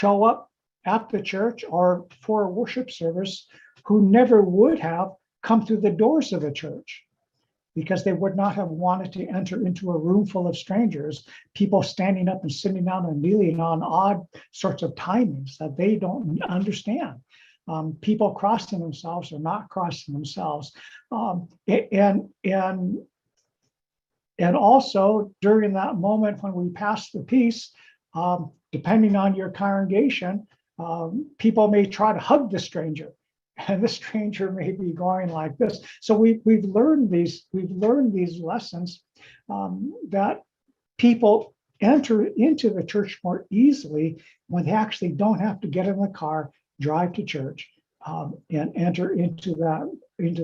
show up at the church or for a worship service who never would have come through the doors of the church because they would not have wanted to enter into a room full of strangers, people standing up and sitting down and kneeling on odd sorts of timings that they don't understand. People crossing themselves or not crossing themselves. And also during that moment when we pass the peace, depending on your congregation, people may try to hug the stranger, and the stranger may be going like this. So we've learned these lessons that people enter into the church more easily when they actually don't have to get in the car, drive to church, and enter into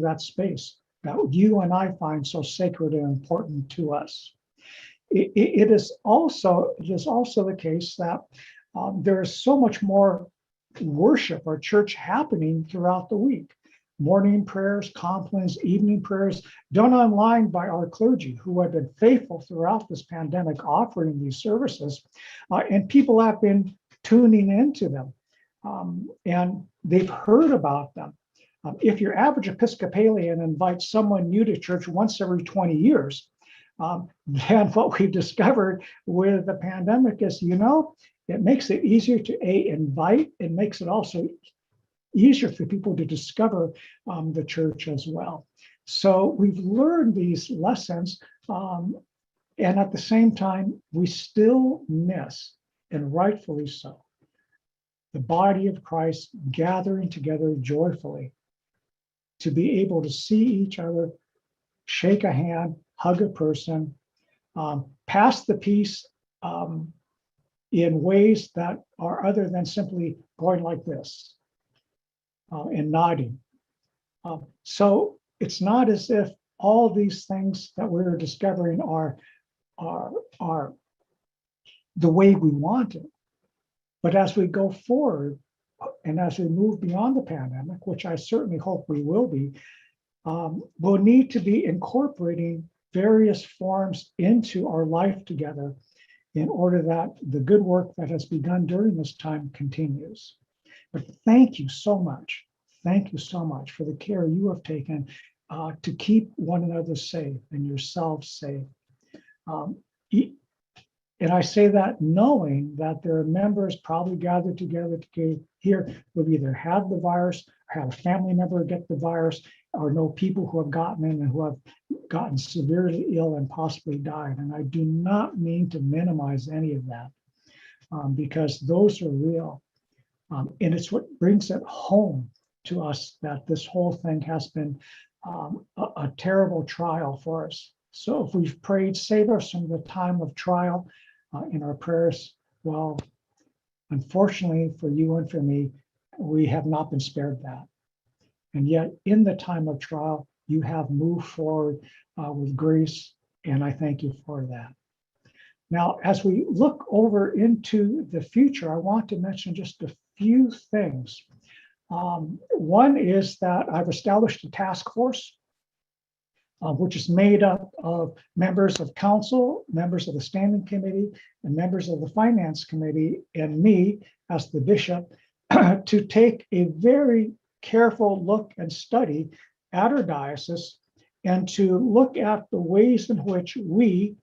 that space that you and I find so sacred and important to us. It is also the case that there is so much more worship or church happening throughout the week. Morning prayers, compliments, evening prayers done online by our clergy who have been faithful throughout this pandemic offering these services, and people have been tuning into them, and they've heard about them. If your average Episcopalian invites someone new to church once every 20 years, then what we've discovered with the pandemic is, it makes it easier to invite. It makes it also easier for people to discover the church as well. So we've learned these lessons, and at the same time, we still miss, and rightfully so, the body of Christ gathering together joyfully to be able to see each other, shake a hand, hug a person, pass the peace in ways that are other than simply going like this and nodding. So it's not as if all these things that we're discovering are the way we want it. But as we go forward and as we move beyond the pandemic, which I certainly hope we will be, we'll need to be incorporating various forms into our life together in order that the good work that has begun during this time continues. But thank you so much. Thank you so much for the care you have taken to keep one another safe and yourselves safe. And I say that knowing that there are members probably gathered together here who either had the virus, or had a family member get the virus, or know people who have gotten it and who have gotten severely ill and possibly died. And I do not mean to minimize any of that because those are real. And it's what brings it home to us that this whole thing has been a terrible trial for us. So if we've prayed, save us from the time of trial in our prayers, well, unfortunately for you and for me, we have not been spared that. And yet in the time of trial, you have moved forward with grace, and I thank you for that. Now, as we look over into the future, I want to mention just a few things. One is that I've established a task force, which is made up of members of council, members of the standing committee, and members of the finance committee, and me as the bishop, to take a very careful look and study at our diocese and to look at the ways in which we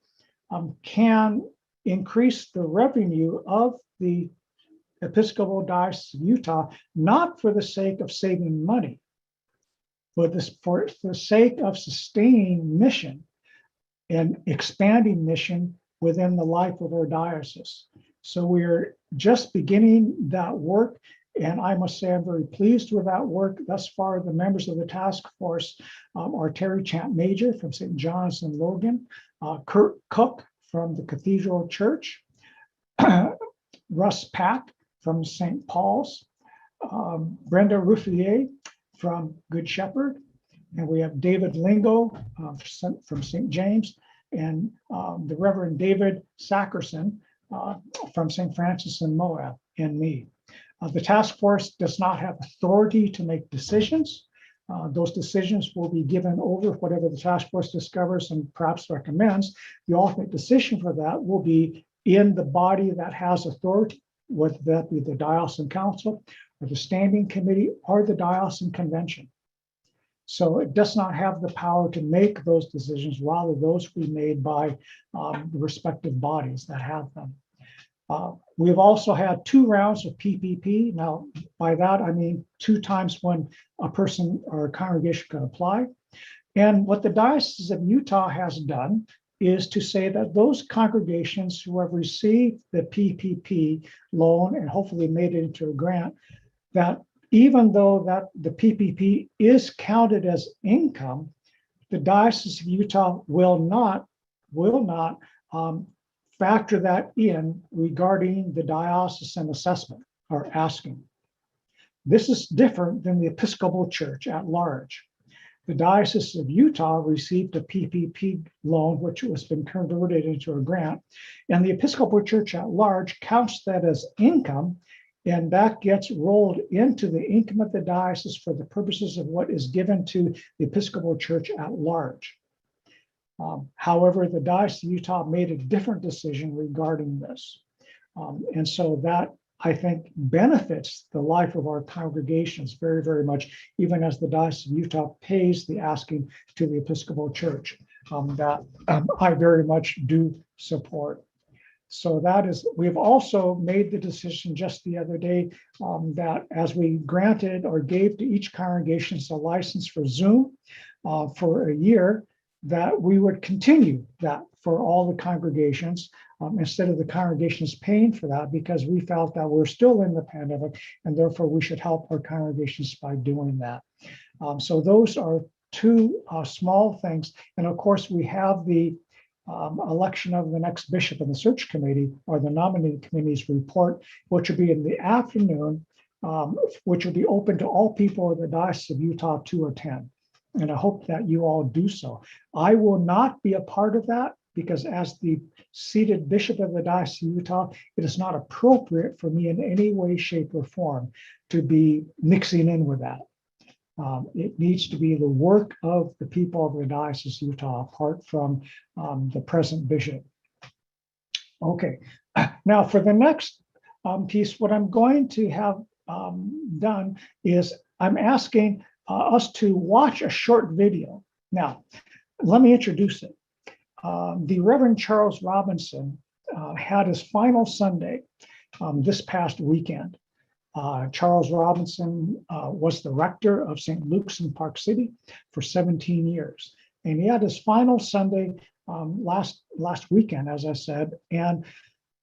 can increase the revenue of the Episcopal Diocese of Utah, not for the sake of saving money, but for the sake of sustaining mission and expanding mission within the life of our diocese. So we're just beginning that work. And I must say, I'm very pleased with that work. Thus far, the members of the task force are Terry Champ Major from St. John's and Logan, Kurt Cook from the Cathedral Church, Russ Pack from St. Paul's, Brenda Ruffier from Good Shepherd, and we have David Lingo from St. James, and the Reverend David Sackerson from St. Francis and Moab, and me. The task force does not have authority to make decisions. Those decisions will be given over whatever the task force discovers and perhaps recommends. The ultimate decision for that will be in the body that has authority whether that be the Diocesan Council or the Standing Committee or the Diocesan Convention. So it does not have the power to make those decisions, rather those will be made by the respective bodies that have them. We've also had 2 rounds of PPP. Now, by that, I mean 2 times when a person or a congregation can apply. And what the Diocese of Utah has done is to say that those congregations who have received the PPP loan and hopefully made it into a grant, that even though that the PPP is counted as income, the Diocese of Utah will not factor that in regarding the diocesan assessment or asking. This is different than the Episcopal Church at large. The Diocese of Utah received a PPP loan, which has been converted into a grant, and the Episcopal Church at large counts that as income, and that gets rolled into the income of the diocese for the purposes of what is given to the Episcopal Church at large. However, the Diocese of Utah made a different decision regarding this. And so that, I think, benefits the life of our congregations very, very much, even as the Diocese of Utah pays the asking to the Episcopal Church, that I very much do support. So that is, we've also made the decision just the other day that as we granted or gave to each congregation a license for Zoom for a year, that we would continue that for all the congregations instead of the congregations paying for that, because we felt that we're still in the pandemic and therefore we should help our congregations by doing that. So those are 2 small things. And of course, we have the election of the next bishop in the search committee or the nominating committee's report, which will be in the afternoon, which will be open to all people in the Diocese of Utah to attend. And I hope that you all do so. I will not be a part of that because as the seated bishop of the Diocese of Utah, it is not appropriate for me in any way, shape, or form to be mixing in with that. It needs to be the work of the people of the Diocese of Utah, apart from the present bishop. Okay, now for the next piece, what I'm going to have done is I'm asking us to watch a short video. Now, let me introduce it. The Reverend Charles Robinson had his final Sunday this past weekend. Charles Robinson was the rector of St. Luke's in Park City for 17 years. And he had his final Sunday last weekend, as I said. And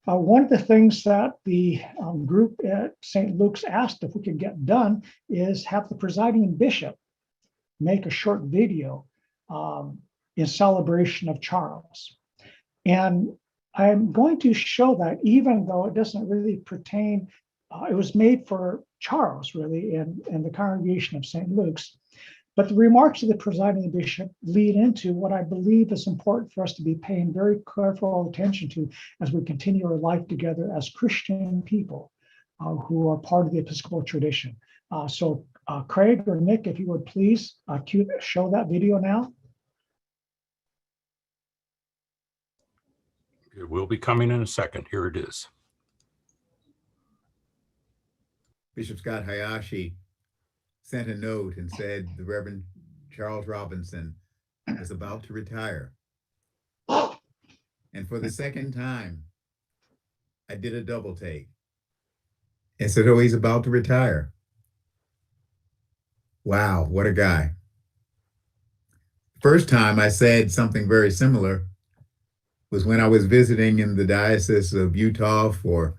one of the things that the group at St. Luke's asked if we could get done is have the presiding bishop make a short video in celebration of Charles. And I'm going to show that even though it doesn't really pertain, it was made for Charles really in the congregation of St. Luke's, but the remarks of the presiding bishop lead into what I believe is important for us to be paying very careful attention to as we continue our life together as Christian people who are part of the Episcopal tradition. So Craig or Nick, if you would please show that video now. It will be coming in a second. Here it is. Bishop Scott Hayashi sent a note and said the Reverend Charles Robinson is about to retire. And for the second time, I did a double take and said, oh, he's about to retire. Wow, what a guy. First time I said something very similar was when I was visiting in the Diocese of Utah for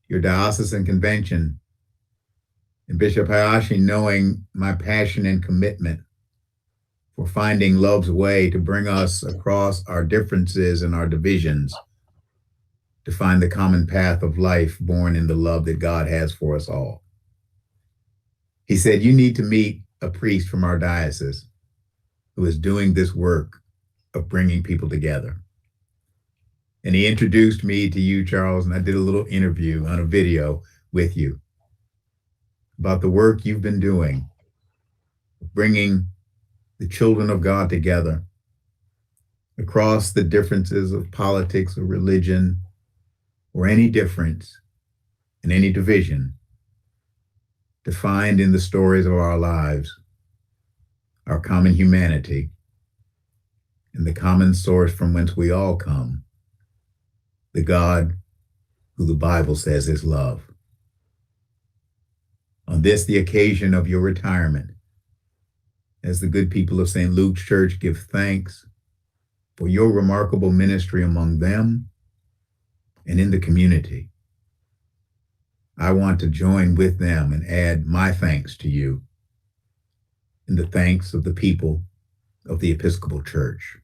your Diocesan Convention. And Bishop Hayashi, knowing my passion and commitment for finding love's way to bring us across our differences and our divisions to find the common path of life born in the love that God has for us all. He said, you need to meet a priest from our diocese who is doing this work of bringing people together. And he introduced me to you, Charles, and I did a little interview on a video with you about the work you've been doing, bringing the children of God together across the differences of politics or religion or any difference and any division to find in the stories of our lives our common humanity and the common source from whence we all come, the God who the Bible says is love. On this, the occasion of your retirement, as the good people of St. Luke's Church give thanks for your remarkable ministry among them and in the community, I want to join with them and add my thanks to you and the thanks of the people of the Episcopal Church.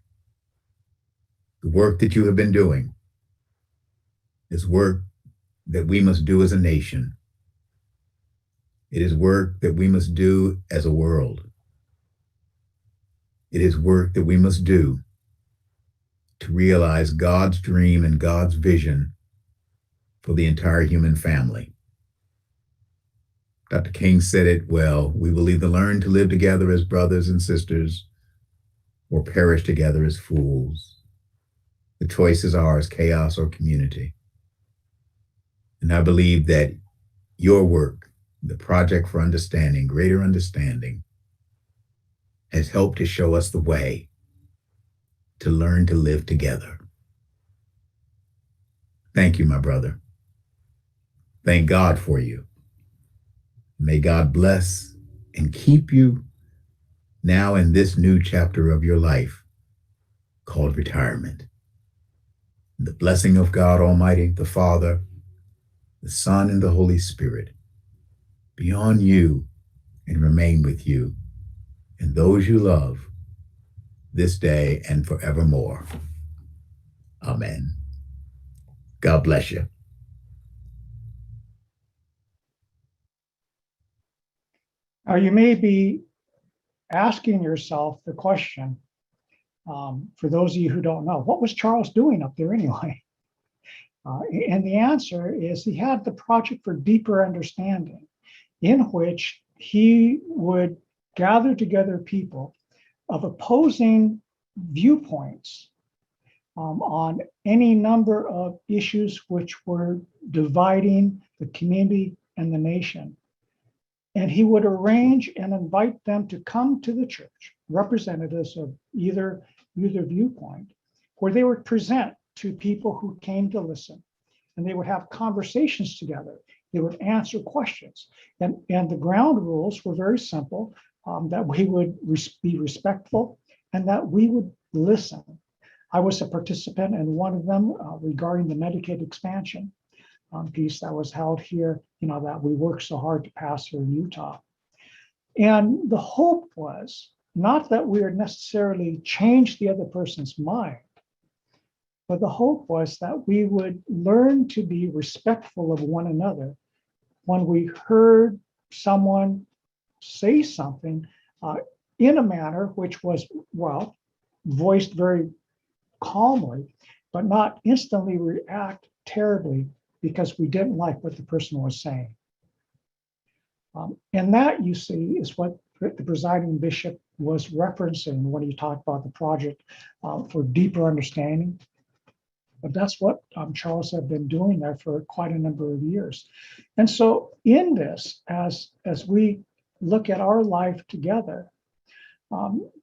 The work that you have been doing is work that we must do as a nation. It is work that we must do as a world. It is work that we must do to realize God's dream and God's vision for the entire human family. Dr. King said it well. We will either learn to live together as brothers and sisters or perish together as fools. The choice is ours, chaos or community. And I believe that your work, the Project for Understanding, Greater Understanding, has helped to show us the way to learn to live together. Thank you, my brother. Thank God for you. May God bless and keep you now in this new chapter of your life called retirement. The blessing of God Almighty, the Father, the Son, and the Holy Spirit be on you and remain with you and those you love this day and forevermore. Amen. God bless you. Now, you may be asking yourself the question, for those of you who don't know, what was Charles doing up there anyway? And the answer is he had the Project for Deeper Understanding, in which he would gather together people of opposing viewpoints on any number of issues which were dividing the community and the nation. And he would arrange and invite them to come to the church, representatives of either viewpoint, where they would present to people who came to listen. And they would have conversations together. They would answer questions. And the ground rules were very simple, that we would be respectful and that we would listen. I was a participant in one of them regarding the Medicaid expansion piece that was held here, that we worked so hard to pass here in Utah. And the hope was not that we would necessarily change the other person's mind, but the hope was that we would learn to be respectful of one another when we heard someone say something in a manner which was, voiced very calmly, but not instantly react terribly because we didn't like what the person was saying. And that, you see, is what the presiding bishop was referencing when he talked about the Project for Deeper Understanding. But that's what Charles had been doing there for quite a number of years. And so in this, as we look at our life together,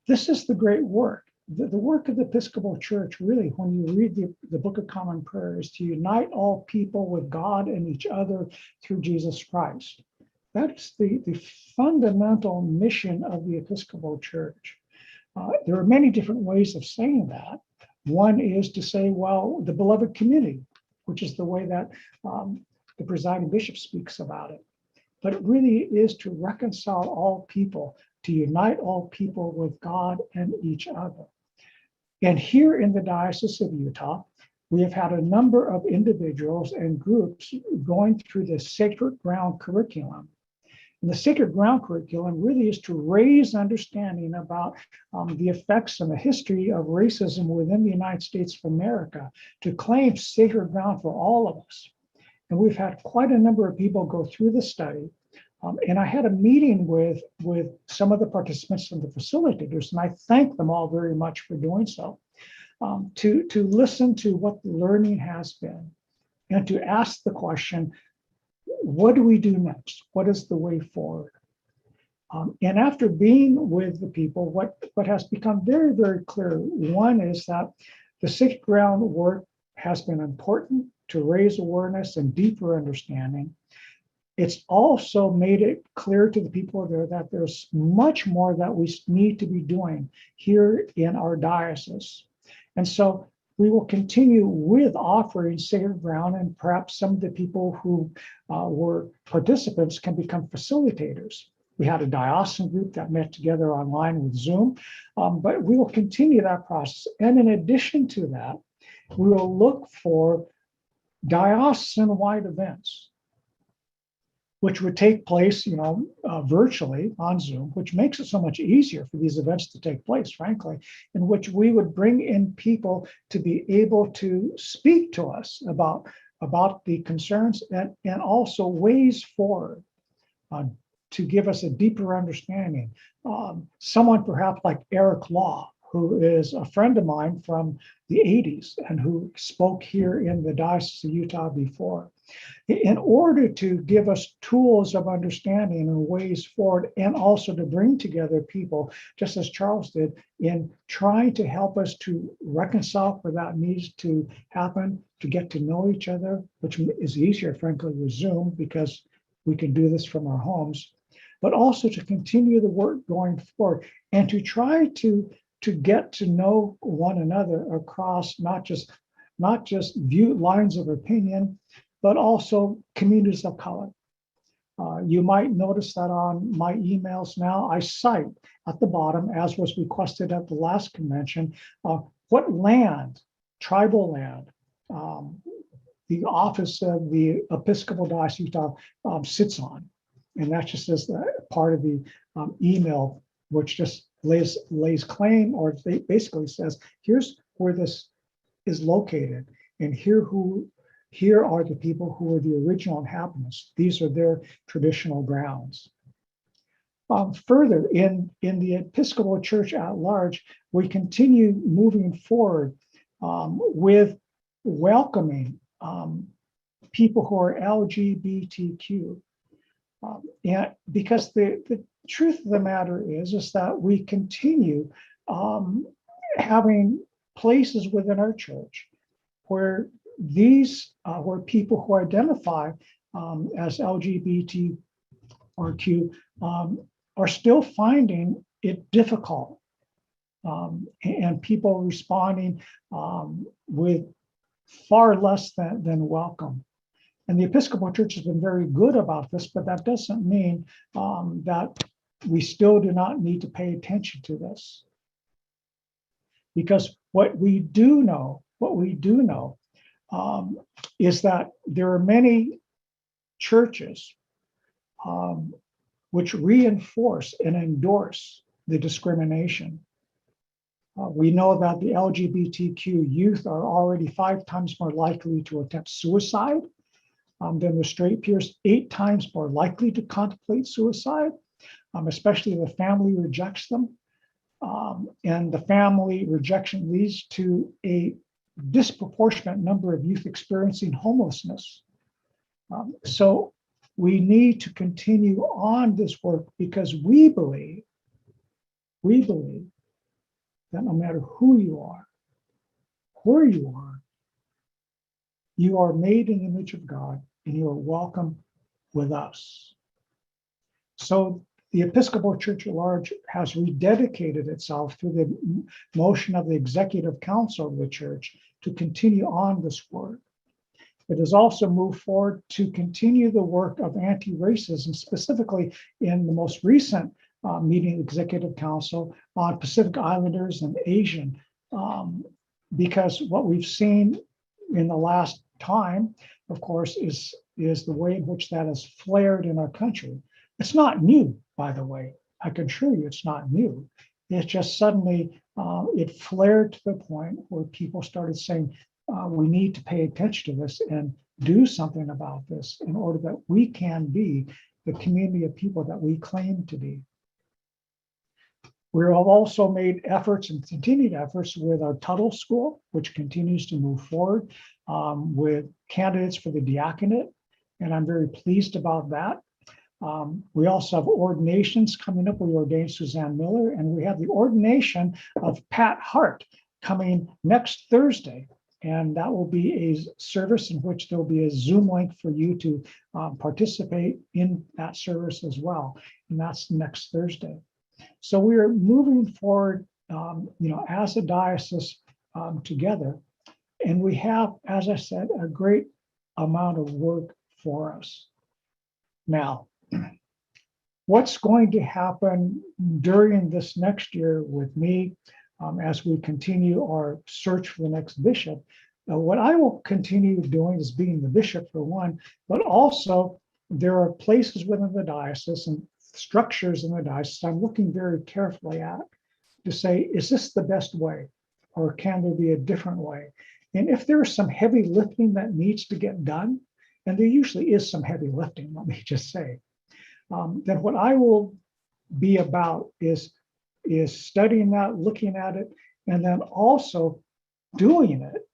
this is the great work. The work of the Episcopal Church, really, when you read the Book of Common Prayer, is to unite all people with God and each other through Jesus Christ. That's the fundamental mission of the Episcopal Church. There are many different ways of saying that. One is to say, the beloved community, which is the way that the presiding bishop speaks about it. But it really is to reconcile all people, to unite all people with God and each other. And here in the Diocese of Utah, we have had a number of individuals and groups going through the Sacred Ground curriculum. And the Sacred Ground curriculum really is to raise understanding about the effects and the history of racism within the United States of America, to claim sacred ground for all of us. And we've had quite a number of people go through the study. And I had a meeting with some of the participants and the facilitators, and I thank them all very much for doing so, to listen to what the learning has been and to ask the question, what do we do next? What is the way forward? And after being with the people, what has become very, very clear, one is that the sacred ground work has been important to raise awareness and deeper understanding. It's also made it clear to the people there that there's much more that we need to be doing here in our diocese. And so we will continue with offering sacred ground, and perhaps some of the people who were participants can become facilitators. We had a diocesan group that met together online with Zoom, but we will continue that process. And in addition to that, we will look for diocesan-wide events, which would take place, virtually on Zoom, which makes it so much easier for these events to take place, frankly, in which we would bring in people to be able to speak to us about the concerns and also ways forward to give us a deeper understanding. Someone perhaps like Eric Law, who is a friend of mine from the 80s and who spoke here in the Diocese of Utah before, in order to give us tools of understanding and ways forward, and also to bring together people, just as Charles did, in trying to help us to reconcile where that needs to happen, to get to know each other, which is easier, frankly, with Zoom because we can do this from our homes, but also to continue the work going forward and to try to get to know one another across not just view lines of opinion, but also communities of color. You might notice that on my emails now, I cite at the bottom, as was requested at the last convention, what land, tribal land, the office of the Episcopal Diocese of Utah sits on. And that's just as part of the email, which just lays claim, or basically says, here's where this is located, and here are the people who are the original inhabitants. These are their traditional grounds. Further, in the Episcopal Church at large, we continue moving forward with welcoming people who are LGBTQ. And because the truth of the matter is that we continue having places within our church where where people who identify as LGBT or Q are still finding it difficult, and people responding with far less than welcome. And the Episcopal Church has been very good about this, but that doesn't mean that we still do not need to pay attention to this. Because what we do know is that there are many churches which reinforce and endorse the discrimination. We know that the LGBTQ youth are already 5 times more likely to attempt suicide than the straight peers, 8 times more likely to contemplate suicide, especially if the family rejects them. And the family rejection leads to a disproportionate number of youth experiencing homelessness. So we need to continue on this work because we believe that no matter who you are, where you are made in the image of God and you are welcome with us. So the Episcopal Church at large has rededicated itself through the motion of the Executive Council of the Church to continue on this work. It has also moved forward to continue the work of anti-racism, specifically in the most recent meeting of the Executive Council on Pacific Islanders and Asian, because what we've seen in the last time, of course, is the way in which that has flared in our country. It's not new, by the way. I can assure you it's not new. It's just suddenly it flared to the point where people started saying, we need to pay attention to this and do something about this in order that we can be the community of people that we claim to be. We have also made efforts and continued efforts with our Tuttle School, which continues to move forward with candidates for the diaconate and I'm very pleased about that. We also have ordinations coming up. We ordained Suzanne Miller, and we have the ordination of Pat Hart coming next Thursday. And that will be a service in which there'll be a Zoom link for you to participate in that service as well. And that's next Thursday. So we are moving forward, as a diocese together. And we have, as I said, a great amount of work for us. Now, what's going to happen during this next year with me as we continue our search for the next bishop? What I will continue doing is being the bishop for one, but also there are places within the diocese and structures in the diocese I'm looking very carefully at to say, is this the best way, or can there be a different way? And if there is some heavy lifting that needs to get done, and there usually is some heavy lifting, let me just say, then what I will be about is studying that, looking at it, and then also doing it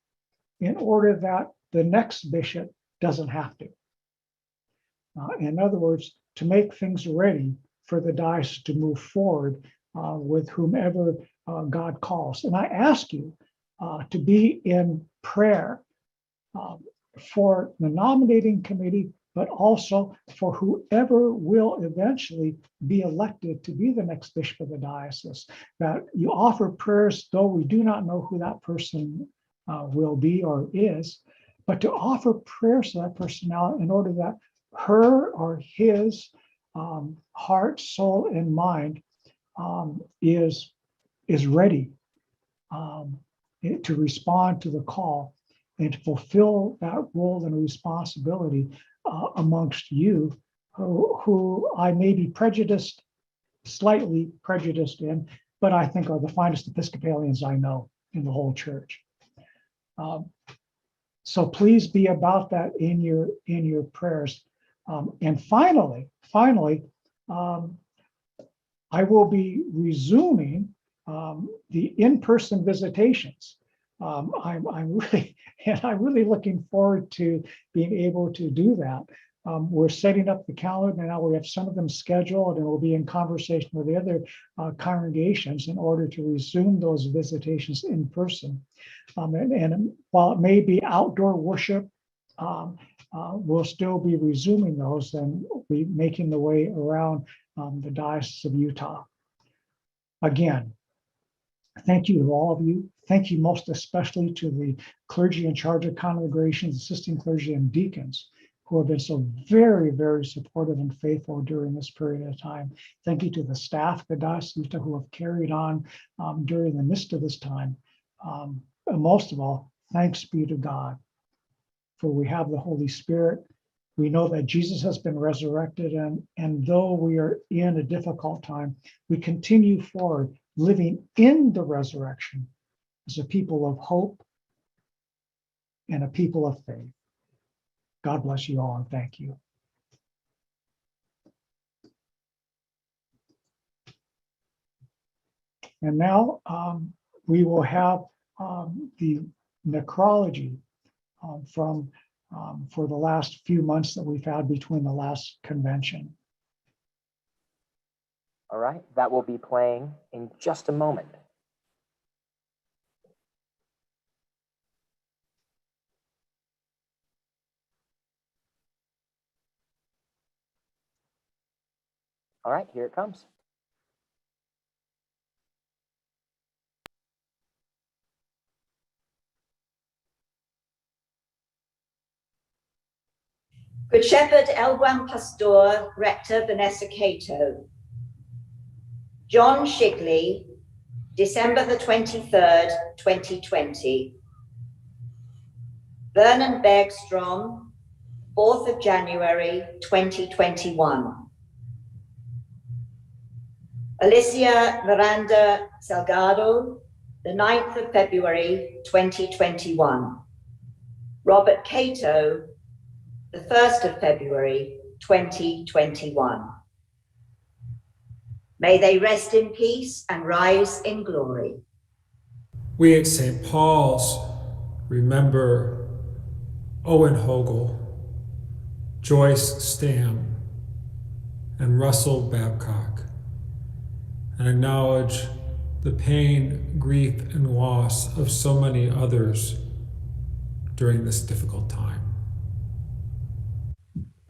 in order that the next bishop doesn't have to. In other words, to make things ready for the diocese to move forward with whomever God calls. And I ask you to be in prayer for the nominating committee, but also for whoever will eventually be elected to be the next bishop of the diocese, that you offer prayers, though we do not know who that person will be or is, but to offer prayers to that person now in order that her or his heart, soul, and mind is ready to respond to the call and to fulfill that role and responsibility amongst you who I may be slightly prejudiced in, but I think are the finest Episcopalians I know in the whole church. So please be about that in your prayers. And finally, I will be resuming the in-person visitations. I'm really looking forward to being able to do that. We're setting up the calendar now. We have some of them scheduled, and we'll be in conversation with the other congregations in order to resume those visitations in person. And while it may be outdoor worship, we'll still be resuming those, and be making the way around the Diocese of Utah. Again, thank you to all of you. Thank you most especially to the clergy in charge of congregations, assisting clergy, and deacons who have been so very, very supportive and faithful during this period of time. Thank you to the staff of the Diocese of Utah who have carried on during the midst of this time. And most of all, thanks be to God, for we have the Holy Spirit. We know that Jesus has been resurrected, and though we are in a difficult time, we continue forward, living in the resurrection as a people of hope and a people of faith. God bless you all, and thank you. And now we will have the necrology for the last few months that we've had between the last convention. All right, that will be playing in just a moment. All right, here it comes. Good Shepherd Elwan Pastor, Rector Vanessa Cato. John Shigley, December the 23rd, 2020. Vernon Bergstrom, 4th of January, 2021. Alicia Miranda Salgado, the 9th of February, 2021. Robert Cato, the 1st of February, 2021. May they rest in peace and rise in glory. We at St. Paul's remember Owen Hogel, Joyce Stam, and Russell Babcock, and acknowledge the pain, grief, and loss of so many others during this difficult time.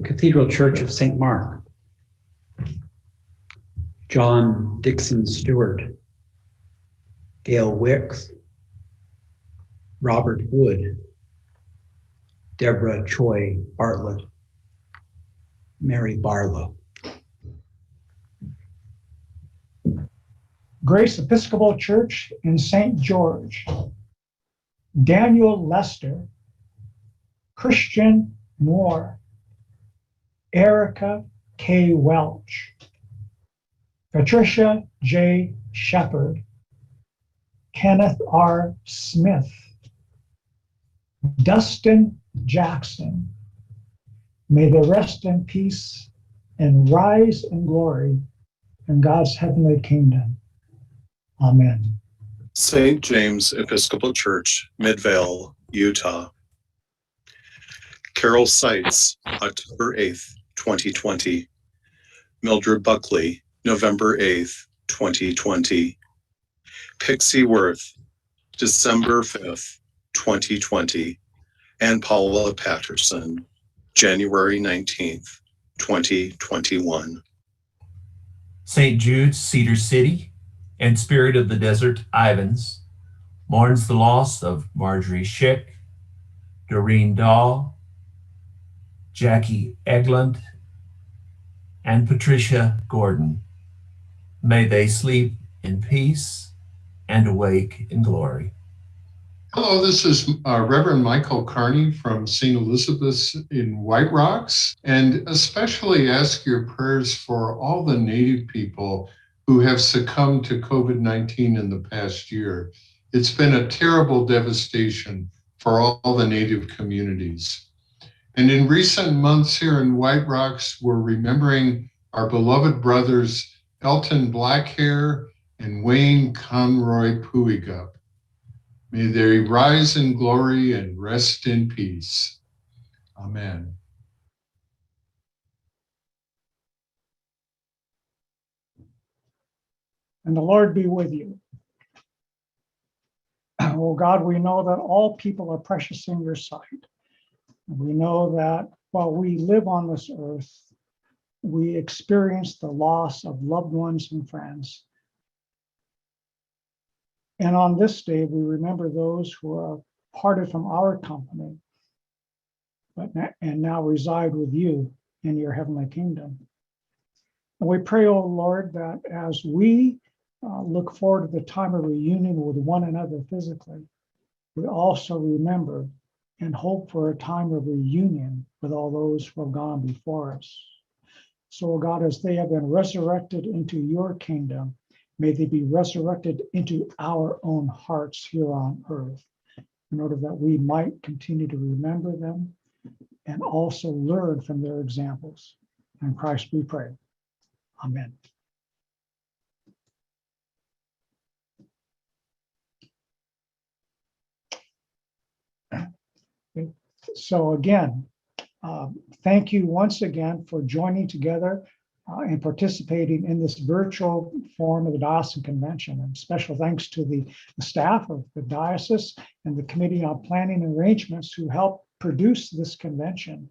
Cathedral Church of St. Mark, John Dixon Stewart, Gail Wicks, Robert Wood, Deborah Choi Bartlett, Mary Barlow. Grace Episcopal Church in St. George, Daniel Lester, Christian Moore, Erica K. Welch, Patricia J. Shepard, Kenneth R. Smith, Dustin Jackson. May they rest in peace and rise in glory in God's heavenly kingdom. Amen. St. James Episcopal Church, Midvale, Utah. Carol Seitz, October 8th, 2020. Mildred Buckley, November 8th, 2020. Pixie Worth, December 5th, 2020. And Paula Patterson, January 19th, 2021. St. Jude's, Cedar City, and Spirit of the Desert, Ivans, mourns the loss of Marjorie Schick, Doreen Dahl, Jackie Eglund, and Patricia Gordon. May they sleep in peace and awake in glory. Hello, this is Reverend Michael Carney from St. Elizabeth's in White Rocks, and especially ask your prayers for all the Native people who have succumbed to COVID-19 in the past year. It's been a terrible devastation for all the Native communities. And in recent months here in White Rocks, we're remembering our beloved brothers, Elton Blackhair and Wayne Conroy Puigup. May they rise in glory and rest in peace. Amen. And the Lord be with you. Oh God, we know that all people are precious in your sight. We know that while we live on this earth, we experience the loss of loved ones and friends. And on this day, we remember those who are parted from our company, and now reside with you in your heavenly kingdom. And we pray, oh Lord, that as we look forward to the time of reunion with one another physically, we also remember and hope for a time of reunion with all those who have gone before us. So, God, as they have been resurrected into your kingdom, may they be resurrected into our own hearts here on earth, in order that we might continue to remember them and also learn from their examples. In Christ we pray. Amen. So again, thank you once again for joining together and participating in this virtual form of the Diocesan Convention. And special thanks to the staff of the diocese and the Committee on Planning and Arrangements who helped produce this convention.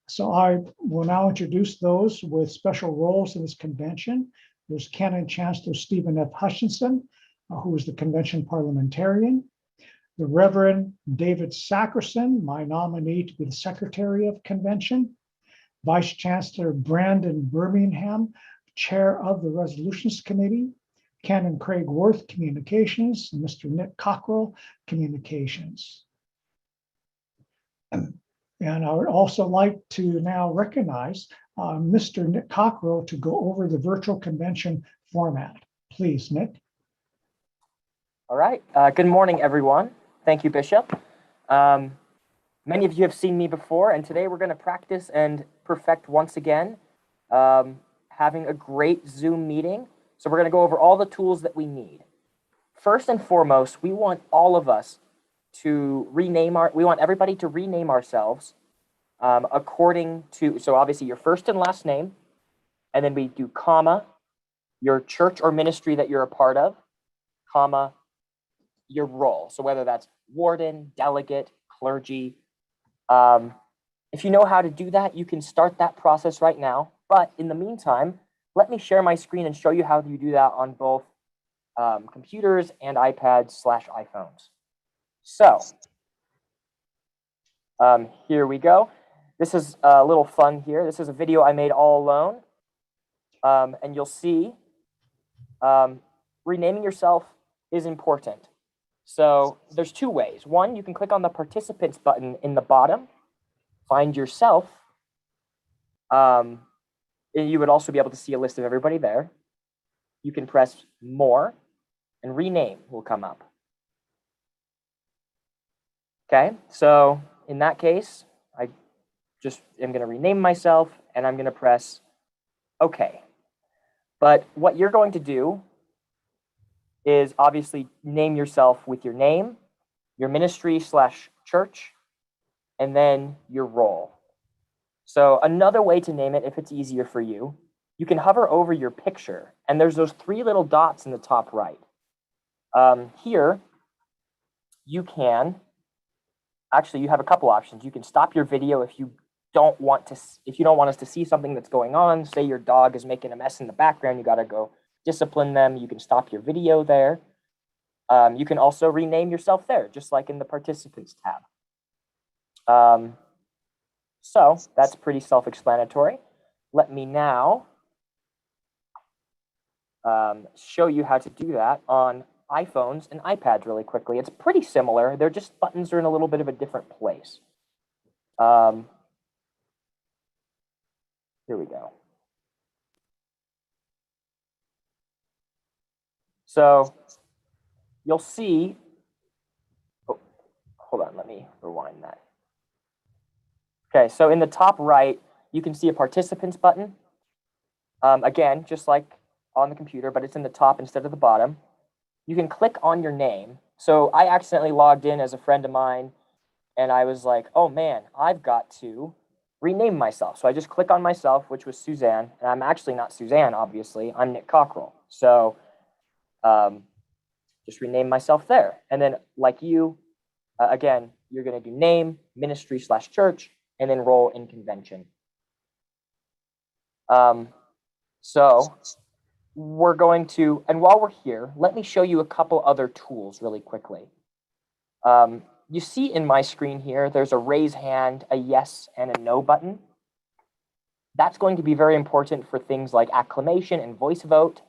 So I will now introduce those with special roles in this convention. There's Canon Chancellor Stephen F. Hutchinson, who is the convention parliamentarian. The Reverend David Sackerson, my nominee to be the Secretary of Convention. Vice Chancellor Brandon Birmingham, Chair of the Resolutions Committee. Canon Craig Worth, Communications, and Mr. Nick Cockrell, Communications. And I would also like to now recognize Mr. Nick Cockrell to go over the virtual convention format. Please, Nick. All right. Good morning, everyone. Thank you, Bishop. Many of you have seen me before, and today we're going to practice and perfect once again having a great Zoom meeting. So we're going to go over all the tools that we need. First and foremost, we want all of us to we want everybody to rename ourselves according to, so obviously your first and last name, and then we do comma, your church or ministry that you're a part of, comma, your role. So whether that's warden, delegate, clergy. If you know how to do that, you can start that process right now. But in the meantime, let me share my screen and show you how you do that on both computers and iPads/iPhones. So here we go. This is a little fun here. This is a video I made all alone. And you'll see renaming yourself is important. So there's two ways. One, you can click on the participants button in the bottom, find yourself. And you would also be able to see a list of everybody there. You can press more and rename will come up. Okay, so in that case, I just am going to rename myself and I'm going to press OK. But what you're going to do is obviously name yourself with your name, your ministry/church, and then your role. So another way to name it, if it's easier for you, you can hover over your picture, and there's those three little dots in the top right. Here, you can, actually, you have a couple options. You can stop your video if you don't want us to see something that's going on. Say your dog is making a mess in the background, you got to go discipline them. You can stop your video there. You can also rename yourself there, just like in the participants tab. So that's pretty self-explanatory. Let me now show you how to do that on iPhones and iPads really quickly. It's pretty similar. They're just buttons are in a little bit of a different place. Here we go. So you'll see, oh, hold on, let me rewind that. Okay, so in the top right, you can see a participants button. Again, just like on the computer, but it's in the top instead of the bottom. You can click on your name. So I accidentally logged in as a friend of mine, and I was like, oh man, I've got to rename myself. So I just click on myself, which was Suzanne, and I'm actually not Suzanne, obviously. I'm Nick Cockrell. So just rename myself there. And then like you, again, you're going to do name, ministry/church, and then role in convention. So we're going to, and while we're here, let me show you a couple other tools really quickly. You see in my screen here, there's a raise hand, a yes, and a no button. That's going to be very important for things like acclamation and voice vote.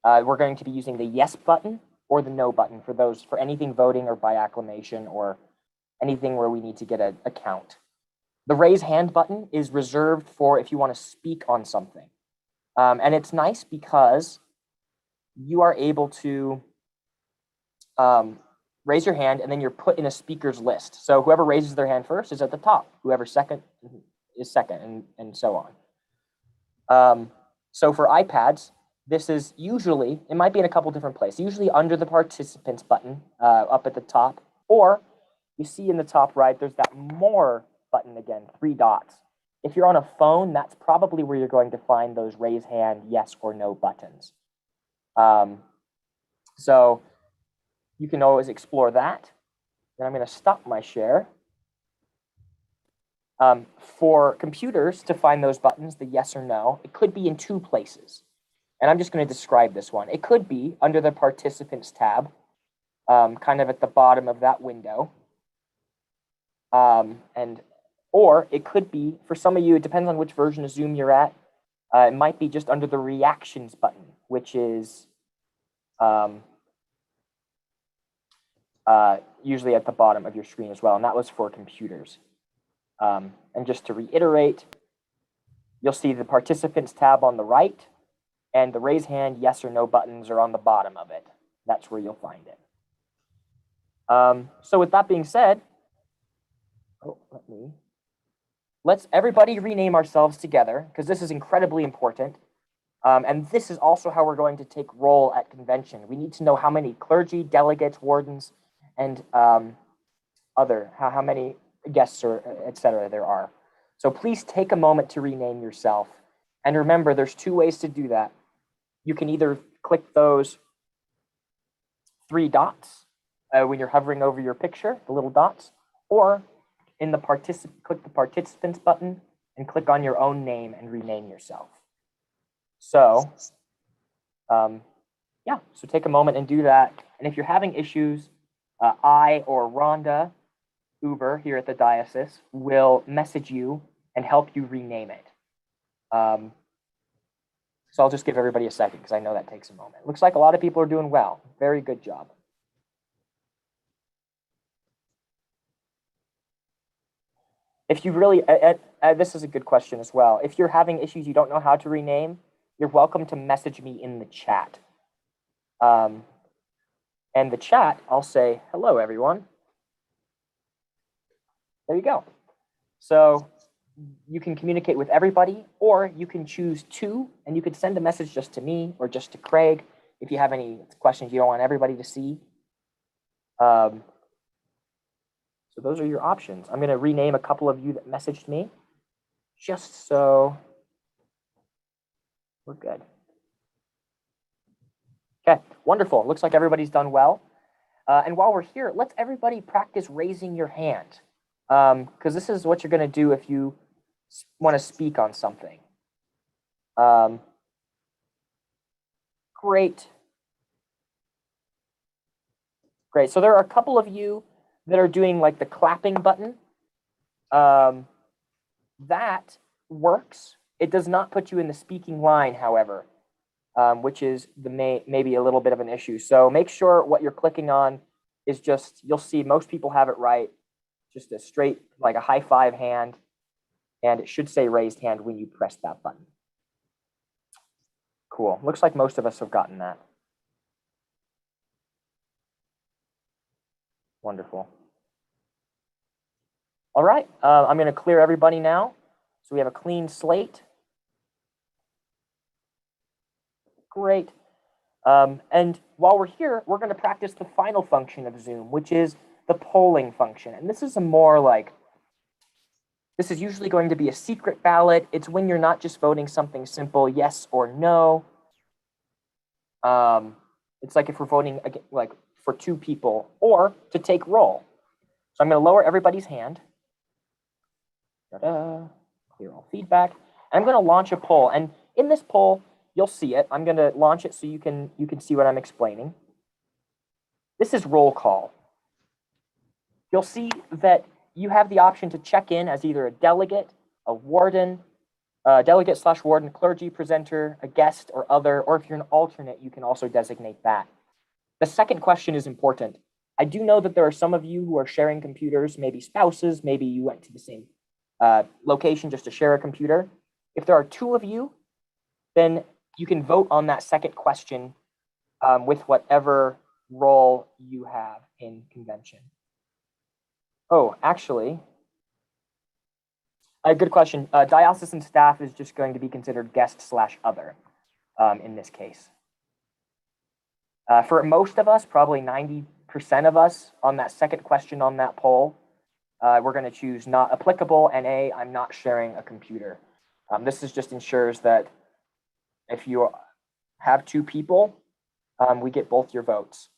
We're going to be using the yes button or the no button for those, for anything voting or by acclamation or anything where we need to get a count. The raise hand button is reserved for if you want to speak on something. And it's nice because you are able to raise your hand and then you're put in a speaker's list. So whoever raises their hand first is at the top. Whoever second is second, and so on. So for iPads, this is usually, it might be in a couple different places, usually under the participants button up at the top, or you see in the top right, there's that more button again, 3 dots. If you're on a phone, that's probably where you're going to find those raise hand, yes or no buttons. So you can always explore that. And I'm going to stop my share. For computers to find those buttons, the yes or no, it could be in 2 places. And I'm just going to describe this one. It could be under the participants tab, kind of at the bottom of that window. Or it could be, for some of you, it depends on which version of Zoom you're at. It might be just under the reactions button, which is usually at the bottom of your screen as well. And that was for computers. And just to reiterate, you'll see the participants tab on the right, and the raise hand, yes or no buttons are on the bottom of it. That's where you'll find it. So with that being said, let's everybody rename ourselves together, because this is incredibly important. And this is also how we're going to take roll at convention. We need to know how many clergy, delegates, wardens, and how many guests or et cetera there are. So please take a moment to rename yourself. And remember, there's two ways to do that. You can either click those 3 dots when you're hovering over your picture, the little dots, or in the click the participants button and click on your own name and rename yourself. So, yeah, so take a moment and do that. And if you're having issues, I or Rhonda Uber here at the diocese will message you and help you rename it. So I'll just give everybody a second because I know that takes a moment. Looks like a lot of people are doing well. Very good job. If you really, this is a good question as well. If you're having issues you don't know how to rename, you're welcome to message me in the chat. And the chat, I'll say, hello, everyone. There you go. So you can communicate with everybody, or you can choose 2, and you could send a message just to me or just to Craig if you have any questions you don't want everybody to see. So those are your options. I'm going to rename a couple of you that messaged me, just so we're good. Okay, wonderful. Looks like everybody's done well. And while we're here, let's everybody practice raising your hand, because this is what you're going to do if you want to speak on something. Great. Great. So there are a couple of you that are doing like the clapping button. That works. It does not put you in the speaking line, however, which is maybe a little bit of an issue. So make sure what you're clicking on is just, you'll see most people have it right, just a straight, like a high five hand, and it should say raised hand when you press that button. Cool. Looks like most of us have gotten that. Wonderful. All right, I'm going to clear everybody now. So we have a clean slate. Great. And while we're here, we're going to practice the final function of Zoom, which is the polling function. And this is a more like, this is usually going to be a secret ballot. It's when you're not just voting something simple, yes or no. It's like if we're voting like for 2 people, or to take roll. So I'm going to lower everybody's hand. Clear all feedback. I'm going to launch a poll. And in this poll, you'll see it. I'm going to launch it so you can see what I'm explaining. This is roll call. You'll see that you have the option to check in as either a delegate, a warden, delegate/warden, clergy, presenter, a guest, or other, or if you're an alternate, you can also designate that. The second question is important. I do know that there are some of you who are sharing computers, maybe spouses, maybe you went to the same location just to share a computer. If there are 2 of you, then you can vote on that second question with whatever role you have in convention. Oh, actually, a good question. Diocesan staff is just going to be considered guest/other in this case. For most of us, probably 90% of us on that second question on that poll, we're going to choose not applicable and I'm not sharing a computer. This just ensures that if you have 2 people, we get both your votes.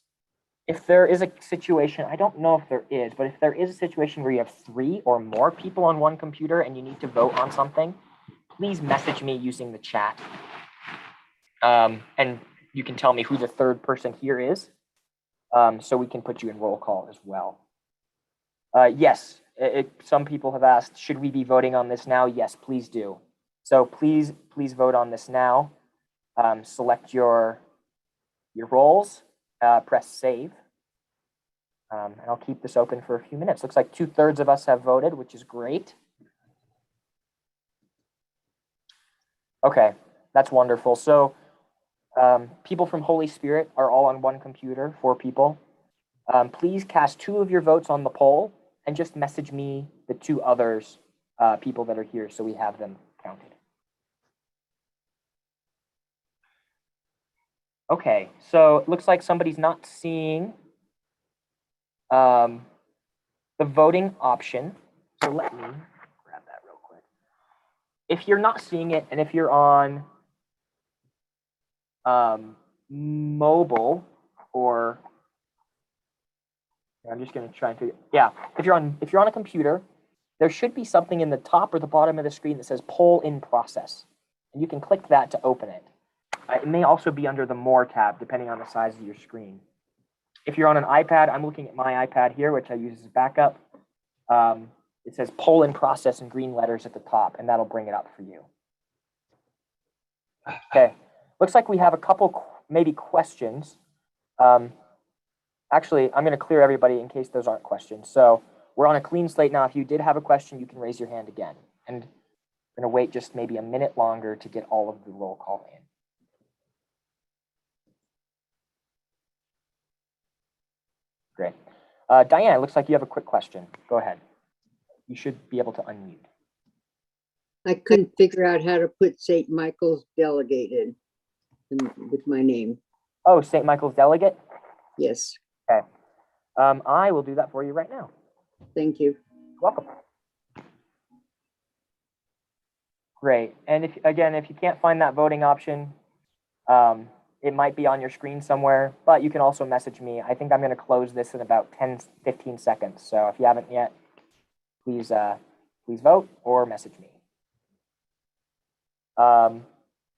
If there is a situation, I don't know if there is, but if there is a situation where you have 3 or more people on one computer and you need to vote on something, please message me using the chat. And you can tell me who the 3rd person here is, so we can put you in roll call as well. Yes, some people have asked, should we be voting on this now? Yes, please do. So please vote on this now. Select your roles, press save. And I'll keep this open for a few minutes. Looks like 2/3 of us have voted, which is great. Okay, that's wonderful. So people from Holy Spirit are all on one computer, 4 people. Please cast 2 of your votes on the poll and just message me the 2 others, people that are here, so we have them counted. Okay, so it looks like somebody's not seeing the voting option. So let me grab that real quick. if you're not seeing it, and if you're on mobile, or I'm just going to try and figure. Yeah, if you're on a computer, there should be something in the top or the bottom of the screen that says "Poll in Process," and you can click that to open it. It may also be under the More tab, depending on the size of your screen. If you're on an iPad, I'm looking at my iPad here, which I use as backup. It says "Poll in Process" in green letters at the top, and that'll bring it up for you. Okay, looks like we have a couple maybe questions. Actually, I'm going to clear everybody in case those aren't questions. So we're on a clean slate now. If you did have a question, you can raise your hand again. And we're going to wait just maybe a minute longer to get all of the roll call in. Great. Diane, it looks like you have a quick question. Go ahead. You should be able to unmute. I couldn't figure out how to put St. Michael's Delegate in with my name. Oh, St. Michael's Delegate? Yes, Okay. I will do that for you right now. thank you. Welcome. Great. And if you can't find that voting option, it might be on your screen somewhere, but you can also message me. I think I'm going to close this in about 10-15 seconds. So if you haven't yet, please vote or message me.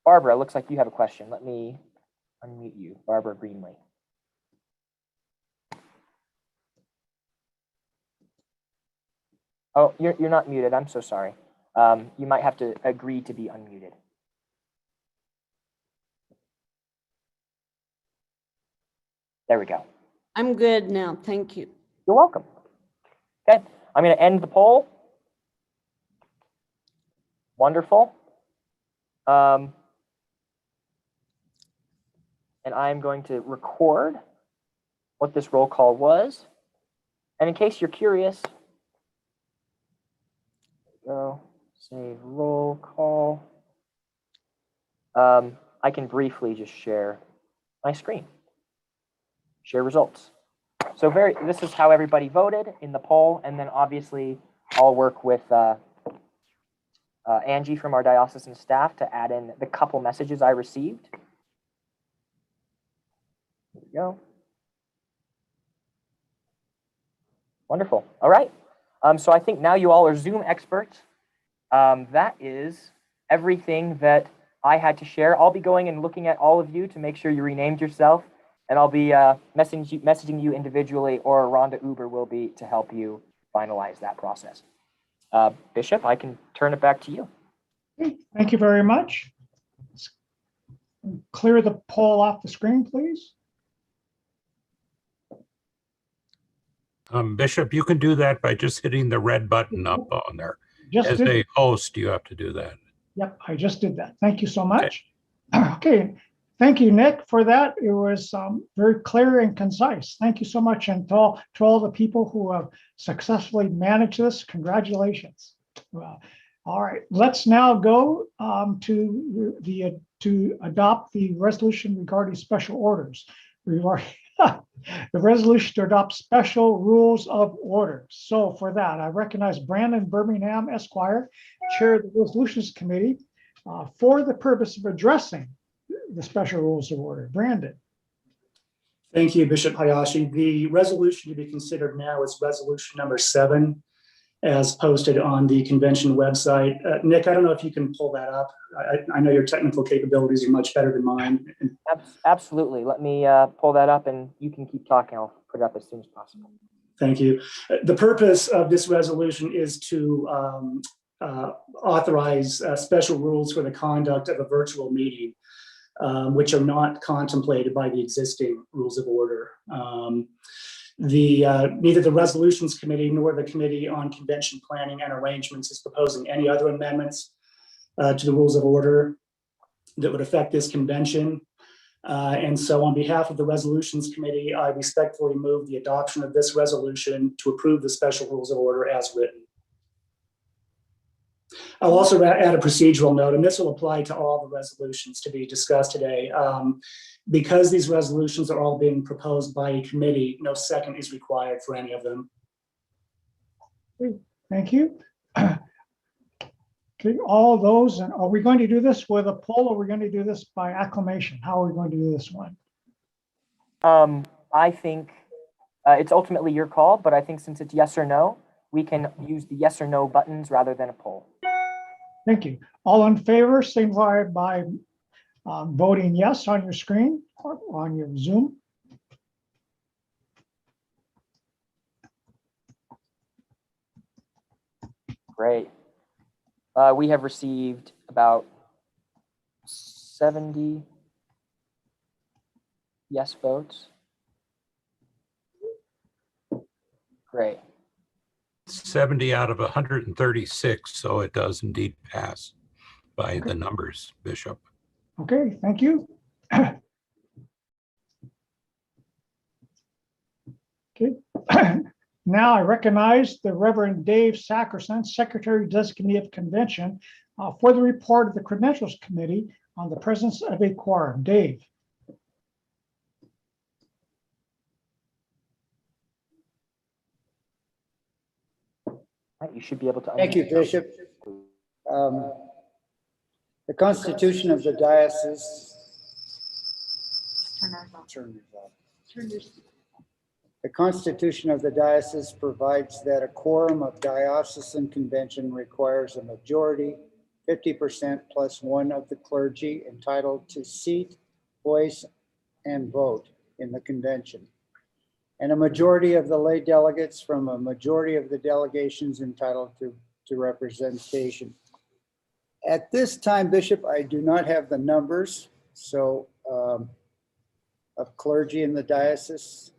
Barbara, looks like you have a question. Let me unmute you, Barbara Greenlee. Oh, you're not muted. I'm so sorry. You might have to agree to be unmuted. There we go. I'm good now. Thank you. You're welcome. Okay, I'm going to end the poll. Wonderful. And I'm going to record what this roll call was. And in case you're curious, go save roll call. I can briefly just share my screen. Share results. So this is how everybody voted in the poll, and then obviously I'll work with Angie from our diocesan staff to add in the couple messages I received. There we go. Wonderful. All right. So I think now you all are Zoom experts. That is everything that I had to share. I'll be going and looking at all of you to make sure you renamed yourself, and I'll be messaging you individually, or Rhonda Uber will be to help you finalize that process. Bishop, I can turn it back to you. Okay, thank you very much. Let's clear the poll off the screen, please. Bishop, you can do that by just hitting the red button up on there. As a host, you have to do that. Yep, I just did that. Thank you so much. Okay, thank you, Nick, for that. It was very clear and concise. Thank you so much. And to all the people who have successfully managed this, congratulations. All right, let's now go to adopt the resolution regarding special orders. The resolution to adopt special rules of order. So for that, I recognize Brandon Birmingham, Esquire, Chair of the Resolutions Committee, for the purpose of addressing the special rules of order. Brandon. Thank you, Bishop Hayashi. The resolution to be considered now is resolution number 7, as posted on the convention website. Nick, I don't know if you can pull that up. I know your technical capabilities are much better than mine. Absolutely. Let me pull that up, and you can keep talking. I'll put it up as soon as possible. Thank you. The purpose of this resolution is to authorize special rules for the conduct of a virtual meeting, which are not contemplated by the existing rules of order. Neither the Resolutions Committee nor the Committee on Convention Planning and Arrangements is proposing any other amendments to the rules of order that would affect this convention. And so on behalf of the Resolutions Committee, I respectfully move the adoption of this resolution to approve the special rules of order as written. I'll also add a procedural note, and this will apply to all the resolutions to be discussed today. Because these resolutions are all being proposed by a committee, no second is required for any of them. Thank you. Okay, all those, and are we going to do this with a poll, or are we going to do this by acclamation? How are we going to do this one? I think it's ultimately your call, but I think since it's yes or no, we can use the yes or no buttons rather than a poll. Thank you. All in favor, signify by voting yes on your screen or on your Zoom. Great. We have received about 70 yes votes. Great. 70 out of 136, so it does indeed pass by the numbers, Bishop. Okay, thank you. Okay. Now I recognize the Reverend Dave Sackerson, Secretary Designate of Convention, for the report of the Credentials Committee on the presence of a quorum. Dave. You should be able to. Thank you, Bishop. The Constitution of the Diocese. The Constitution of the Diocese provides that a quorum of Diocesan Convention requires a majority, 50% plus one of the clergy entitled to seat, voice, and vote in the convention, and a majority of the lay delegates from a majority of the delegations entitled to representation. At this time, Bishop, I do not have the numbers, so of clergy in the diocese.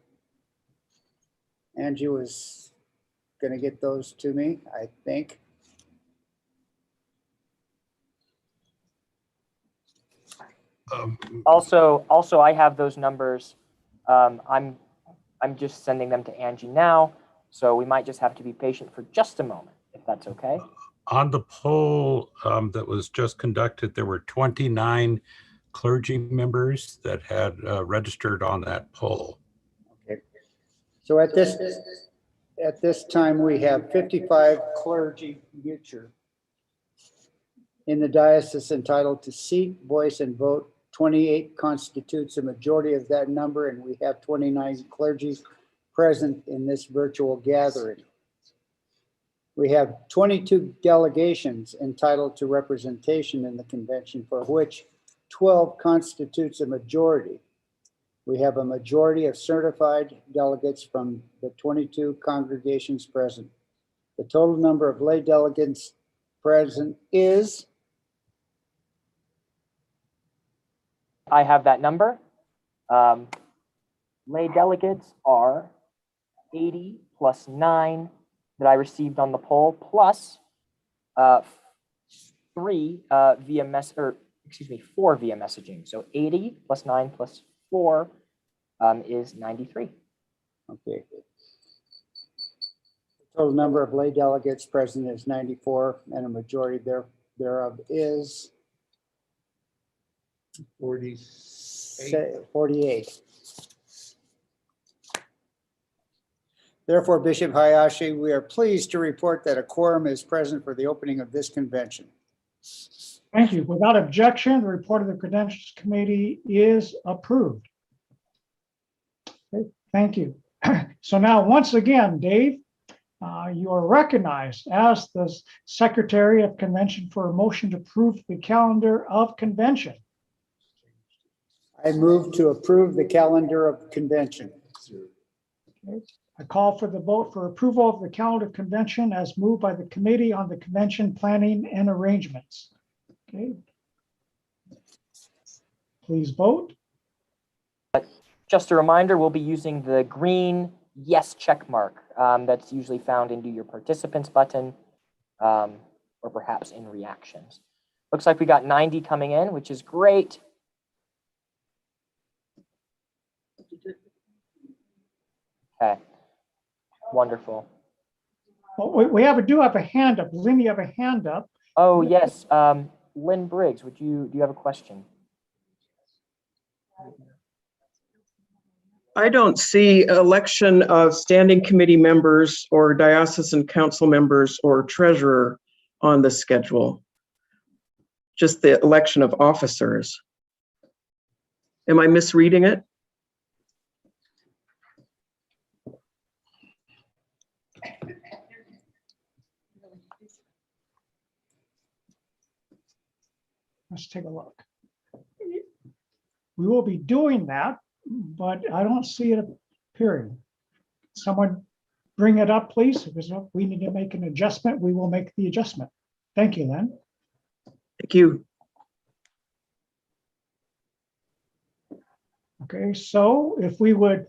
Angie was going to get those to me, I think. Also, I have those numbers. I'm just sending them to Angie now, so we might just have to be patient for just a moment, if that's okay. On the poll that was just conducted, there were 29 clergy members that had registered on that poll. Okay. So at this time, we have 55 clergy in the diocese entitled to seat, voice, and vote. 28 constitutes a majority of that number, and we have 29 clergy present in this virtual gathering. We have 22 delegations entitled to representation in the convention, for which 12 constitutes a majority. We have a majority of certified delegates from the 22 congregations present. The total number of lay delegates present is? I have that number. Lay delegates are 80 plus 9 that I received on the poll, plus 4 via messaging. So 80 plus 9 plus 4 is 93. Okay. The total number of lay delegates present is 94, and a majority thereof is 48. Therefore, Bishop Hayashi, we are pleased to report that a quorum is present for the opening of this convention. Thank you. Without objection, the report of the Credentials Committee is approved. Okay, thank you. So now, once again, Dave, you are recognized as the Secretary of Convention for a motion to approve the calendar of convention. I move to approve the calendar of convention. Okay. I call for the vote for approval of the calendar of convention as moved by the Committee on the Convention Planning and Arrangements. Okay. Please vote. Just a reminder, we'll be using the green yes check mark that's usually found in Do Your Participants button or perhaps in reactions. Looks like we got 90 coming in, which is great. Okay, wonderful. Well, do have a hand up. Lynn, you have a hand up. Oh, yes. Lynn Briggs, do you have a question? I don't see election of standing committee members or diocesan council members or treasurer on the schedule. just the election of officers. Am I misreading it? Let's take a look. We will be doing that, but I don't see it appearing. Someone bring it up, please. Because if we need to make an adjustment, we will make the adjustment. Thank you, Lynn. Thank you. Okay, so if we would,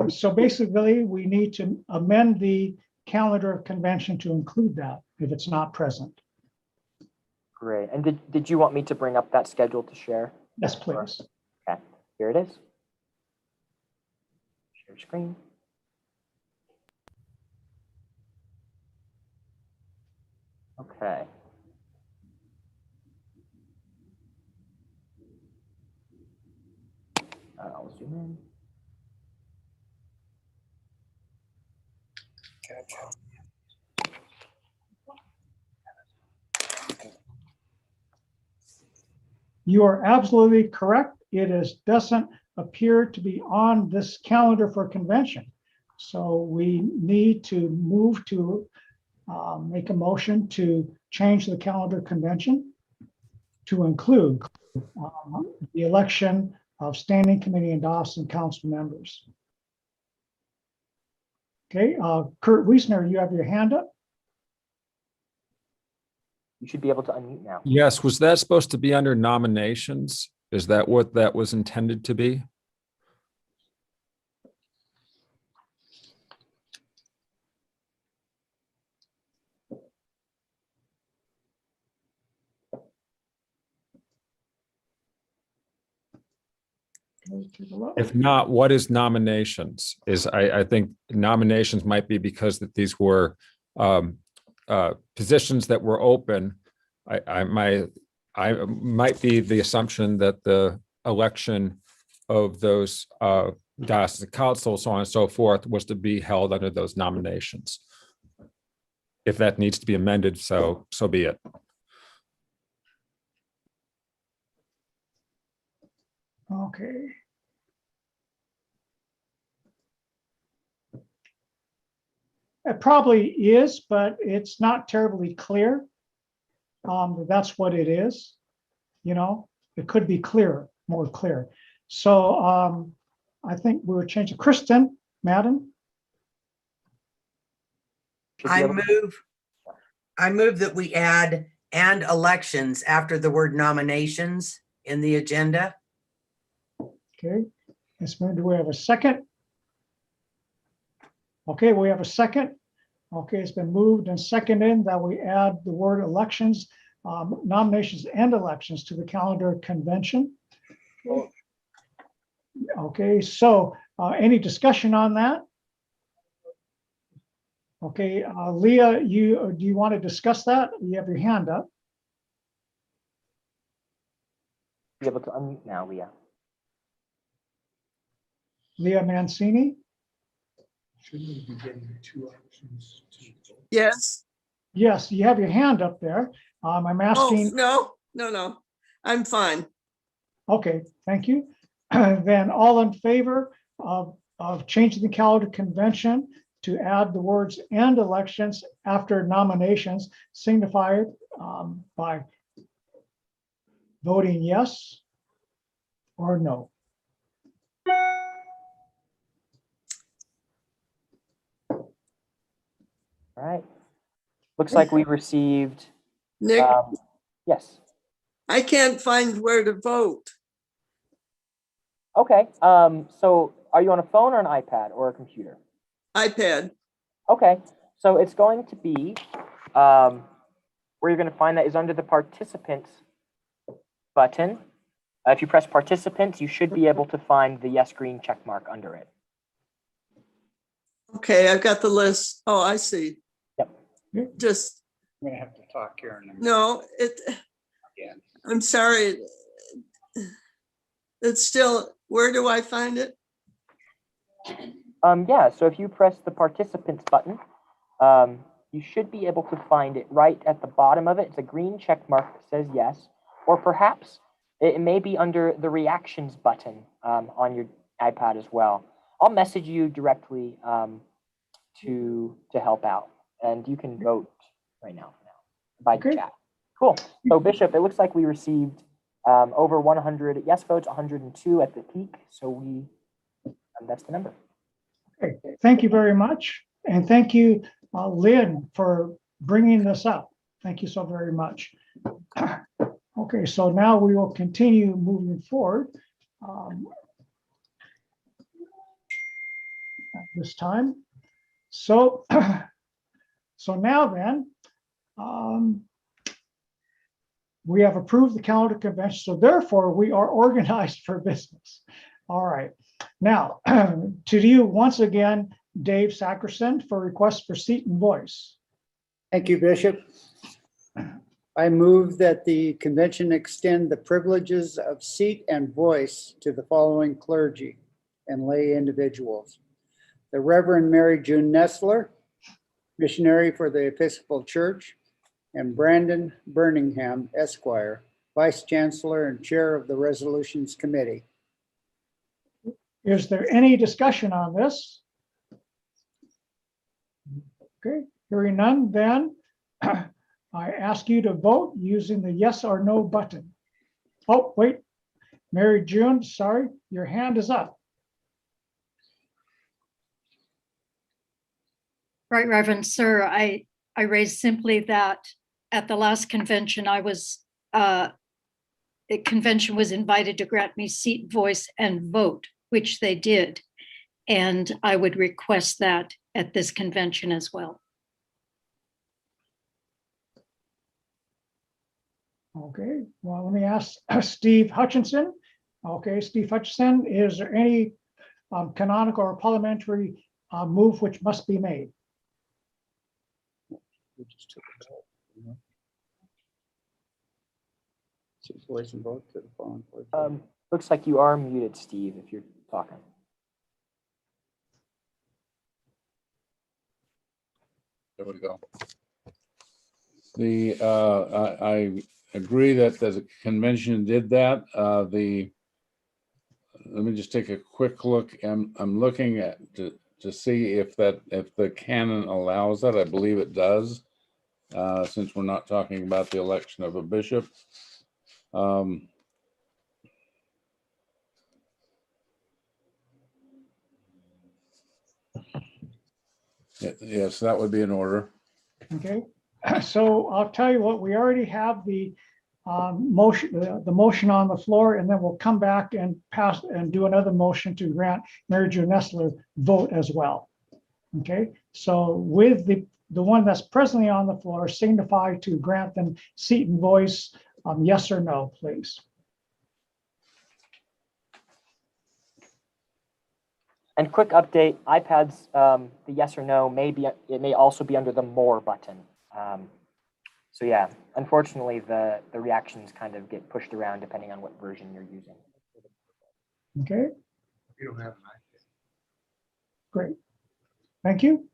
so basically we need to amend the calendar of convention to include that if it's not present. Great. And did you want me to bring up that schedule to share? Yes, please. Okay, here it is. Share screen. Okay. I'll zoom in. You are absolutely correct. Doesn't appear to be on this calendar for convention. So we need to move to make a motion to change the calendar convention to include the election of standing committee and Diocesan council members. Okay, Kurt Wiesner, you have your hand up. You should be able to unmute now. Yes, was that supposed to be under nominations? Is that what that was intended to be? If not, what is nominations? I think nominations might be because that these were positions that were open. I might be the assumption that the election of those diocesan councils, so on and so forth, was to be held under those nominations. If that needs to be amended, so be it. Okay. It probably is, but it's not terribly clear. That's what it is. You know, it could be clearer, more clear. So I think we were changing. Kristen Madden. I move that we add "and elections" after the word nominations in the agenda. Okay, let's move. Do we have a second? Okay, we have a second. Okay, it's been moved and seconded that we add the word elections, nominations and elections to the calendar convention. Okay, so any discussion on that? Okay, Leah, do you want to discuss that? You have your hand up. Be able to unmute now, Leah. Leah Mancini. Shouldn't we be getting two options? Yes. Yes, you have your hand up there. I'm asking. Oh, no, I'm fine. Okay, thank you. Then all in favor of changing the calendar convention to add the words "and elections" after nominations, signify it by voting yes or no. All right. Looks like we received. Nick, yes. I can't find where to vote. Okay. So are you on a phone or an iPad or a computer? iPad. Okay. So it's going to be where you're going to find that is under the participants button. If you press participants, you should be able to find the yes green check mark under it. Okay, I've got the list. Oh, I see. Yep. Just. I'm gonna have to talk here in a minute. No, Again. I'm sorry. It's still, where do I find it? Yeah, so if you press the participants button, you should be able to find it right at the bottom of it. It's a green check mark that says yes. or perhaps it may be under the reactions button on your iPad as well. I'll message you directly to help out, and you can vote right now by the chat. Cool. So Bishop, it looks like we received over 100 yes votes, 102 at the peak. So that's the number. Okay, thank you very much. And thank you, Lynn, for bringing this up. Thank you so very much. Okay, so now we will continue moving forward. At this time. So, so now then, we have approved the calendar convention, so therefore we are organized for business. All right. Now, to you once again, Dave Sackerson, for requests for seat and voice. Thank you, Bishop. I move that the convention extend the privileges of seat and voice to the following clergy and lay individuals. The Reverend Mary June Nestler, missionary for the Episcopal Church, and Brandon Birmingham, Esquire, Vice Chancellor and Chair of the Resolutions Committee. Is there any discussion on this? Okay, hearing none, then I ask you to vote using the yes or no button. Oh, wait, Mary June, sorry, your hand is up. Right, Reverend Sir, I raised simply that at the last convention, the convention was invited to grant me seat, voice, and vote, which they did. And I would request that at this convention as well. Okay, well, let me ask Steve Hutchinson. Okay, Steve Hutchinson, is there any canonical or parliamentary move which must be made? We just took a vote, you know? Seat, voice, and vote to the following clergy. Looks like you are muted, Steve, if you're talking. There we go. I agree that the convention did that. Let me just take a quick look. I'm looking at to see if the canon allows that. I believe it does, since we're not talking about the election of a bishop. Yes, that would be in order. Okay, so I'll tell you what, we already have the motion on the floor, and then we'll come back and pass and do another motion to grant Mary Jo Nestler vote as well. Okay, so with the one that's presently on the floor, signify to grant them seat and voice, yes or no, please. And quick update, iPads, the yes or no it may also be under the more button. So yeah, unfortunately, the reactions kind of get pushed around depending on what version you're using. Okay. You don't have an iPad. Great. Thank you.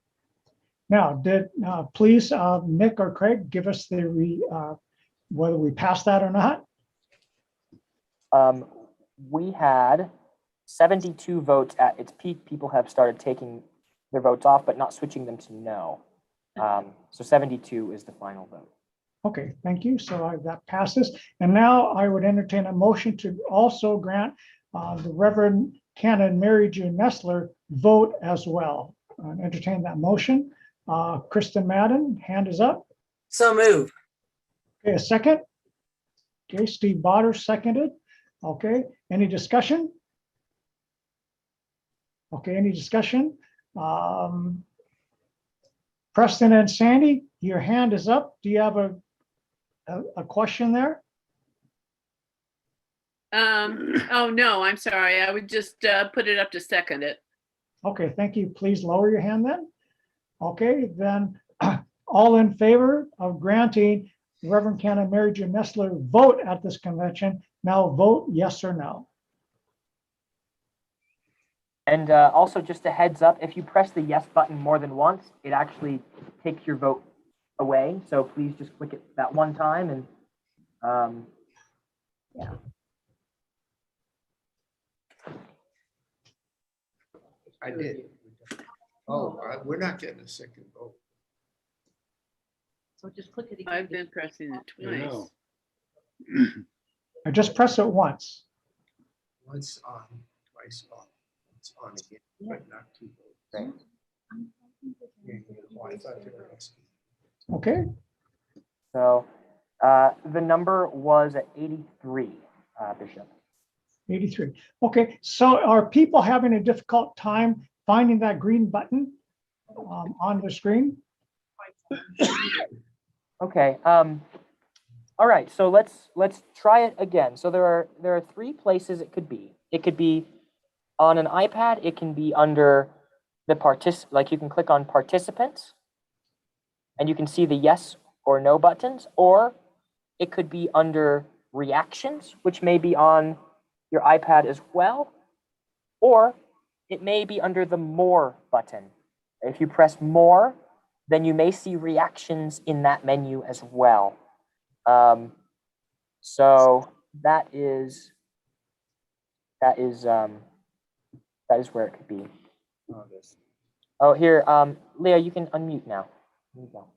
Now, please, Nick or Craig, give us the whether we passed that or not. We had 72 votes at its peak. People have started taking their votes off, but not switching them to no. So 72 is the final vote. Okay, thank you. So that passes. And now I would entertain a motion to also grant the Reverend Canon Mary June Nestler vote as well. Entertain that motion. Kristen Madden, hand is up. So move. Okay, a second. Okay, Steve Botter seconded. Okay, any discussion? Okay, any discussion? Preston and Sandy, your hand is up. Do you have a question there? Oh, no, I'm sorry. I would just put it up to second it. Okay, thank you. Please lower your hand then. Okay, then all in favor of granting Reverend Canon Mary Jo Nestler vote at this convention, now vote yes or no. And also just a heads up, if you press the yes button more than once, it actually takes your vote away. So please just click it that one time and I did. Oh, we're not getting a second vote. So just click it again. I've been pressing it I twice. know. I just press it once. Once on, twice off. It's on again, but not two votes. Oh, I thought they were asking. Okay, So the number was at 83, Bishop. 83. Okay, so are people having a difficult time finding that green button on the screen? Okay. All right. So let's try it again. So there are 3 places it could be. It could be on an iPad. It can be under the like you can click on participants, and you can see the yes or no buttons, or it could be under reactions, which may be on your iPad as well, or it may be under the more button. If you press more, then you may see reactions in that menu as well. So that is where it could be. Oh, here, Leah, you can unmute now. Here you go.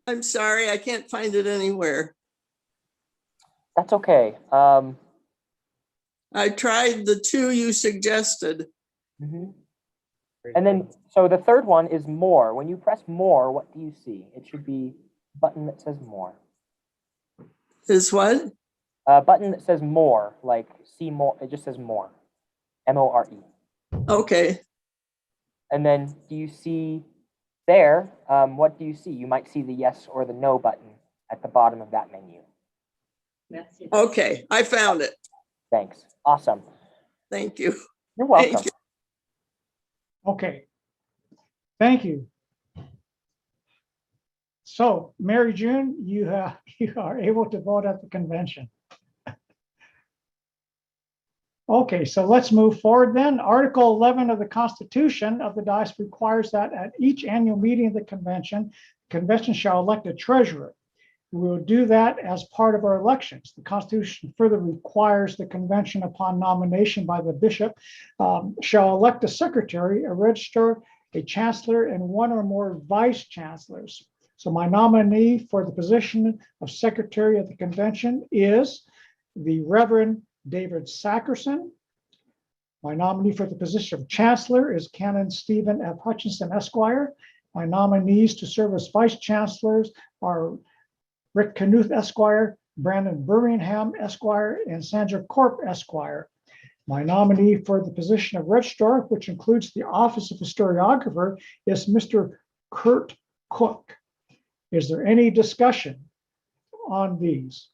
I'm sorry, I can't find it anywhere. That's okay. I tried the 2 you suggested. Mm-hmm. And then, so the third one is more. When you press more, what do you see? It should be a button that says more. Is what? A button that says more, like see more. It just says more. M-O-R-E. Okay. And then do you see there, what do you see? You might see the yes or the no button at the bottom of that menu. That's it. Okay, I found it. Thanks. Awesome. Thank you. You're welcome. Thank you. Okay, thank you. So, Mary June, you are able to vote at the convention. Okay, so let's move forward then. Article 11 of the Constitution of the Diocese requires that at each annual meeting of the convention shall elect a treasurer. We will do that as part of our elections. The Constitution further requires the convention, upon nomination by the bishop, shall elect a secretary, a registrar, a chancellor, and 1 or more vice chancellors. So my nominee for the position of secretary of the convention is the Reverend David Sackerson. My nominee for the position of chancellor is Canon Stephen F. Hutchinson, Esquire. My nominees to serve as vice chancellors are Rick Knuth, Esquire, Brandon Birmingham, Esquire, and Sandra Corp, Esquire. My nominee for the position of registrar, which includes the office of historiographer, is Mr. Kurt Cook. Is there any discussion on these?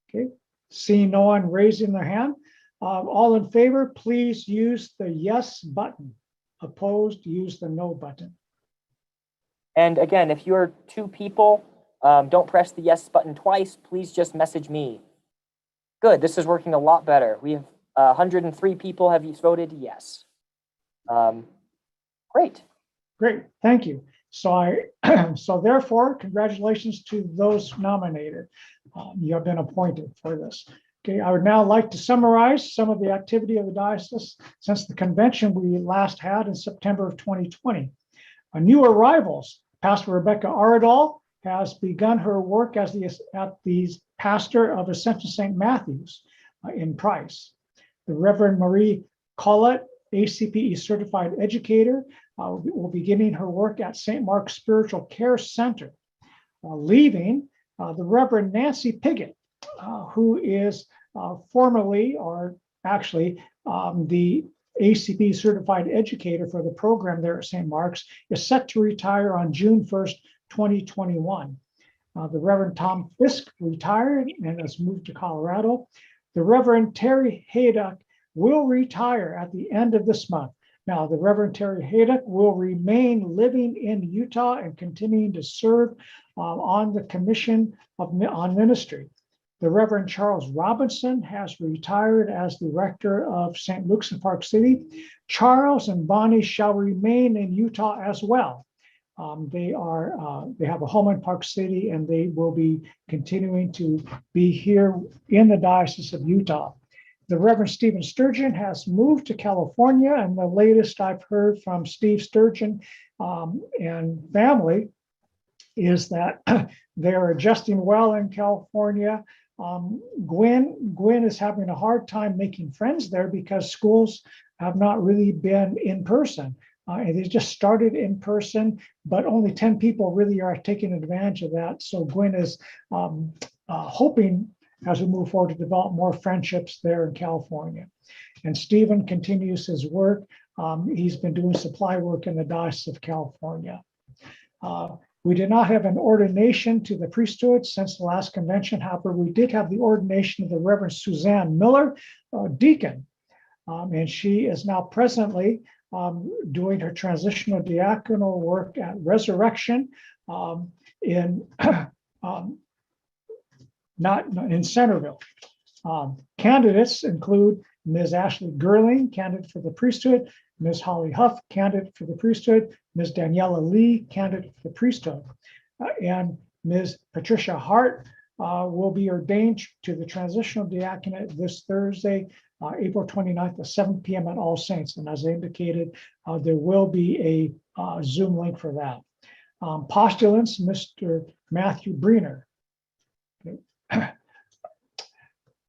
Okay, seeing no one raising their hand. All in favor, please use the yes button. Opposed, use the no button. And again, if you're 2 people, don't press the yes button twice. Please just message me. Good, this is working a lot better. We have 103 people have voted yes. Great. Great, thank you. So so therefore, congratulations to those nominated. You have been appointed for this. Okay, I would now like to summarize some of the activity of the diocese since the convention we last had in September of 2020. New arrivals, Pastor Rebecca Aradal has begun her work as the pastor of Ascension St. Matthew's in Price. The Reverend Marie Collett, ACPE certified educator, will be beginning her work at St. Mark's Spiritual Care Center. Leaving, the Reverend Nancy Piggott, who is formerly, or actually, the ACP certified educator for the program there at St. Mark's, is set to retire on June 1st, 2021. The Reverend Tom Fisk retired and has moved to Colorado. The Reverend Terry Haydock will retire at the end of this month. Now, the Reverend Terry Haydock will remain living in Utah and continuing to serve on the Commission on Ministry. The Reverend Charles Robinson has retired as the rector of St. Luke's in Park City. Charles and Bonnie shall remain in Utah as well. They have a home in Park City, and they will be continuing to be here in the Diocese of Utah. The Reverend Stephen Sturgeon has moved to California, and the latest I've heard from Steve Sturgeon and family is that they're adjusting well in California. Gwen is having a hard time making friends there because schools have not really been in person. And they just started in person, but only 10 people really are taking advantage of that. So Gwen is hoping as we move forward to develop more friendships there in California. And Stephen continues his work. He's been doing supply work in the Diocese of California. We did not have an ordination to the priesthood since the last convention. However, we did have the ordination of the Reverend Suzanne Miller, deacon. And she is now presently doing her transitional diaconal work at Resurrection in Centerville. Candidates include Ms. Ashley Gerling, candidate for the priesthood, Ms. Holly Huff, candidate for the priesthood, Ms. Daniela Lee, candidate for the priesthood, and Ms. Patricia Hart will be ordained to the transitional diaconate this Thursday, April 29th at 7 p.m. at All Saints. And as I indicated, there will be a Zoom link for that. Postulants, Mr. Matthew Breener. Okay.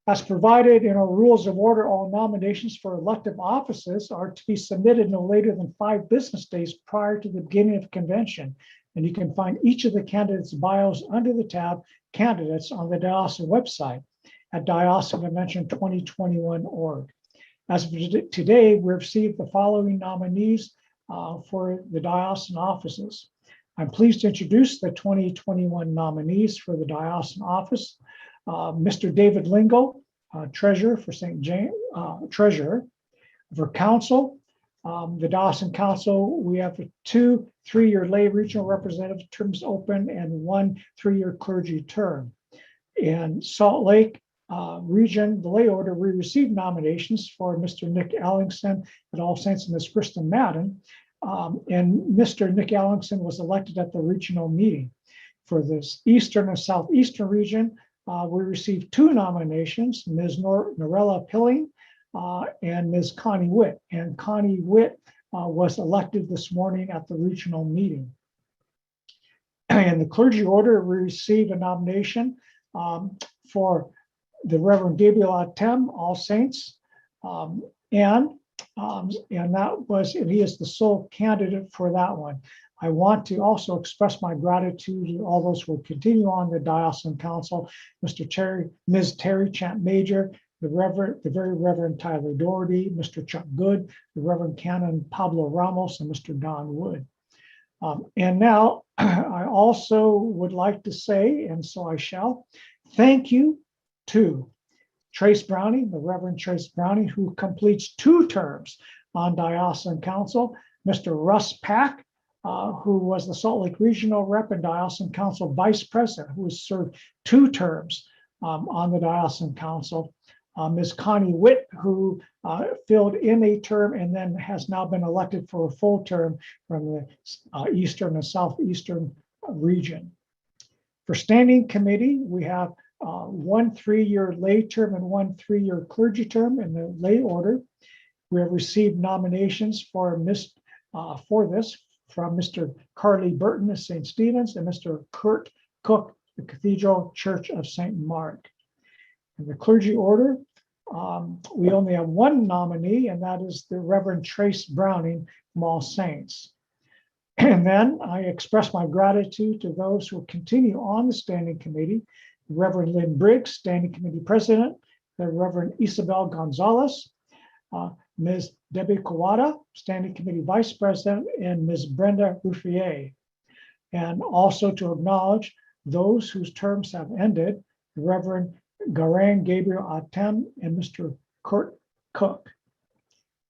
As provided in our rules of order, all nominations for elective offices are to be submitted no later than 5 business days prior to the beginning of convention. And you can find each of the candidates' bios under the tab Candidates on the Diocesan website at Diocesan Convention 2021.org. As of today, we received the following nominees for the diocesan offices. I'm pleased to introduce the 2021 nominees for the diocesan office. Mr. David Lingo, treasurer for St. James, treasurer. For council, the Diocesan Council, we have 2 3-year lay regional representative terms open and 1 3-year clergy term. In Salt Lake region, the lay order, we received nominations for Mr. Nick Ellingson at All Saints and Ms. Kristen Madden. And Mr. Nick Ellingson was elected at the regional meeting. For this Eastern and Southeastern region, we received 2 nominations, Ms. Norella Pilling and Ms. Connie Witt. And Connie Witt was elected this morning at the regional meeting. In the clergy order, we received a nomination for the Reverend Gabriel Atem, All Saints, and that was, and he is the sole candidate for that one. I want to also express my gratitude to all those who will continue on the Diocesan Council, Ms. Terry Champ Major, the very Reverend Tyler Doherty, Mr. Chuck Good, the Reverend Canon Pablo Ramos, and Mr. Don Wood. And now I also would like to say, and so I shall, thank you to Trace Browning, the Reverend Trace Browning, who completes 2 terms on Diocesan Council, Mr. Russ Pack, who was the Salt Lake Regional Rep and Diocesan Council Vice President, who has served 2 terms on the Diocesan Council. Ms. Connie Witt, who filled in a term and then has now been elected for a full term from the Eastern and Southeastern region. For Standing Committee, we have 1 3-year lay term and 1 3-year clergy term in the lay order. We have received nominations for this from Mr. Carly Burton of St. Stephen's and Mr. Kurt Cook, the Cathedral Church of St. Mark. In the clergy order, we only have 1 nominee, and that is the Reverend Trace Browning from All Saints. And then I express my gratitude to those who will continue on the Standing Committee, Reverend Lynn Briggs, Standing Committee President, the Reverend Isabel Gonzalez, Ms. Debbie Kawada, Standing Committee Vice President, and Ms. Brenda Ruffier. And also to acknowledge those whose terms have ended, the Reverend Garang Gabriel Atem and Mr. Kurt Cook.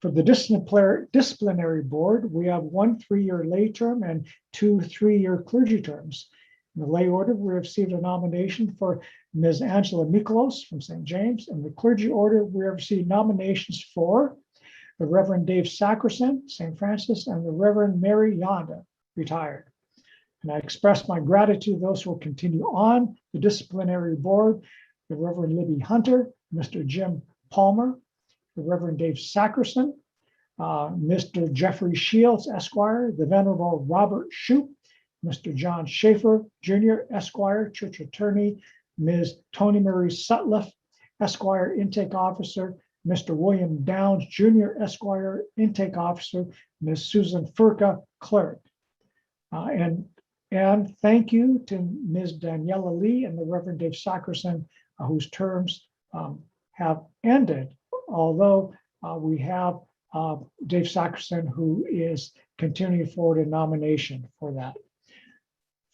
For the disciplinary board, we have 1 3-year lay term and 2 3-year clergy terms. In the lay order, we received a nomination for Ms. Angela Mikolos from St. James. In the clergy order, we have received nominations for the Reverend Dave Sackerson, St. Francis, and the Reverend Mary Yonda, retired. And I express my gratitude to those who will continue on the disciplinary board, the Reverend Libby Hunter, Mr. Jim Palmer, the Reverend Dave Sackerson, Mr. Jeffrey Shields, Esquire, the Venerable Robert Shoup, Mr. John Schaefer, Jr., Esquire, Church Attorney, Ms. Tony Marie Sutliff, Esquire, Intake Officer, Mr. William Downs, Jr., Esquire, Intake Officer, Ms. Susan Furka, Clerk. And thank you to Ms. Daniela Lee and the Reverend Dave Sackerson, whose terms have ended, although we have Dave Sackerson, who is continuing forward in nomination for that.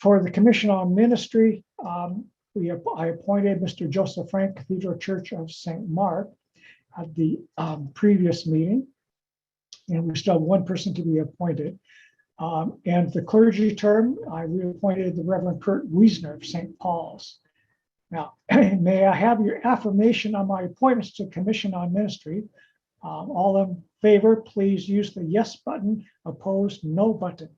For the Commission on Ministry, I appointed Mr. Joseph Frank, Cathedral Church of St. Mark, at the previous meeting, and we still have one person to be appointed. And the clergy term, I reappointed the Reverend Kurt Wiesner of St. Paul's. Now, may I have your affirmation on my appointments to Commission on Ministry? All in favor, please use the yes button. Opposed, no button.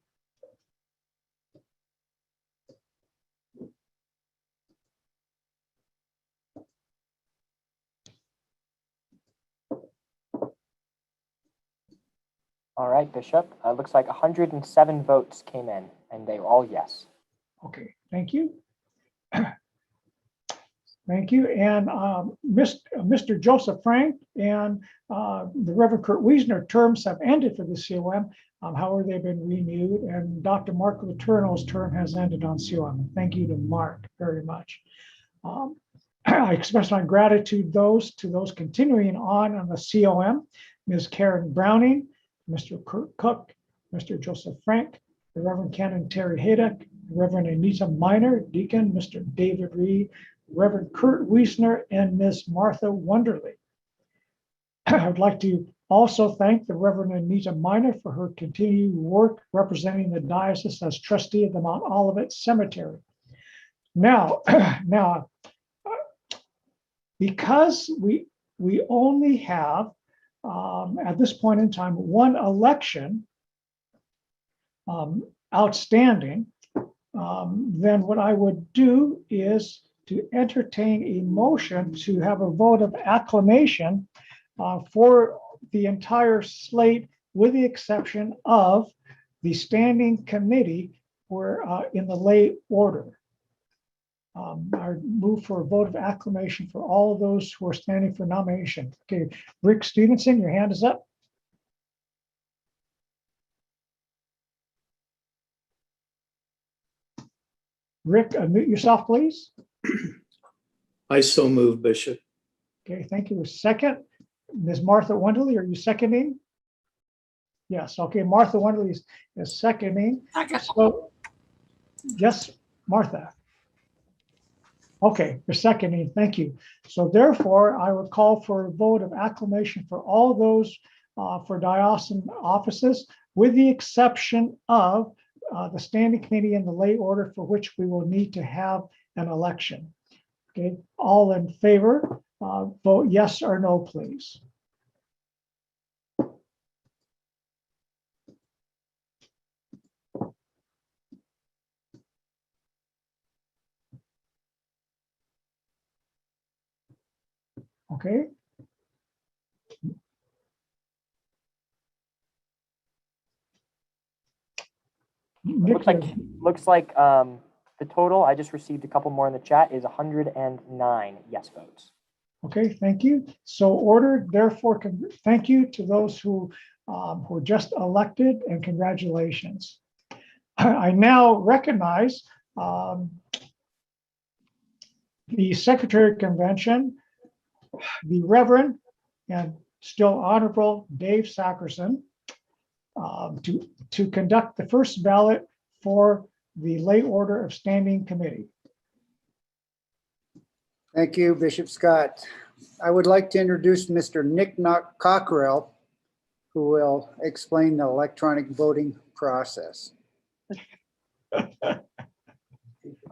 All right, Bishop. Looks like 107 votes came in, and they were all yes. Okay, thank you. Thank you. And Mr. Joseph Frank and the Reverend Kurt Wiesner terms have ended for the COM. However, they've been renewed, and Dr. Mark Letourneau's term has ended on COM. Thank you to Mark very much. I express my gratitude to those continuing on the COM, Ms. Karen Browning, Mr. Kurt Cook, Mr. Joseph Frank, the Reverend Canon Terry Haydock, Reverend Anita Miner, Deacon, Mr. David Reed, Reverend Kurt Wiesner, and Ms. Martha Wonderly. I would like to also thank the Reverend Anita Miner for her continued work representing the diocese as trustee of the Mount Olivet Cemetery. Now, because we only have at this point in time one election outstanding, then what I would do is to entertain a motion to have a vote of acclamation for the entire slate, with the exception of the standing committee were in the lay order. I move for a vote of acclamation for all of those who are standing for nomination. Okay, Rick Stevenson, your hand is up. Rick, unmute yourself, please. I so move, Bishop. Okay, thank you. A second. Ms. Martha Wonderly, are you seconding? Yes, okay, Martha Wonderly is seconding. So, yes, Martha. Okay, you're seconding, thank you. So therefore, I would call for a vote of acclamation for all those for diocesan offices, with the exception of the standing committee and the lay order, for which we will need to have an election. Okay, all in favor, vote yes or no, please. Okay. Looks like the total, I just received a couple more in the chat, is 109 yes votes. Okay, thank you. So ordered, therefore, thank you to those who were just elected, and congratulations. I now recognize the Secretary of Convention, the Reverend and still Honorable Dave Sackerson, to conduct the first ballot for the lay order of standing committee. Thank you, Bishop Scott. I would like to introduce Mr. Nick Cockrell, who will explain the electronic voting process.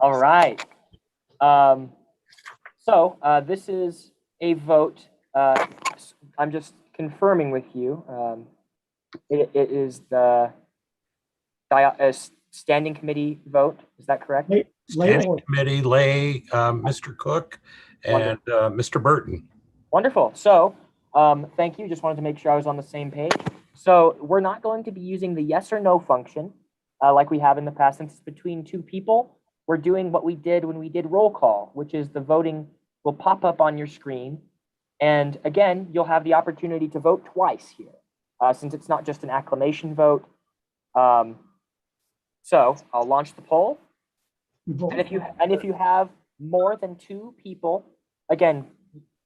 All right. So this is a vote. I'm just confirming with you. It is the standing committee vote. Is that correct? Lay Standing order. committee, lay, Mr. Cook and Mr. Burton. Wonderful. So, thank you. Just wanted to make sure I was on the same page. So we're not going to be using the yes or no function like we have in the past. Since it's between two people, we're doing what we did when we did roll call, which is the voting will pop up on your screen. And again, you'll have the opportunity to vote twice here, since it's not just an acclamation vote. So I'll launch the poll. And if you have more than 2 people, again,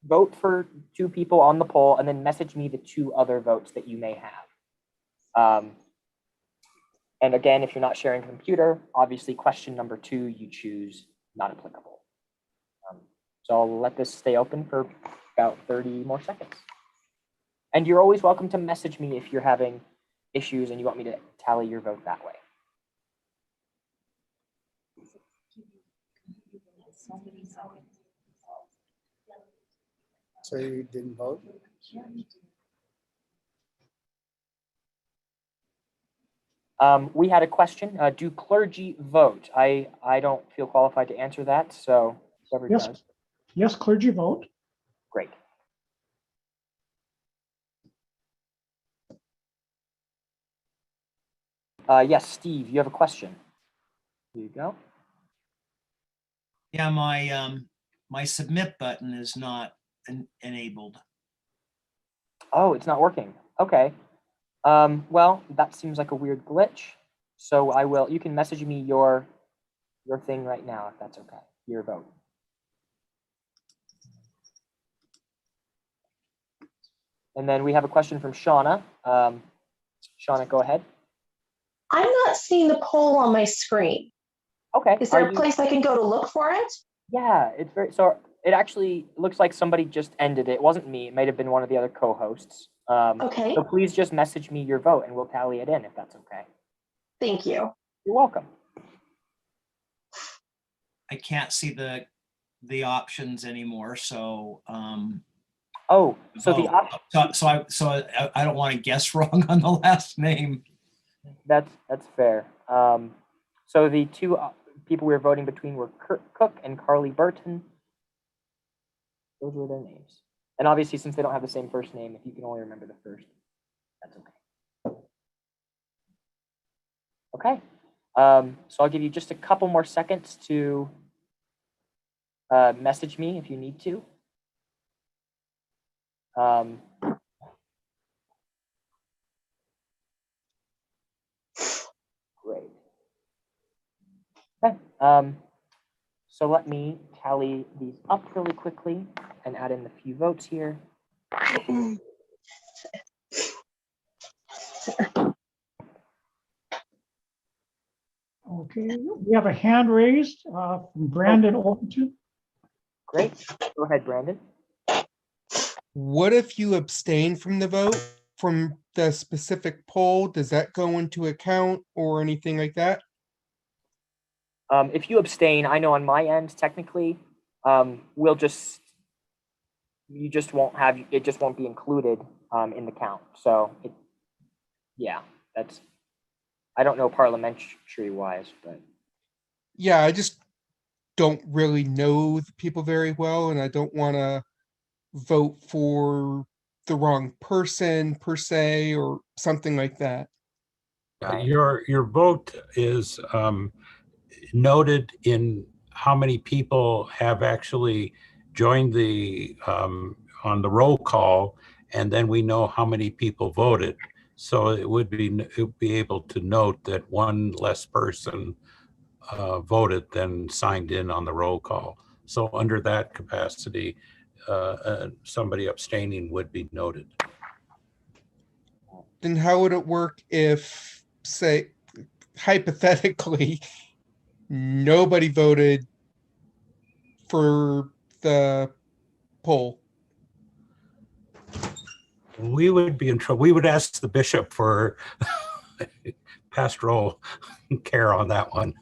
vote for 2 people on the poll and then message me the 2 other votes that you may have. And again, if you're not sharing a computer, obviously question number 2, you choose not applicable. So I'll let this stay open for about 30 more seconds. And you're always welcome to message me if you're having issues and you want me to tally your vote that way. So you didn't vote? We had a question. Do clergy vote? I don't feel qualified to answer that, so whoever Yes. does. Yes, clergy vote. Great. Yes, Steve, you have a question. Here you go. Yeah, my submit button is not enabled. Oh, it's not working. Okay. Well, that seems like a weird glitch. So you can message me your thing right now if that's okay. Your vote. And then we have a question from Shauna. Shauna, go ahead. I'm not seeing the poll on my screen. Okay. Is there a place I can go to look for it? Yeah, so it actually looks like somebody just ended it. It wasn't me. It might have been one of the other co-hosts. Okay. So please just message me your vote and we'll tally it in if that's okay. Thank you. You're welcome. I can't see the options anymore, so oh, so the option. So I don't want to guess wrong on the last name. That's fair. So the 2 people we were voting between were Kurt Cook and Carly Burton. Those were their names. And obviously, since they don't have the same first name, if you can only remember the first, that's okay. Okay. So I'll give you just a couple more seconds to message me if you need to. Great. Okay. So let me tally these up really quickly and add in a few votes here. Okay, we have a hand raised from Brandon Overton. Great. Go ahead, Brandon. What if you abstain from the vote from the specific poll? Does that go into account or anything like that? If you abstain, I know on my end, technically, it just won't be included in the count. So I don't know parliamentary wise, but. Yeah, I just don't really know the people very well, and I don't want to vote for the wrong person per se or something like that. Your vote is noted in how many people have actually joined the on the roll call, and then we know how many people voted. So it would be able to note that one less person voted than signed in on the roll call. So under that capacity, somebody abstaining would be noted. Then how would it work if, say, hypothetically, nobody voted for the poll? We would be in trouble. We would ask the bishop for pastoral care on that one.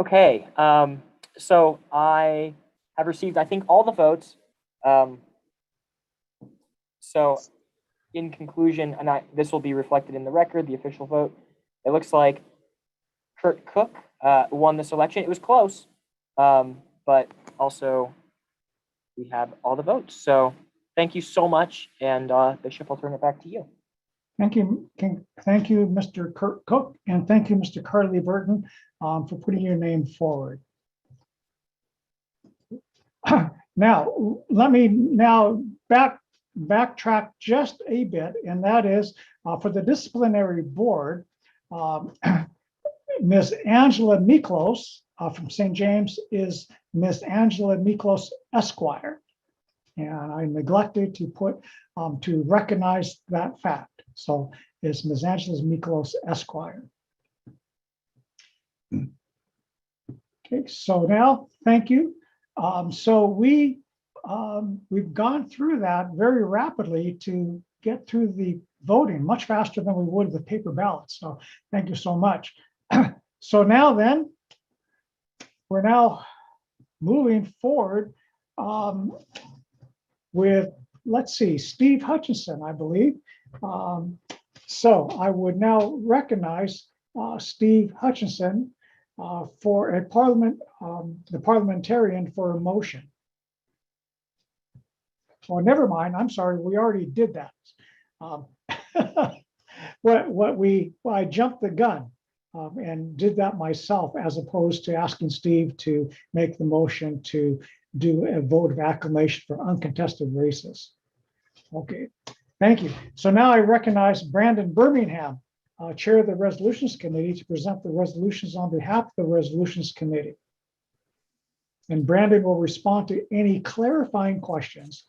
Okay, so I have received, I think, all the votes. So in conclusion, and this will be reflected in the record, the official vote, It looks like Kurt Cook won this election. It was close, but also we have all the votes. So thank you so much. And Bishop, I'll turn it back to you. Thank you. Thank you, Mr. Kurt Cook, and thank you, Mr. Carly Burton, for putting your name forward. Now, let me backtrack just a bit, and that is for the disciplinary board, Ms. Angela Miklos from St. James is Ms. Angela Miklos Esquire. And I neglected to put to recognize that fact. So it's Ms. Angela Miklos Esquire. Okay, so now, thank you. So we've gone through that very rapidly to get through the voting, much faster than we would with paper ballots. So thank you so much. So now then, we're now moving forward with, let's see, Steve Hutchinson, I believe. So I would now recognize Steve Hutchinson for a the parliamentarian for a motion. Well, never mind. I'm sorry. We already did that. I jumped the gun and did that myself, as opposed to asking Steve to make the motion to do a vote of acclamation for uncontested races. Okay, thank you. So now I recognize Brandon Birmingham, Chair of the Resolutions Committee, to present the resolutions on behalf of the Resolutions Committee. And Brandon will respond to any clarifying questions.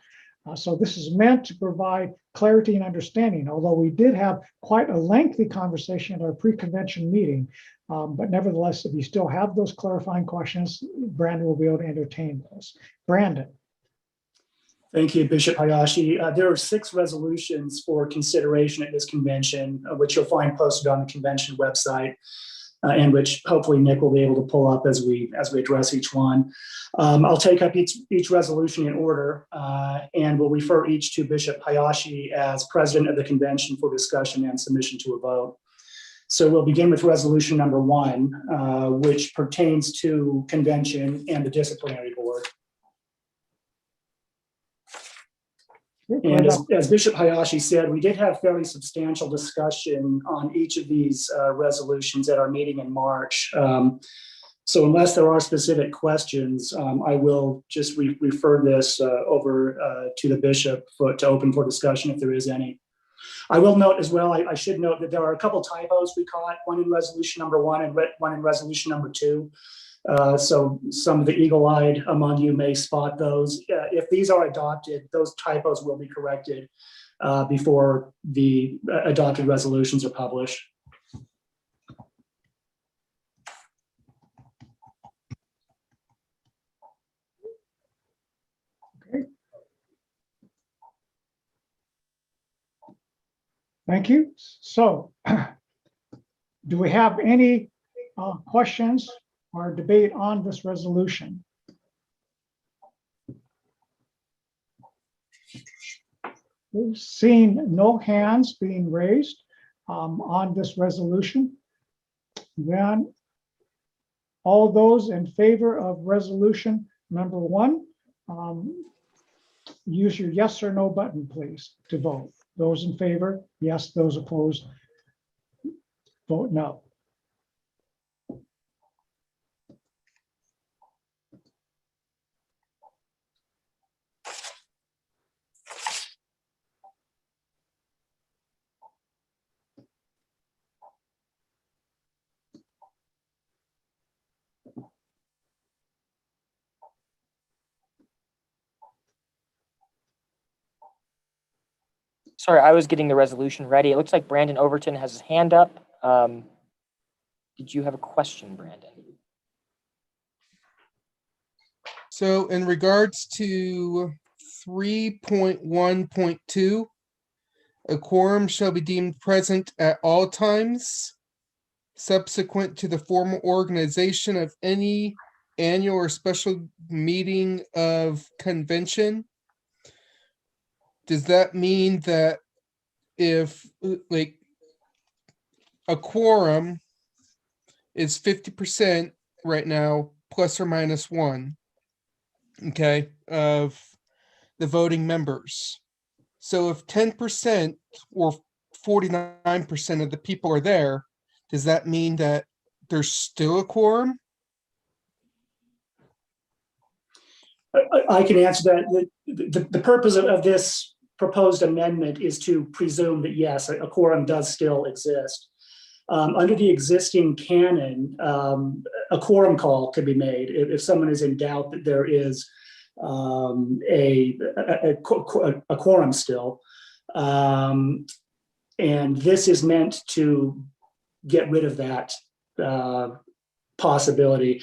So this is meant to provide clarity and understanding, although we did have quite a lengthy conversation at our pre-convention meeting. But nevertheless, if you still have those clarifying questions, Brandon will be able to entertain those. Brandon. Thank you, Bishop Hayashi. There are 6 resolutions for consideration at this convention, which you'll find posted on the convention website, and which hopefully Nick will be able to pull up as we address each one. I'll take up each resolution in order, and we'll refer each to Bishop Hayashi as president of the convention for discussion and submission to a vote. So we'll begin with resolution number 1, which pertains to convention and the disciplinary board. And as Bishop Hayashi said, we did have fairly substantial discussion on each of these resolutions at our meeting in March. So unless there are specific questions, I will just refer this over to the bishop to open for discussion if there is any. I will note as well, I should note that there are a couple typos we caught, one in resolution number 1 and one in resolution number 2. So some of the eagle-eyed among you may spot those. If these are adopted, those typos will be corrected before the adopted resolutions are published. Okay. Thank you. So do we have any questions or debate on this resolution? We've seen no hands being raised on this resolution. Then all those in favor of resolution number 1, use your yes or no button, please, to vote. Those in favor, yes. Those opposed, vote no. Sorry, I was getting the resolution ready. It looks like Brandon Overton has his hand up. Did you have a question, Brandon? So in regards to 3.1.2, a quorum shall be deemed present at all times subsequent to the formal organization of any annual or special meeting of convention. Does that mean that if, like, a quorum is 50% right now, plus or minus one, okay, of the voting members. So if 10% or 49% of the people are there, does that mean that there's still a quorum? I can answer that. The purpose of this proposed amendment is to presume that, yes, a quorum does still exist. Under the existing canon, a quorum call could be made if someone is in doubt that there is a quorum still. And this is meant to get rid of that possibility.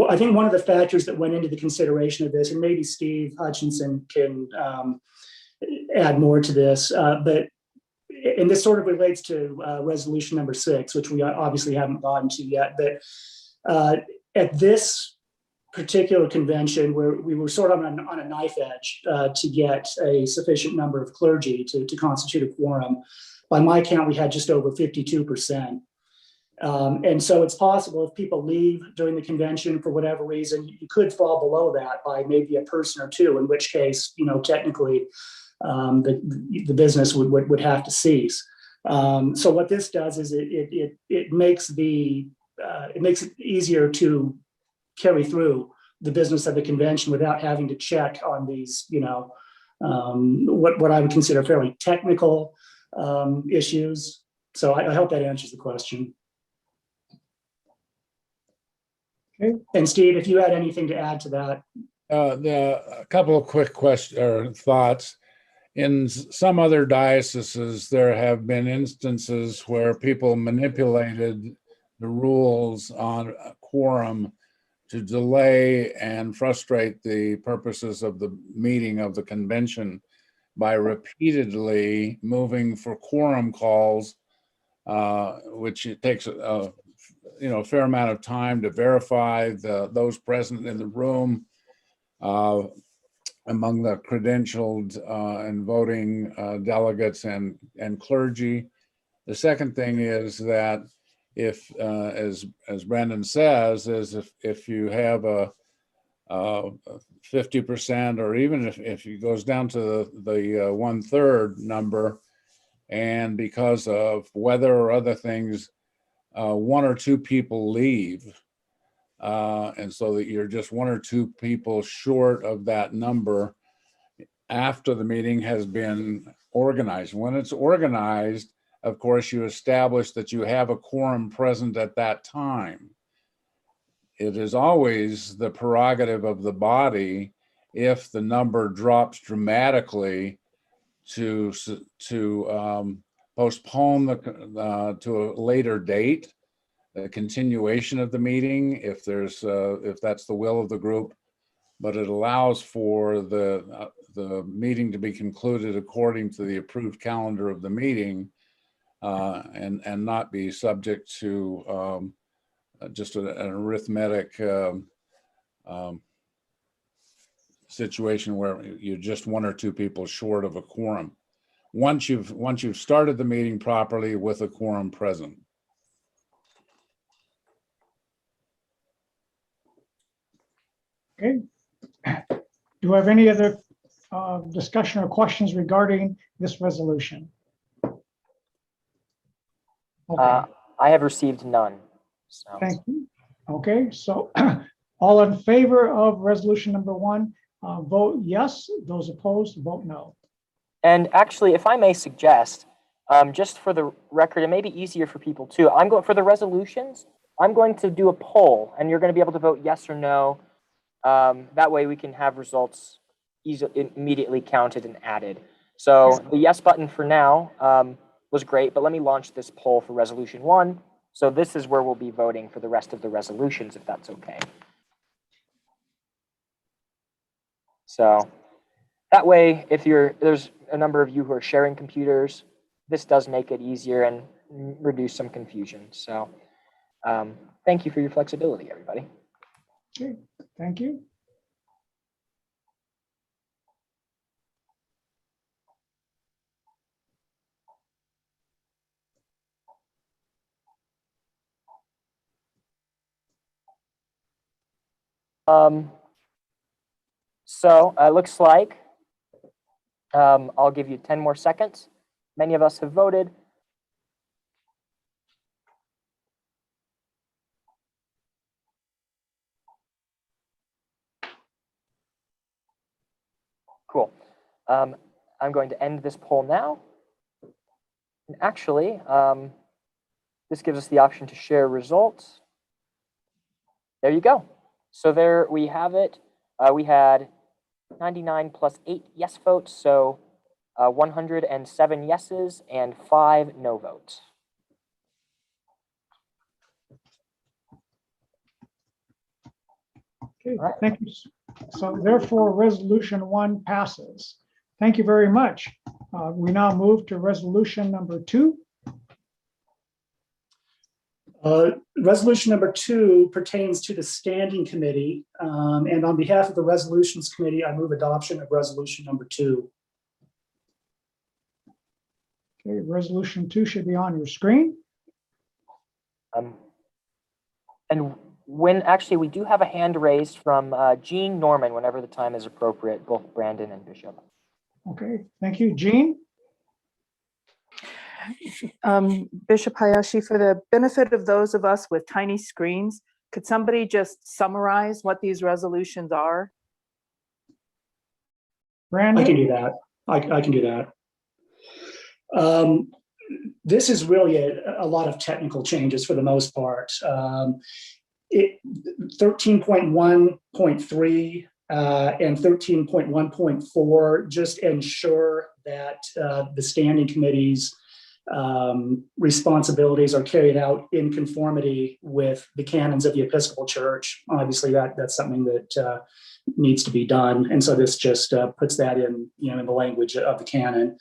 I think one of the factors that went into the consideration of this, and maybe Steve Hutchinson can add more to this, and this sort of relates to resolution number 6, which we obviously haven't gotten to yet, but at this particular convention where we were sort of on a knife edge to get a sufficient number of clergy to constitute a quorum. By my count, we had just over 52%. And so it's possible if people leave during the convention for whatever reason, you could fall below that by maybe a person or two, in which case, technically the business would have to cease. So what this does is it makes it easier to carry through the business of the convention without having to check on these, what I would consider fairly technical issues. So I hope that answers the question. Okay. And Steve, if you had anything to add to that. A couple of quick thoughts. In some other dioceses, there have been instances where people manipulated the rules on a quorum to delay and frustrate the purposes of the meeting of the convention by repeatedly moving for quorum calls, which it takes a fair amount of time to verify those present in the room among the credentialed and voting delegates and clergy. The second thing is that if, as Brandon says, is if you have a 50%, or even if it goes down to the 1/3 number, and because of weather or other things, one or two people leave, and so that you're just one or two people short of that number after the meeting has been organized. When it's organized, of course, you establish that you have a quorum present at that time. It is always the prerogative of the body, if the number drops dramatically, to postpone to a later date, the continuation of the meeting, if that's the will of the group. But it allows for the meeting to be concluded according to the approved calendar of the meeting, and not be subject to just an arithmetic situation where you're just one or two people short of a quorum. Once you've started the meeting properly with a quorum present. Okay. Do I have any other discussion or questions regarding this resolution? Okay. I have received none. So. Thank you. Okay, so all in favor of resolution number 1, vote yes. Those opposed, vote no. And actually, if I may suggest, just for the record, it may be easier for people too. I'm going for the resolutions. I'm going to do a poll, and you're going to be able to vote yes or no. That way, we can have results immediately counted and added. So the yes button for now was great, but let me launch this poll for resolution 1. So this is where we'll be voting for the rest of the resolutions, if that's okay. So that way, if there's a number of you who are sharing computers, this does make it easier and reduce some confusion. So thank you for your flexibility, everybody. Okay, thank you. So it looks like I'll give you 10 more seconds. Many of us have voted. Cool. I'm going to end this poll now. And actually, this gives us the option to share results. There you go. So there we have it. We had 99 plus 8 yes votes, so 107 yeses and 5 no votes. Okay, thank you. So therefore, resolution 1 passes. Thank you very much. We now move to resolution number 2. Resolution number 2 pertains to the Standing Committee. And on behalf of the Resolutions Committee, I move adoption of resolution number 2. Okay, resolution 2 should be on your screen. And when actually we do have a hand raised from Jean Norman whenever the time is appropriate, both Brandon and Bishop. Okay, thank you. Jean? Bishop Hayashi, for the benefit of those of us with tiny screens, could somebody just summarize what these resolutions are? Brandon? I can do that. I can do that. This is really a lot of technical changes for the most part. 13.1.3 and 13.1.4 just ensure that the Standing Committee's responsibilities are carried out in conformity with the canons of the Episcopal Church. Obviously, that's something that needs to be done, and so this just puts that in, in the language of the canon.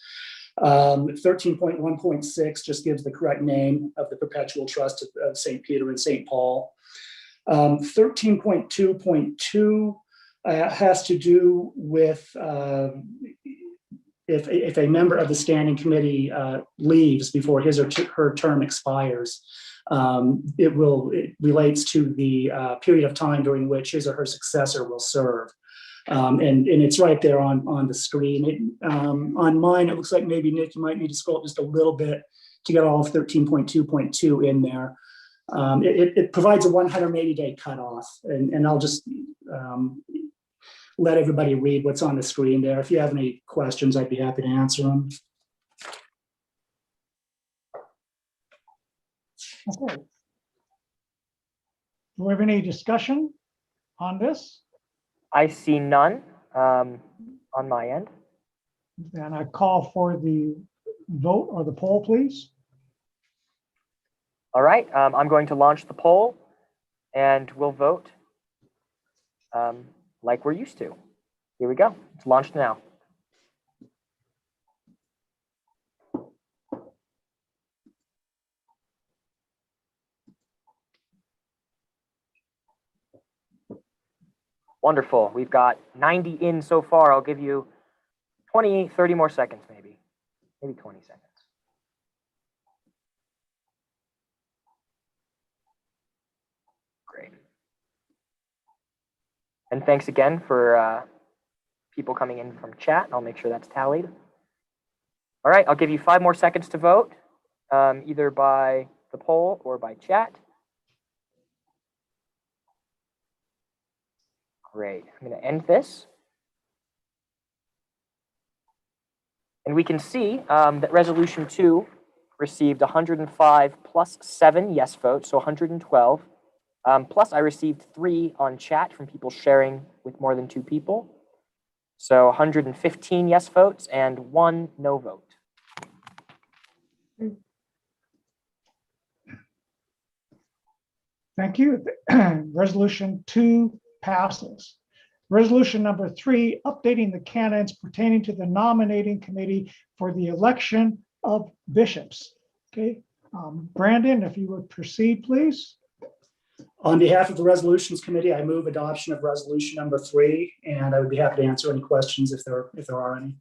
13.1.6 just gives the correct name of the Perpetual Trust of St. Peter and St. Paul. 13.2.2 has to do with if a member of the Standing Committee leaves before his or her term expires, it relates to the period of time during which his or her successor will serve. And it's right there on the screen. On mine, it looks like maybe, Nick, you might need to scroll up just a little bit to get all of 13.2.2 in there. It provides a 180-day cutoff, and I'll just let everybody read what's on the screen there. If you have any questions, I'd be happy to answer them. Okay. Do we have any discussion on this? I see none on my end. Then I call for the vote or the poll, please. All right, I'm going to launch the poll and we'll vote like we're used to. Here we go. It's launched now. Wonderful. We've got 90 in so far. I'll give you 20, 30 more seconds, maybe 20 seconds. Great. And thanks again for people coming in from chat. I'll make sure that's tallied. All right, I'll give you 5 more seconds to vote, either by the poll or by chat. Great. I'm going to end this. And we can see that resolution 2 received 105 plus 7 yes votes, so 112. Plus I received 3 on chat from people sharing with more than 2 people. So 115 yes votes and 1 no vote. Thank you. Resolution 2 passes. Resolution number 3, updating the canons pertaining to the nominating committee for the election of bishops. Okay, Brandon, if you would proceed, please. On behalf of the Resolutions Committee, I move adoption of resolution number 3, and I would be happy to answer any questions if there are any.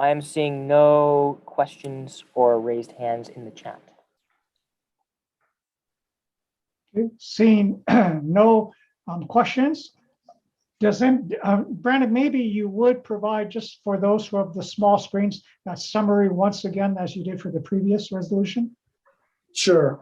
I am seeing no questions or raised hands in the chat. Okay, seeing no questions, Brandon, maybe you would provide, just for those who have the small screens, that summary once again, as you did for the previous resolution? Sure.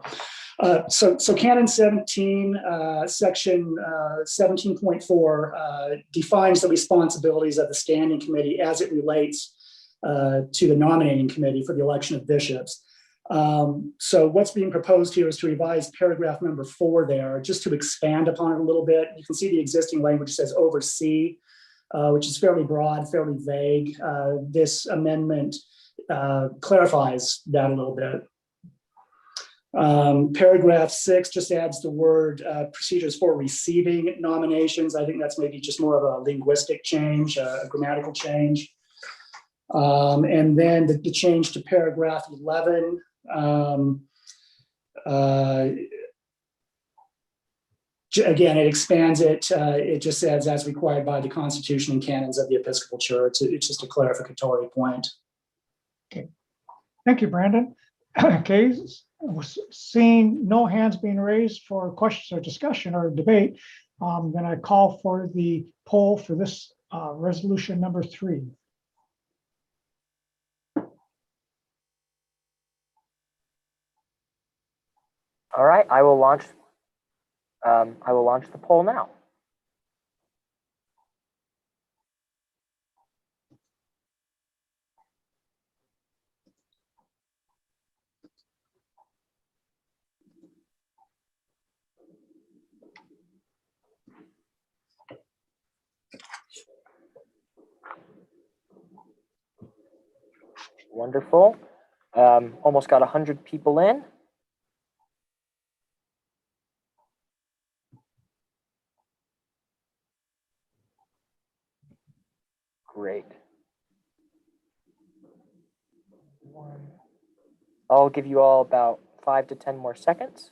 So Canon 17, Section 17.4 defines the responsibilities of the standing committee as it relates to the nominating committee for the election of bishops. So what's being proposed here is to revise paragraph number 4 there, just to expand upon it a little bit. You can see the existing language says oversee, which is fairly broad, fairly vague. This amendment clarifies that a little bit. Paragraph 6 just adds the word procedures for receiving nominations. I think that's maybe just more of a linguistic change, a grammatical change. And then the change to paragraph 11. Again, it expands it. It just says as required by the Constitution and canons of the Episcopal Church. It's just a clarificatory point. Okay, thank you, Brandon. Okay, seeing no hands being raised for questions or discussion or debate, then I call for the poll for this resolution number 3. All right, I will launch the poll now. Wonderful. Almost got 100 people in. Great. I'll give you all about 5 to 10 more seconds.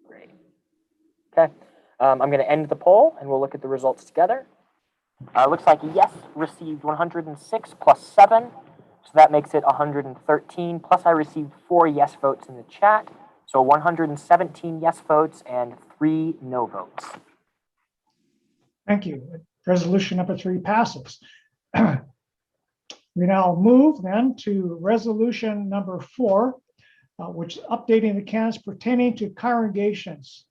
Great. Okay. I'm going to end the poll and we'll look at the results together. Looks like yes received 106 plus 7. So that makes it 113, plus I received 4 yes votes in the chat. So 117 yes votes and 3 no votes. Thank you. Resolution number 3 passes. We now move then to resolution number 4, which is updating the canons pertaining to congregations.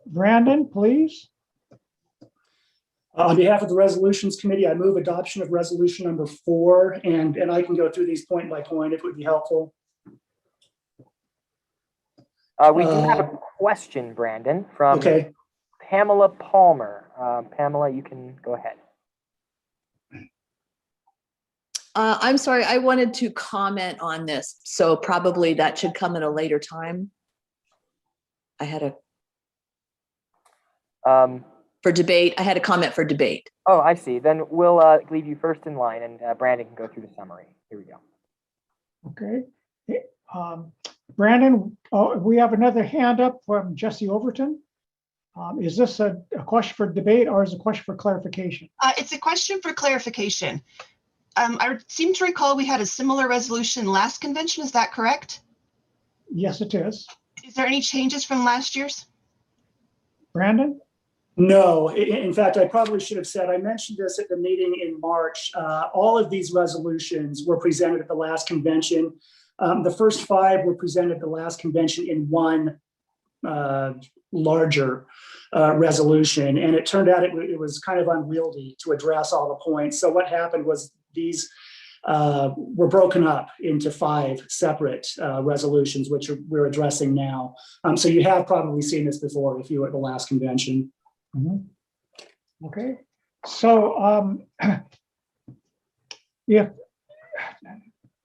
Brandon, please. On behalf of the Resolutions Committee, I move adoption of resolution number 4, and I can go through these point by point if it would be helpful. We do have a question, Brandon, from okay. Pamela Palmer. Pamela, you can go ahead. I'm sorry, I wanted to comment on this, so probably that should come at a later time. I had a... for debate, I had a comment for debate. Oh, I see. Then we'll leave you first in line, and Brandon can go through the summary. Here we go. Okay. Brandon, we have another hand up from Jesse Overton. Is this a question for debate or is it a question for clarification? It's a question for clarification. I seem to recall we had a similar resolution last convention. Is that correct? Yes, it is. Is there any changes from last year's? Brandon? No, in fact, I probably should have said, I mentioned this at the meeting in March. All of these resolutions were presented at the last convention. The first 5 were presented at the last convention in one larger resolution. And it turned out it was kind of unwieldy to address all the points. So what happened was these were broken up into 5 separate resolutions, which we're addressing now. So you have probably seen this before if you were at the last convention. Mm-hmm. Okay, so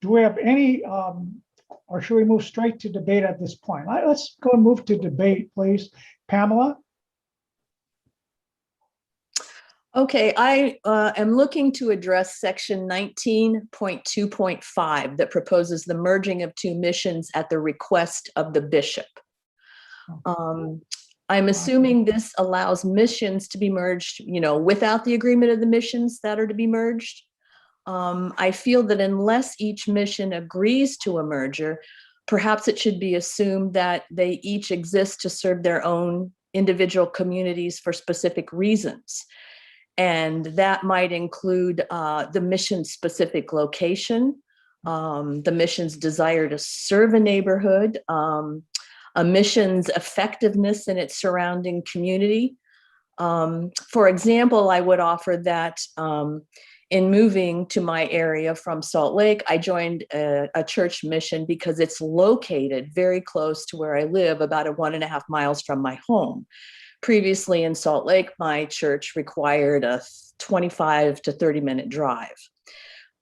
do we have any, or should we move straight to debate at this point? Let's go and move to debate, please. Pamela? Okay, I am looking to address section 19.2.5 that proposes the merging of two missions at the request of the bishop. I'm assuming this allows missions to be merged, without the agreement of the missions that are to be merged. I feel that unless each mission agrees to a merger, perhaps it should be assumed that they each exist to serve their own individual communities for specific reasons. And that might include the mission's specific location, the mission's desire to serve a neighborhood, a mission's effectiveness in its surrounding community. For example, I would offer that in moving to my area from Salt Lake, I joined a church mission because it's located very close to where I live, about 1.5 miles from my home. Previously in Salt Lake, my church required a 25 to 30-minute drive.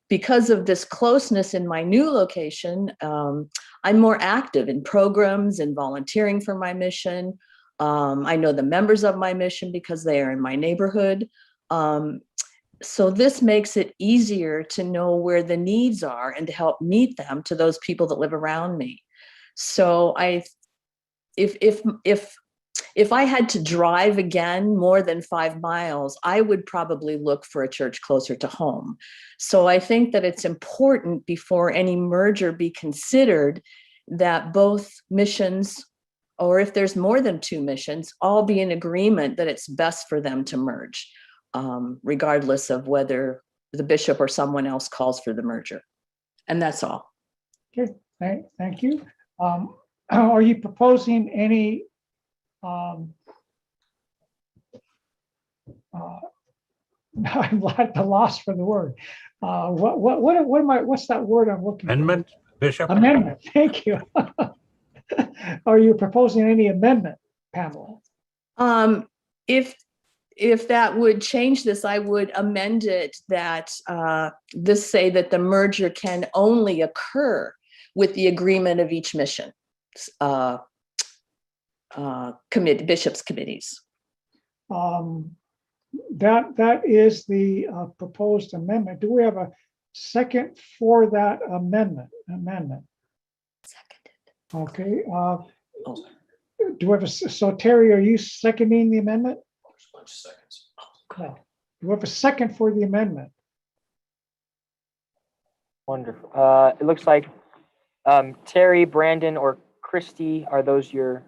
Because of this closeness in my new location, I'm more active in programs and volunteering for my mission. I know the members of my mission because they are in my neighborhood. So this makes it easier to know where the needs are and to help meet them to those people that live around me. So if I had to drive again more than 5 miles, I would probably look for a church closer to home. So I think that it's important before any merger be considered that both missions, or if there's more than 2 missions, all be in agreement that it's best for them to merge, regardless of whether the bishop or someone else calls for the merger. And that's all. Okay, thank you. Are you proposing any I'm at the loss for the word. What's that word I'm looking for? Amendment, Bishop? Amendment, thank you. Are you proposing any amendment, Pamela? If that would change this, I would amend it that this say that the merger can only occur with the agreement of each mission. Bishops' committees. That is the proposed amendment. Do we have a second for that amendment? Seconded. Okay. Do we have so Terry, are you seconding the amendment? Seconds. Okay. Do we have a second for the amendment? Wonderful. It looks like Terry, Brandon, or Christy, are those you're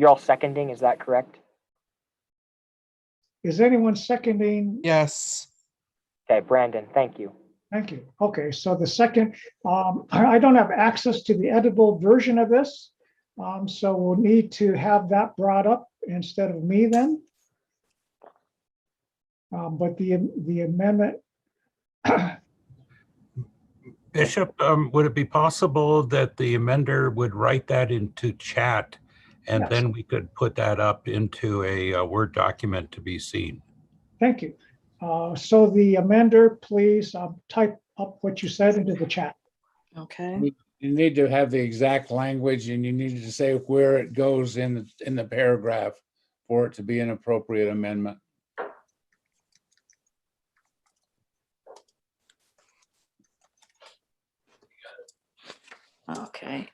all seconding, is that correct? Is anyone seconding? Yes. Okay, Brandon, thank you. Thank you. Okay, so the second, I don't have access to the editable version of this, so we'll need to have that brought up instead of me then. But the amendment. Bishop, would it be possible that the amender would write that into chat, and then we could put that up into a Word document to be seen? Thank you. So the amender, please type up what you said into the chat. Okay. You need to have the exact language, and you need to say where it goes in the paragraph for it to be an appropriate amendment. Okay.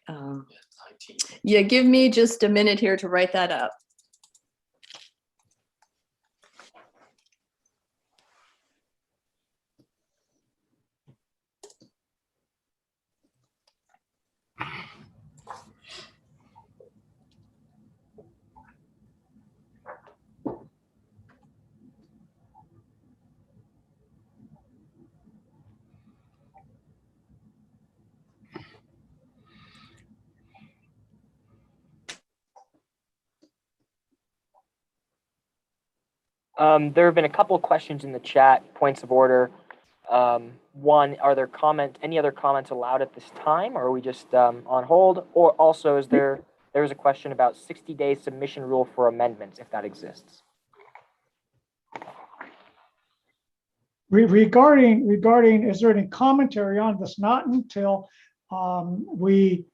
Yeah, give me just a minute here to write that up. There have been a couple of questions in the chat, points of order. One, are there any other comments allowed at this time, or are we just on hold? Or also, there was a question about 60-day submission rule for amendments, if that exists. Regarding, is there any commentary on this? Not until we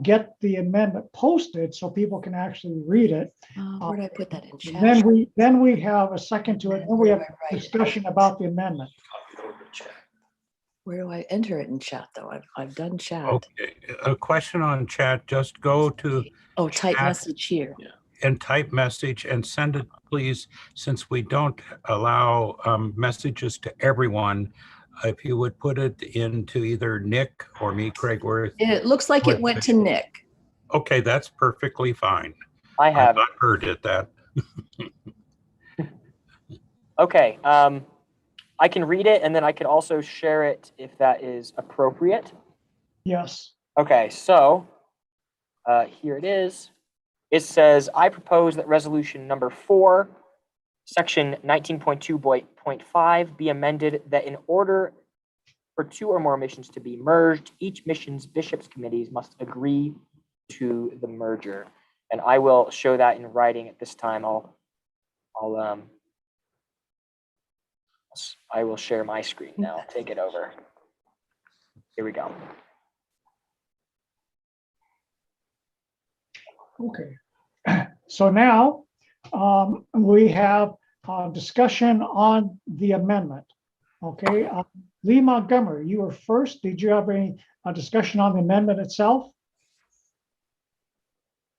get the amendment posted so people can actually read it. Where did I put that in chat? Then we have a second to it, and we have discussion about the amendment. Where do I enter it in chat though? I've done chat. Okay, a question on chat, just go to Oh, type chat message here. and type message and send it, please, since we don't allow messages to everyone. If you would put it into either Nick or me, Craig Worth. It looks like it went to Nick. Okay, that's perfectly fine. I have. I've heard it that. Okay, I can read it and then I can also share it if that is appropriate. Yes. Okay, so here it is. It says, I propose that resolution number 4, section 19.2.5 be amended that in order for 2 or more missions to be merged, each mission's bishops' committees must agree to the merger. And I will show that in writing at this time. I will share my screen now. Take it over. Here we go. Okay. So now we have discussion on the amendment. Okay. Lee Montgomery, you were first. Did you have any discussion on the amendment itself?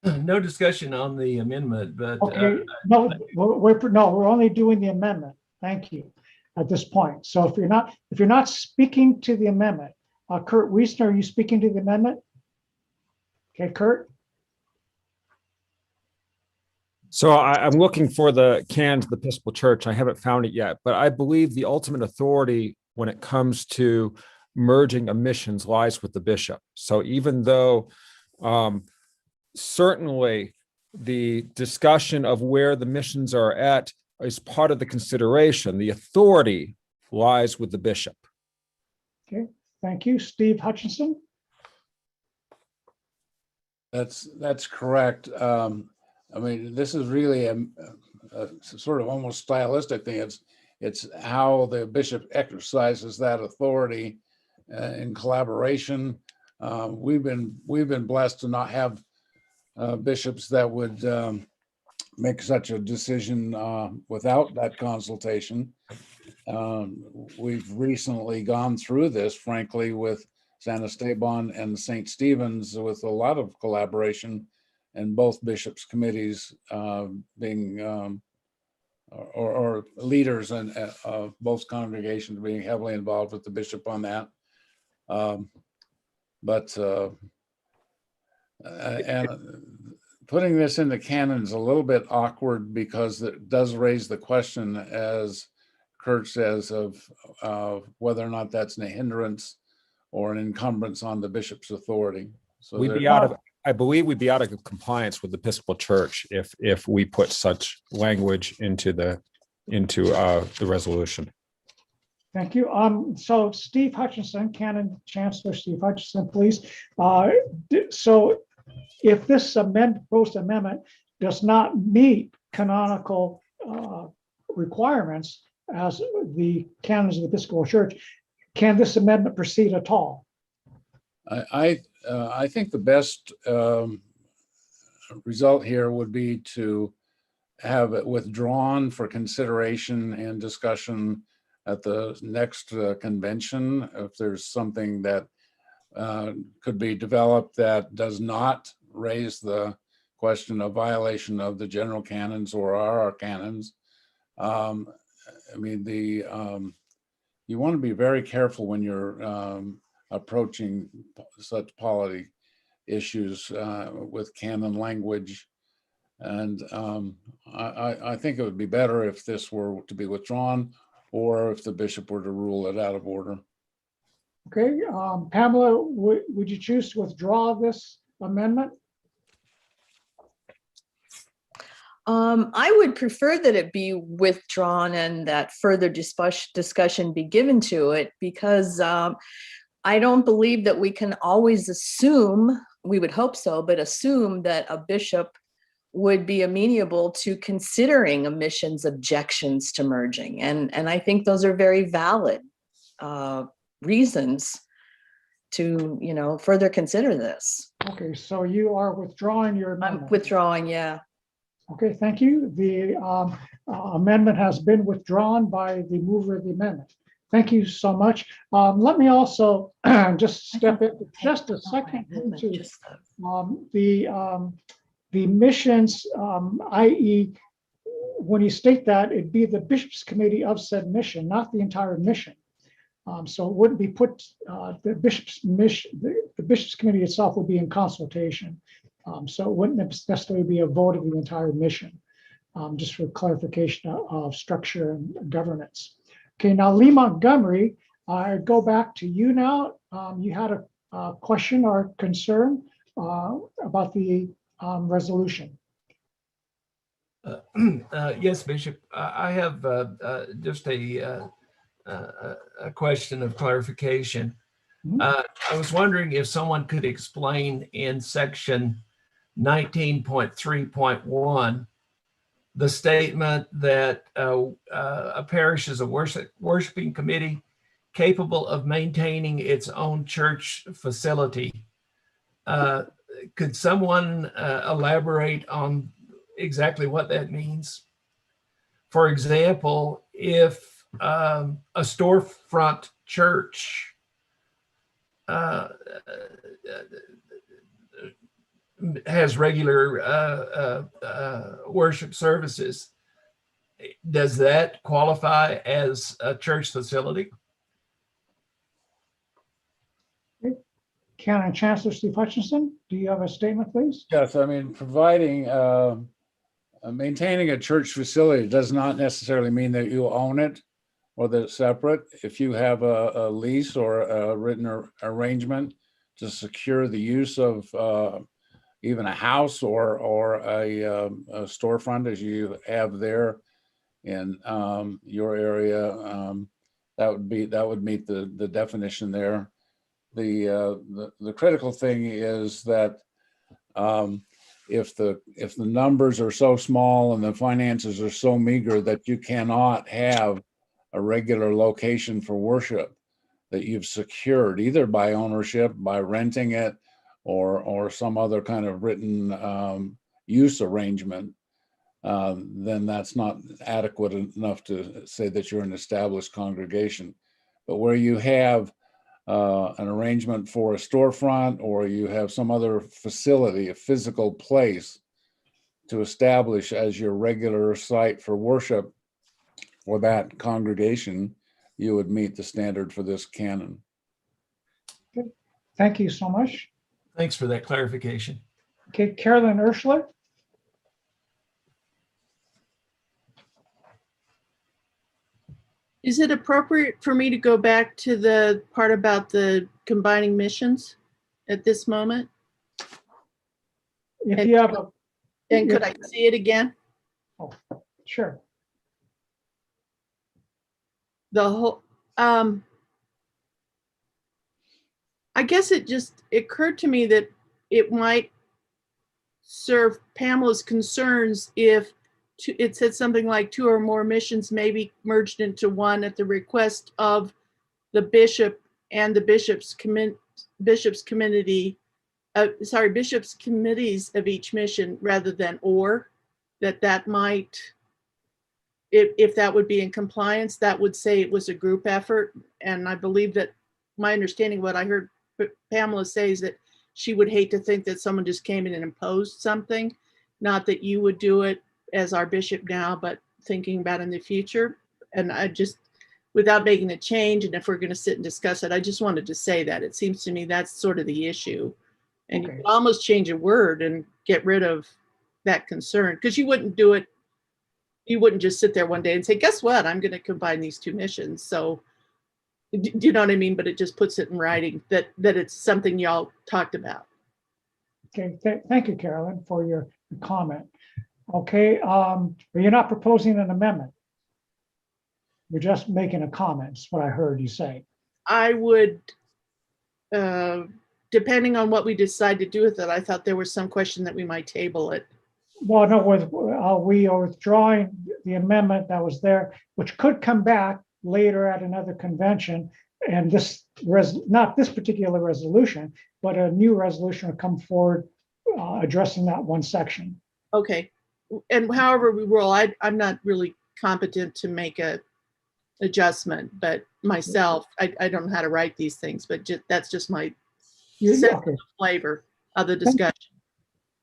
No discussion on the amendment, but okay. No, we're only doing the amendment. Thank you. At this point. So if you're not speaking to the amendment, Kurt Wiesner, are you speaking to the amendment? Okay, Kurt. So I'm looking for the canons of the Episcopal Church. I haven't found it yet, but I believe the ultimate authority when it comes to merging of missions lies with the bishop. So even though certainly the discussion of where the missions are at is part of the consideration, the authority lies with the bishop. Okay, thank you. Steve Hutchinson. That's correct. I mean, this is really a sort of almost stylistic thing. It's how the bishop exercises that authority in collaboration. We've been blessed to not have bishops that would make such a decision without that consultation. We've recently gone through this, frankly, with San Esteban and St. Stephen's with a lot of collaboration, and both bishops' committees being or leaders and both congregations being heavily involved with the bishop on that. And putting this in the canon is a little bit awkward because it does raise the question, as Kurt says, of whether or not that's a hindrance or an encumbrance on the bishop's authority. So I believe we'd be out of compliance with the Episcopal Church if we put such language into the resolution. Thank you. So Steve Hutchinson, Canon Chancellor Steve Hutchinson, please. So if this proposed amendment does not meet canonical requirements as the canons of the Episcopal Church, can this amendment proceed at all? I think the best result here would be to have it withdrawn for consideration and discussion at the next convention. If there's something that could be developed that does not raise the question of violation of the general canons or our canons. I mean, you want to be very careful when you're approaching such polity issues with canon language. And I think it would be better if this were to be withdrawn or if the bishop were to rule it out of order. Okay, Pamela, would you choose to withdraw this amendment? I would prefer that it be withdrawn and that further discussion be given to it, because I don't believe that we can always assume, we would hope so, but assume that a bishop would be amenable to considering a mission's objections to merging. And I think those are very valid reasons further consider this. Okay, so you are withdrawing your I'm amendment. withdrawing, yeah. Okay, thank you. The amendment has been withdrawn by the mover of the amendment. Thank you so much. Let me also just step in for just a second to the missions, i.e., when you state that, it'd be the Bishops' Committee of said mission, not the entire mission. So it wouldn't be put, the Bishops' Committee itself would be in consultation. So it wouldn't necessarily be a vote of the entire mission, just for clarification of structure and governance. Okay, now Lee Montgomery, I go back to you now. You had a question or concern about the resolution. Yes, Bishop. I have just a question of clarification. I was wondering if someone could explain in section 19.3.1 the statement that a parish is a worshiping committee capable of maintaining its own church facility. Could someone elaborate on exactly what that means? For example, if a storefront church has regular worship services, does that qualify as a church facility? Canon Chancellor Steve Hutchinson, do you have a statement, please? Yes, I mean, providing, maintaining a church facility does not necessarily mean that you own it or that it's separate. If you have a lease or a written arrangement to secure the use of even a house or a storefront, as you have there in your area, that would meet the definition there. The critical thing is that if the numbers are so small and the finances are so meager that you cannot have a regular location for worship that you've secured either by ownership, by renting it, or some other kind of written use arrangement, then that's not adequate enough to say that you're an established congregation. But where you have an arrangement for a storefront, or you have some other facility, a physical place to establish as your regular site for worship for that congregation, you would meet the standard for this canon. Good. Thank you so much. Thanks for that clarification. Okay, Carolyn Urschler. Is it appropriate for me to go back to the part about the combining missions at this moment? If you have a, and could I see it again? Oh, sure. The whole, I guess it just occurred to me that it might serve Pamela's concerns if it said something like 2 or more missions may be merged into one at the request of the bishop and the bishops' committee, bishops' committees of each mission, rather than or, that might, if that would be in compliance, that would say it was a group effort. And I believe that my understanding, what I heard Pamela say, is that she would hate to think that someone just came in and imposed something, not that you would do it as our bishop now, but thinking about in the future. And I just, without making a change, and if we're going to sit and discuss it, I just wanted to say that it seems to me that's sort of the issue. And you could almost change a word and get rid of that concern, because you wouldn't do it. You wouldn't just sit there one day and say, guess what? I'm going to combine these 2 missions. So do you know what I mean? But it just puts it in writing that it's something y'all talked about. Okay, thank you, Carolyn, for your comment. Okay, but you're not proposing an amendment. You're just making a comment, is what I heard you say. I would, depending on what we decide to do with it, I thought there was some question that we might table it. Well, no, we are withdrawing the amendment that was there, which could come back later at another convention and not this particular resolution, but a new resolution will come forward addressing that one section. Okay. And however we roll, I'm not really competent to make a adjustment, but myself, I don't know how to write these things, but that's just my flavor of the discussion.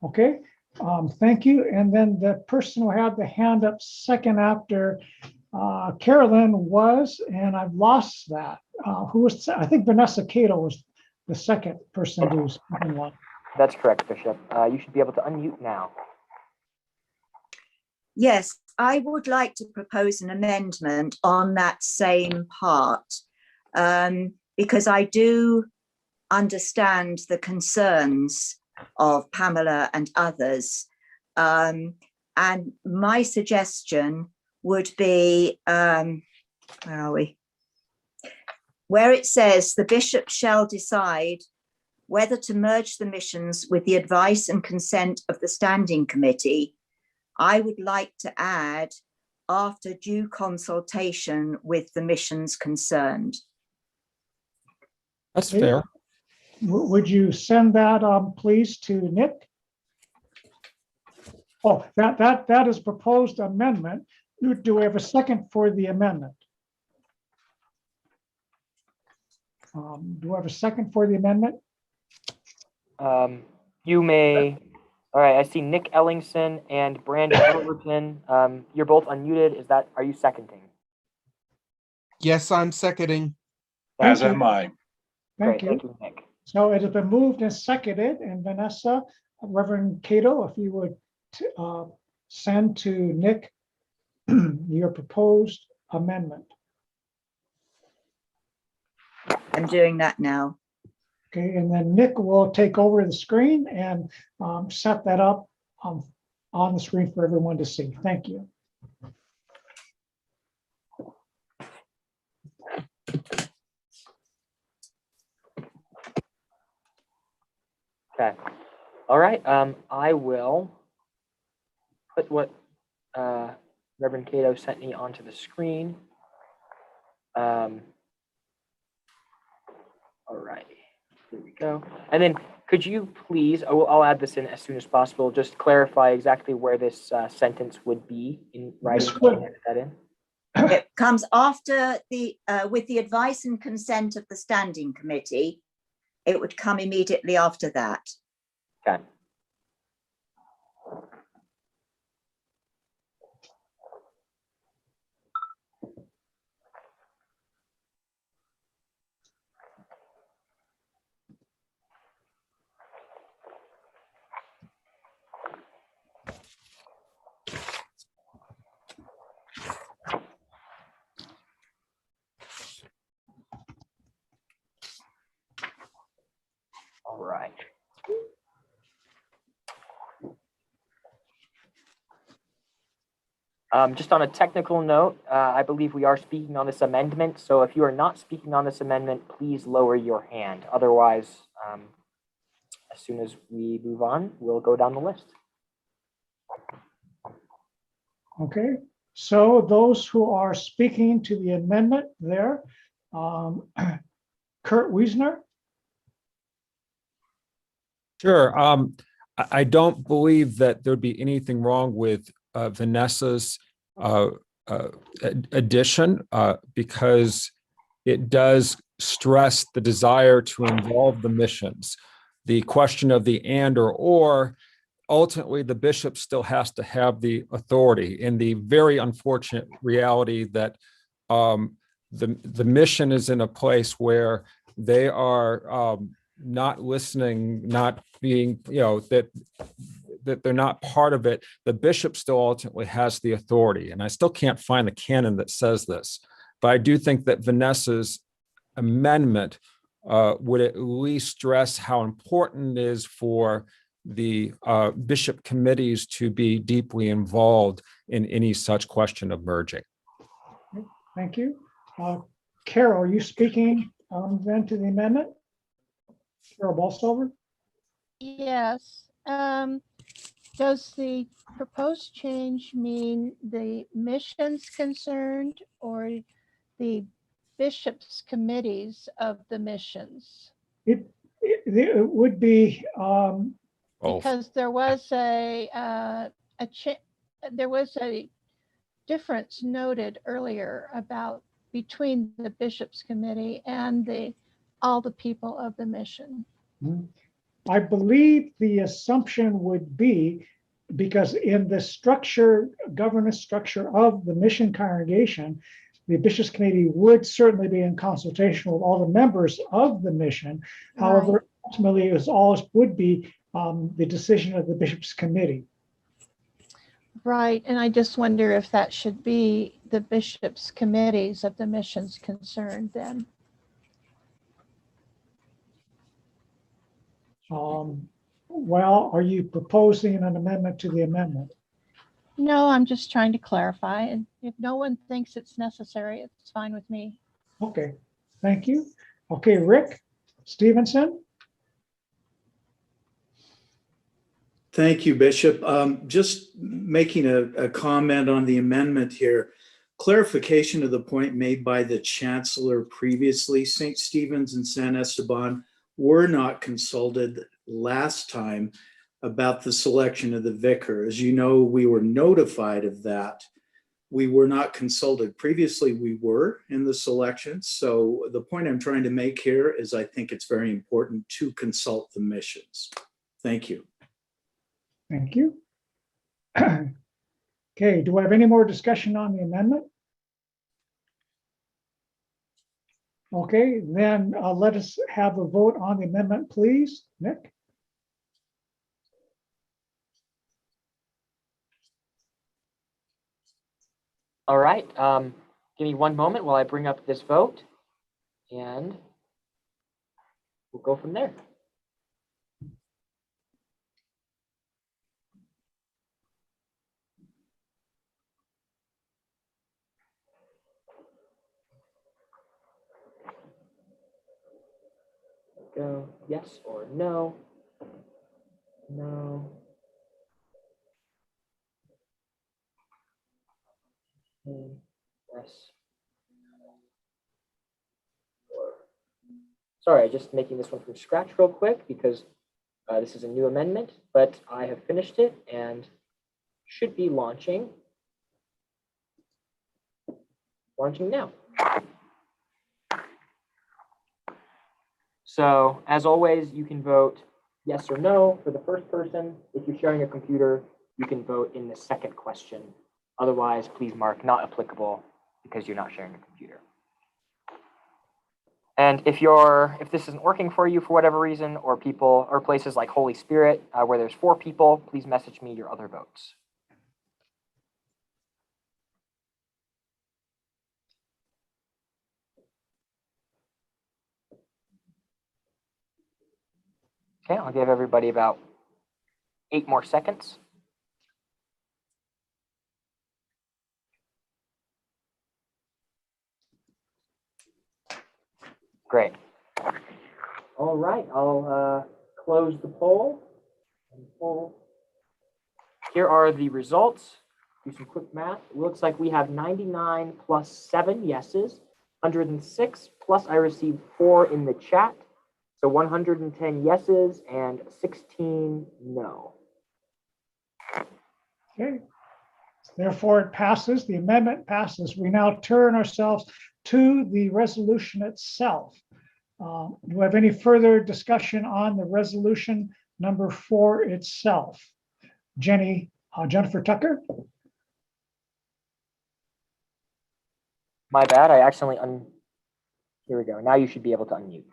Okay, thank you. And then the person who had the hand up second after Carolyn was, and I've lost that. Who was? I think Vanessa Cato was the second person to was one. That's correct, Bishop. You should be able to unmute now. Yes, I would like to propose an amendment on that same part, because I do understand the concerns of Pamela and others. And my suggestion would be, where are we? Where it says the bishop shall decide whether to merge the missions with the advice and consent of the standing committee, I would like to add after due consultation with the missions concerned. That's fair. Would you send that, please, to Nick? Oh, that is proposed amendment. Do we have a second for the amendment? Do we have a second for the amendment? You may. All right, I see Nick Ellingson and Brandon Overton. You're both unmuted. Are you seconding? Yes, I'm seconding. As am I. Thank you. Thank you, Nick. So it has been moved and seconded, and Vanessa, Reverend Cato, if you would send to Nick your proposed amendment. I'm doing that now. Okay, and then Nick will take over the screen and set that up on the screen for everyone to see. Thank you. Okay. All right. I will put what Reverend Cato sent me onto the screen. All right. Here we go. And then could you please, I'll add this in as soon as possible, just clarify exactly where this sentence would be in writing. That in. It comes after the, with the advice and consent of the standing committee, it would come immediately after that. Okay. All right. Just on a technical note, I believe we are speaking on this amendment. So if you are not speaking on this amendment, please lower your hand. Otherwise, as soon as we move on, we'll go down the list. Okay, so those who are speaking to the amendment there, Kurt Wiesner. Sure. I don't believe that there'd be anything wrong with Vanessa's addition because it does stress the desire to involve the missions. The question of the and or, ultimately the bishop still has to have the authority, in the very unfortunate reality that the mission is in a place where they are not listening, not being, that they're not part of it. The bishop still ultimately has the authority. And I still can't find the canon that says this, but I do think that Vanessa's amendment would at least stress how important it is for the bishop committees to be deeply involved in any such question of merging. Thank you. Carol, are you speaking then to the amendment? Carol Bolstover? Yes. Does the proposed change mean the missions concerned or the bishops' committees of the missions? It would be, Both. Because there was there was a difference noted earlier about between the bishops' committee and all the people of the mission. I believe the assumption would be, because in the structure, governance structure of the mission congregation, the bishops' committee would certainly be in consultation with all the members of the mission. However, ultimately, it always would be the decision of the bishops' committee. Right, and I just wonder if that should be the bishops' committees of the missions concerned then. Well, are you proposing an amendment to the amendment? No, I'm just trying to clarify, and if no one thinks it's necessary, it's fine with me. Okay, thank you. Okay, Rick Stevenson. Thank you, Bishop. Just making a comment on the amendment here. Clarification of the point made by the Chancellor previously, St. Stephen's and San Esteban were not consulted last time about the selection of the vicar. As you know, we were notified of that. We were not consulted. Previously, we were in the selection. So the point I'm trying to make here is I think it's very important to consult the missions. Thank you. Thank you. Okay, do I have any more discussion on the amendment? Okay, then let us have a vote on the amendment, please. Nick? All right. Give me one moment while I bring up this vote, and we'll go from there. Go yes or no. No. Yes. Sorry, just making this one from scratch real quick because this is a new amendment, but I have finished it and should be launching now. So as always, you can vote yes or no for the first person. If you're sharing a computer, you can vote in the second question. Otherwise, please mark not applicable because you're not sharing a computer. And if this isn't working for you for whatever reason, or places like Holy Spirit where there's 4 people, please message me your other votes. Okay, I'll give everybody about 8 more seconds. Great. All right, I'll close the poll. Here are the results. Do some quick math. It looks like we have 99 plus 7 yeses, 106 plus I received 4 in the chat. So 110 yeses and 16 no. Okay. Therefore, it passes. The amendment passes. We now turn ourselves to the resolution itself. Do we have any further discussion on the resolution number 4 itself? Jennifer Tucker? My bad, I accidentally here we go. Now you should be able to unmute.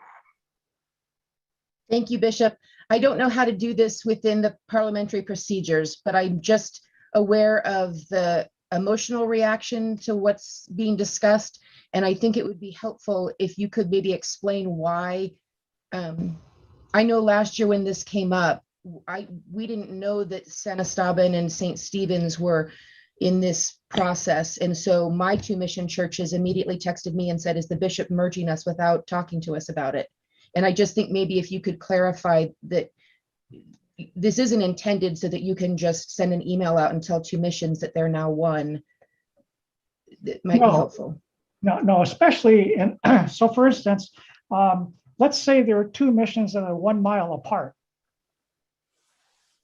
Thank you, Bishop. I don't know how to do this within the parliamentary procedures, but I'm just aware of the emotional reaction to what's being discussed. And I think it would be helpful if you could maybe explain why. I know last year when this came up, we didn't know that San Esteban and St. Stephen's were in this process. And so my 2 mission churches immediately texted me and said, is the bishop merging us without talking to us about it? And I just think maybe if you could clarify that this isn't intended so that you can just send an email out and tell 2 missions that they're now one, that might be helpful. No, especially in, so for instance, let's say there are two missions that are 1 mile apart.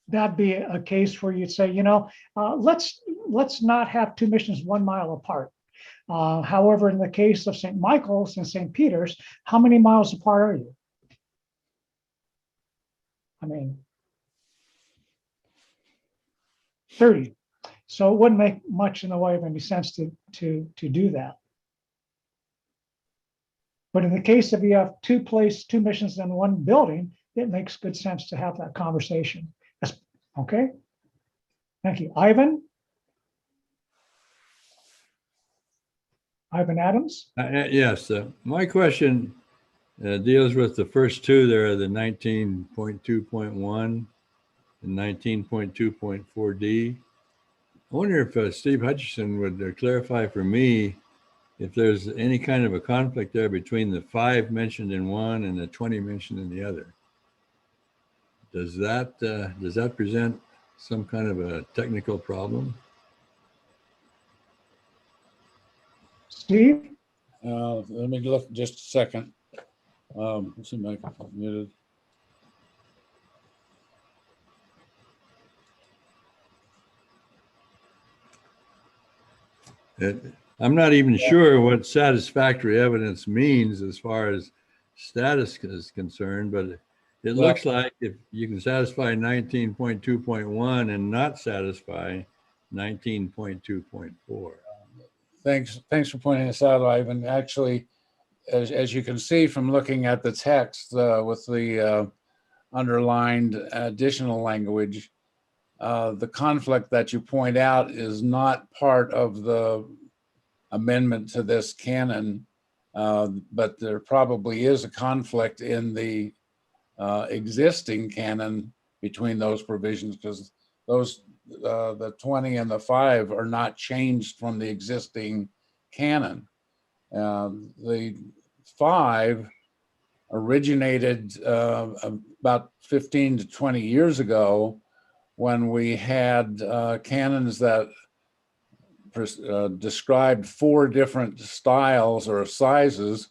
That'd be a case where you'd say, let's not have two missions 1 mile apart. However, in the case of St. Michael's and St. Peter's, how many miles apart are you? I mean, 30. So it wouldn't make much in the way of any sense to do that. But in the case of you have two missions in one building, it makes good sense to have that conversation. Okay. Thank you. Ivan Adams? Yes, my question deals with the first two there, the 19.2.1 and 19.2.4D. I wonder if Steve Hutchison would clarify for me if there's any kind of a conflict there between the 5 mentioned in one and the 20 mentioned in the other. Does that present some kind of a technical problem? Steve? Let me look just a second. Let's see, microphone muted. I'm not even sure what satisfactory evidence means as far as status is concerned, but it looks like if you can satisfy 19.2.1 and not satisfy 19.2.4. Thanks for pointing this out, Ivan. Actually, as you can see from looking at the text with the underlined additional language, the conflict that you point out is not part of the amendment to this canon, but there probably is a conflict in the existing canon between those provisions, because those the 20 and the 5 are not changed from the existing canon. The 5 originated about 15 to 20 years ago when we had canons that described 4 different styles or sizes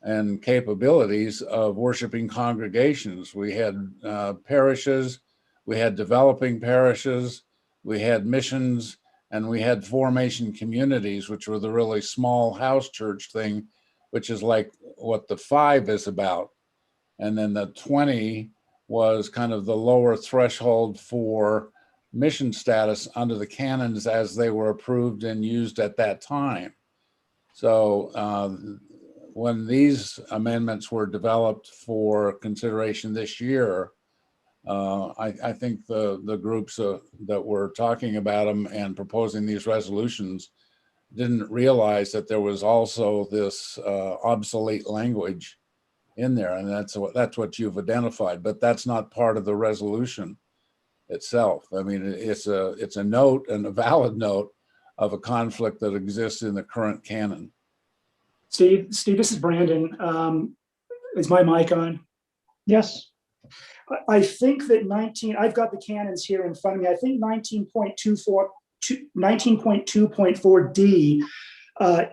and capabilities of worshiping congregations. We had parishes, we had developing parishes, we had missions, and we had formation communities, which were the really small house church thing, which is like what the 5 is about. And then the 20 was kind of the lower threshold for mission status under the canons as they were approved and used at that time. So when these amendments were developed for consideration this year, I think the groups that were talking about them and proposing these resolutions didn't realize that there was also this obsolete language in there, and that's what you've identified. But that's not part of the resolution itself. I mean, it's a note, and a valid note, of a conflict that exists in the current canon. Steve, this is Brandon. Is my mic on? Yes. I think that I've got the canons here in front of me. I think 19.2.4D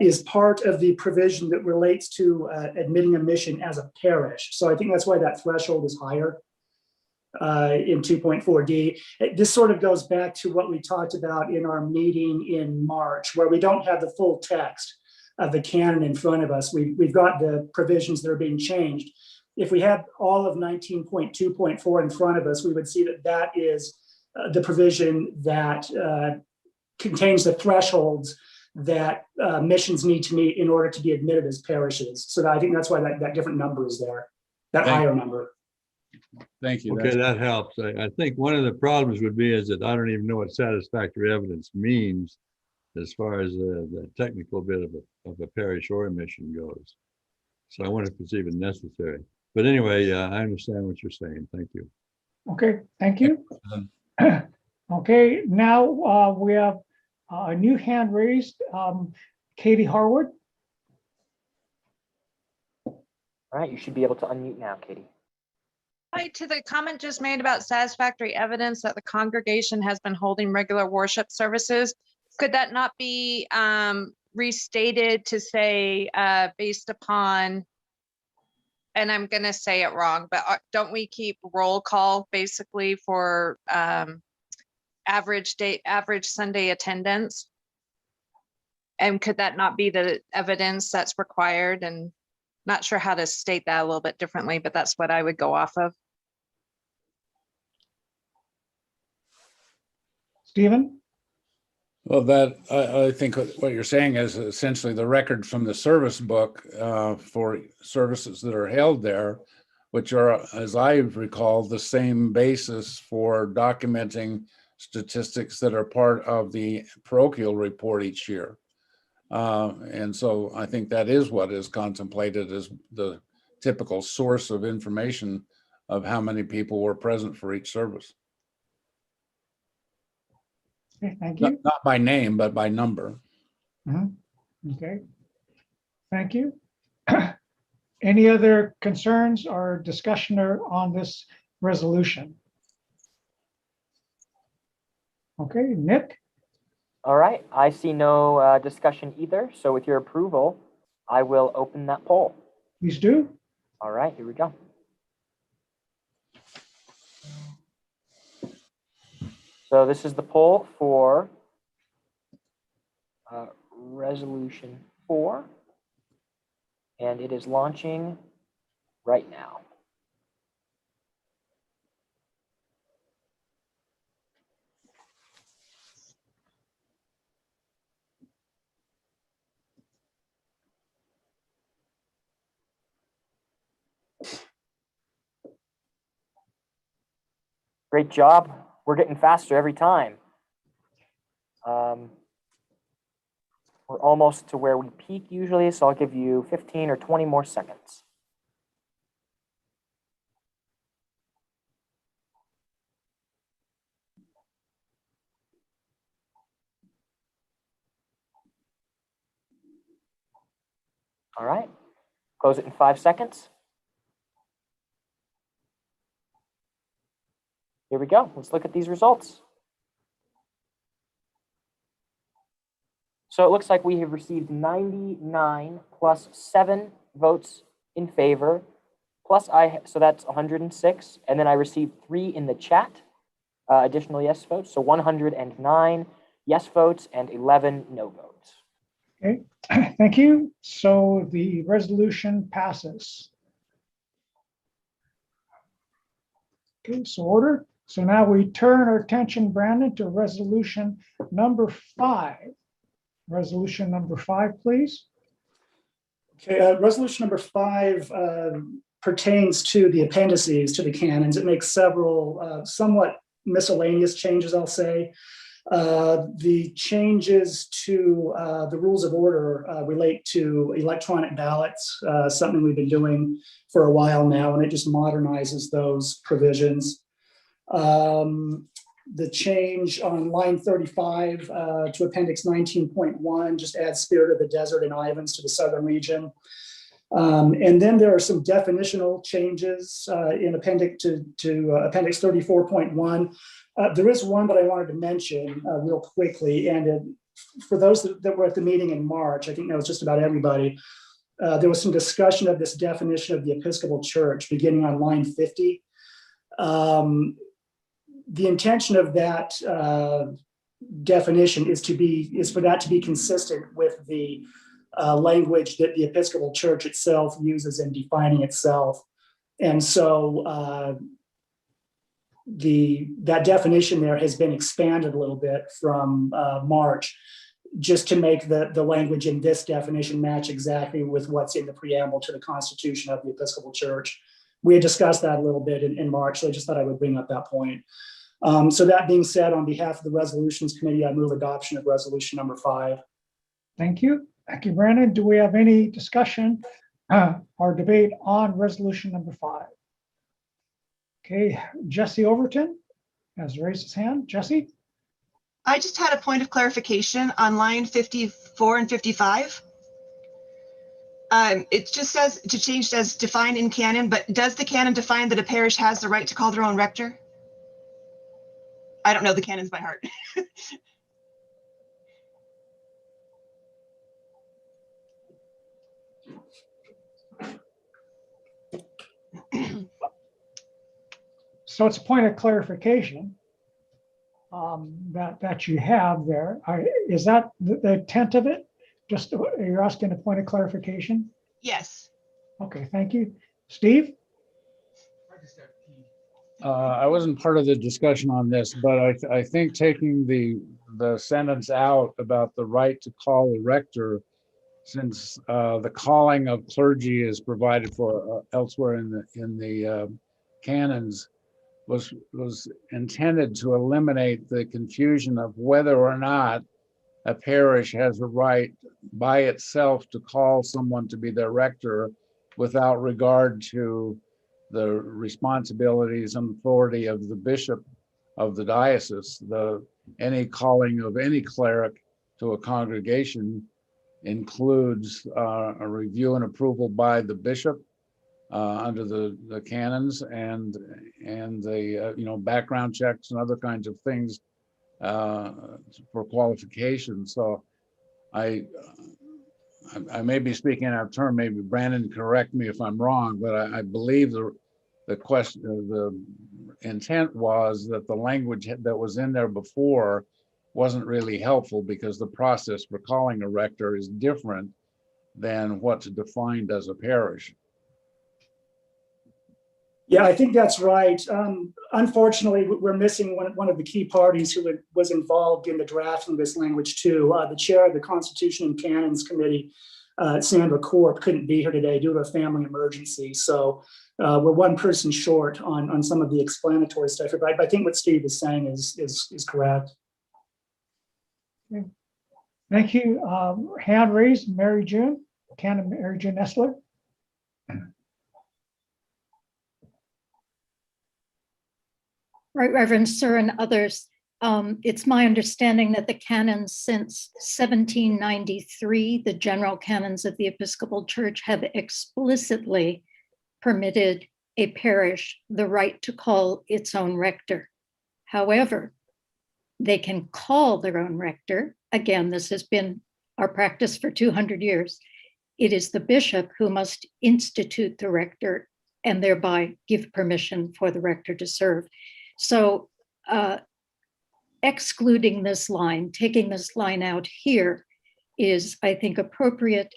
is part of the provision that relates to admitting a mission as a parish. So I think that's why that threshold is higher in 2.4D. This sort of goes back to what we talked about in our meeting in March, where we don't have the full text of the canon in front of us. We've got the provisions that are being changed. If we had all of 19.2.4 in front of us, we would see that that is the provision that contains the thresholds that missions need to meet in order to be admitted as parishes. So I think that's why that different number is there, that higher number. Thank you. Okay, that helps. I think one of the problems would be is that I don't even know what satisfactory evidence means as far as the technical bit of a parish or a mission goes. So I wonder if it's even necessary. But anyway, I understand what you're saying. Thank you. Okay, thank you. Okay, now we have a new hand raised, Katie Harwood. All right, you should be able to unmute now, Katie. Hi, to the comment just made about satisfactory evidence that the congregation has been holding regular worship services, could that not be restated to say, based upon, and I'm going to say it wrong, but don't we keep roll call basically for average Sunday attendance? And could that not be the evidence that's required? And not sure how to state that a little bit differently, but that's what I would go off of. Stephen? Well, that I think what you're saying is essentially the record from the service book for services that are held there, which are, as I recall, the same basis for documenting statistics that are part of the parochial report each year. And so I think that is what is contemplated as the typical source of information of how many people were present for each service. Okay, thank you. Not by name, but by number. Okay, thank you. Any other concerns or discussion on this resolution? Okay, Nick? All right, I see no discussion either. So with your approval, I will open that poll. Please do. All right, here we go. So this is the poll for resolution 4, and it is launching right now. Great job. We're getting faster every time. We're almost to where we peak usually, so I'll give you 15 or 20 more seconds. All right, close it in 5 seconds. Here we go. Let's look at these results. So it looks like we have received 99 plus 7 votes in favor, plus so that's 106. And then I received 3 in the chat, additional yes votes. So 109 yes votes and 11 no votes. Okay, thank you. So the resolution passes. Okay, so order. So now we turn our attention, Brandon, to resolution number 5. Resolution number 5, please. Okay, resolution number 5 pertains to the appendices to the canons. It makes several somewhat miscellaneous changes, I'll say. The changes to the rules of order relate to electronic ballots, something we've been doing for a while now, and it just modernizes those provisions. The change on line 35 to appendix 19.1 just adds Spirit of the Desert and Ivans to the southern region. And then there are some definitional changes in appendix to appendix 34.1. There is one that I wanted to mention real quickly, and for those that were at the meeting in March, I think that was just about everybody, there was some discussion of this definition of the Episcopal Church beginning on line 50. The intention of that definition is for that to be consistent with the language that the Episcopal Church itself uses in defining itself. And so that definition there has been expanded a little bit from March, just to make the language in this definition match exactly with what's in the preamble to the Constitution of the Episcopal Church. We had discussed that a little bit in March, so I just thought I would bring up that point. So that being said, on behalf of the Resolutions Committee, I move adoption of resolution number 5. Thank you. Thank you, Brandon. Do we have any discussion or debate on resolution number 5? Okay, Jesse Overton has raised his hand. Jesse? I just had a point of clarification on line 54 and 55. It just says to change as defined in canon, but does the canon define that a parish has the right to call their own rector? I don't know the canons by heart. So it's a point of clarification that you have there. Is that the intent of it? Just you're asking a point of clarification? Yes. Okay, thank you. Steve? I wasn't part of the discussion on this, but I think taking the sentence out about the right to call a rector, since the calling of clergy is provided for elsewhere in the canons, was intended to eliminate the confusion of whether or not a parish has a right by itself to call someone to be their rector without regard to the responsibilities and authority of the bishop of the diocese. Any calling of any cleric to a congregation includes a review and approval by the bishop under the canons and the background checks and other kinds of things for qualification. So I may be speaking out of turn, maybe Brandon correct me if I'm wrong, but I believe the question, the intent was that the language that was in there before wasn't really helpful because the process for calling a rector is different than what's defined as a parish. Yeah, I think that's right. Unfortunately, we're missing one of the key parties who was involved in the drafting of this language too. The chair of the Constitution and Canons Committee, Sandra Corp, couldn't be here today due to a family emergency. So we're one person short on some of the explanatory stuff. But I think what Steve is saying is correct. Okay. Thank you. Hand raised, Mary June, Canon Mary June Nestler. Right, Reverend Sir and others, it's my understanding that the canons since 1793, the general canons of the Episcopal Church, have explicitly permitted a parish the right to call its own rector. However, they can call their own rector. Again, this has been our practice for 200 years. It is the bishop who must institute the rector and thereby give permission for the rector to serve. So excluding this line, taking this line out here is, I think, appropriate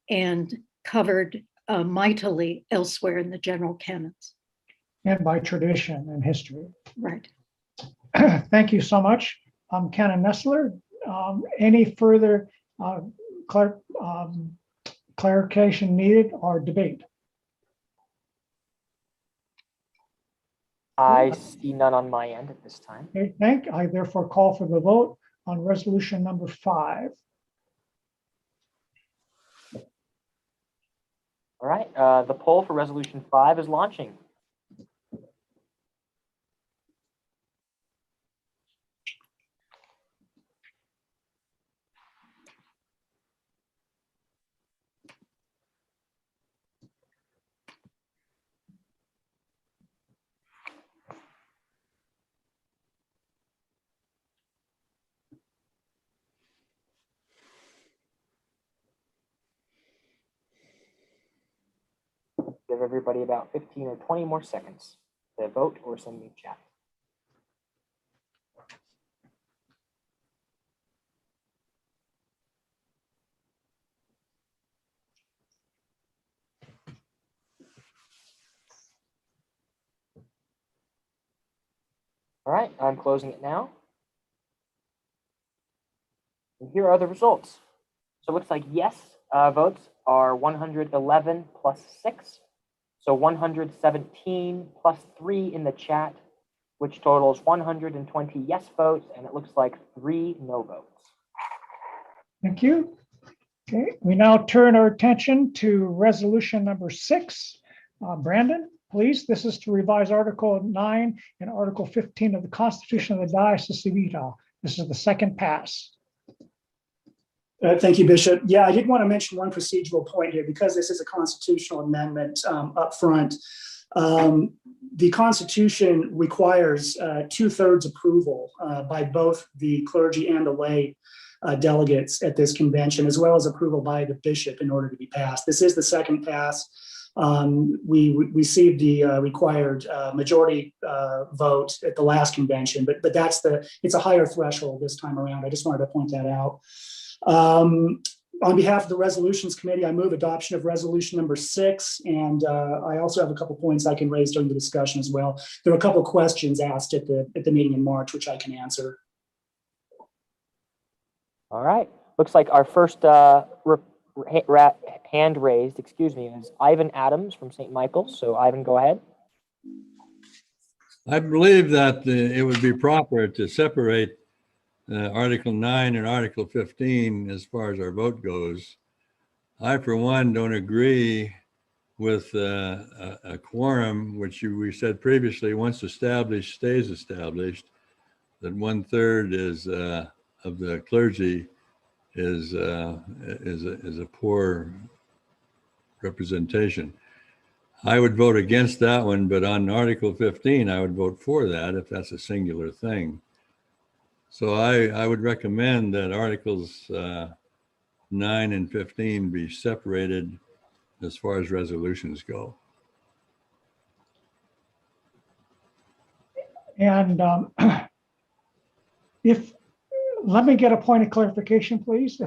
and covered mightily elsewhere in the general canons. And by tradition and history. Right. Thank you so much, Canon Nestler. Any further clarification needed or debate? I see none on my end at this time. Okay, I therefore call for the vote on resolution number 5. All right, the poll for resolution 5 is launching. Give everybody about 15 or 20 more seconds to vote or send me a chat. All right, I'm closing it now. And here are the results. So it looks like yes votes are 111 plus 6. So 117 plus 3 in the chat, which totals 120 yes votes, and it looks like 3 no votes. Thank you. Okay, we now turn our attention to resolution number 6. Brandon, please. This is to revise Article 9 and Article 15 of the Constitution of the Diocese of Utah. This is the second pass. Thank you, Bishop. Yeah, I did want to mention one procedural point here because this is a constitutional amendment up front. The Constitution requires 2/3 approval by both the clergy and the lay delegates at this convention, as well as approval by the bishop in order to be passed. This is the second pass. We received the required majority vote at the last convention, but it's a higher threshold this time around. I just wanted to point that out. On behalf of the Resolutions Committee, I move adoption of resolution number 6, and I also have a couple points I can raise during the discussion as well. There were a couple questions asked at the meeting in March, which I can answer. All right. Looks like our first hand raised, is Ivan Adams from St. Michael's. So Ivan, go ahead. I believe that it would be proper to separate Article 9 and Article 15 as far as our vote goes. I, for one, don't agree with a quorum, which we said previously, once established, stays established, that 1/3 is of the clergy is a poor representation. I would vote against that one, but on Article 15, I would vote for that if that's a singular thing. So I would recommend that Articles 9 and 15 be separated as far as resolutions go. And let me get a point of clarification, please.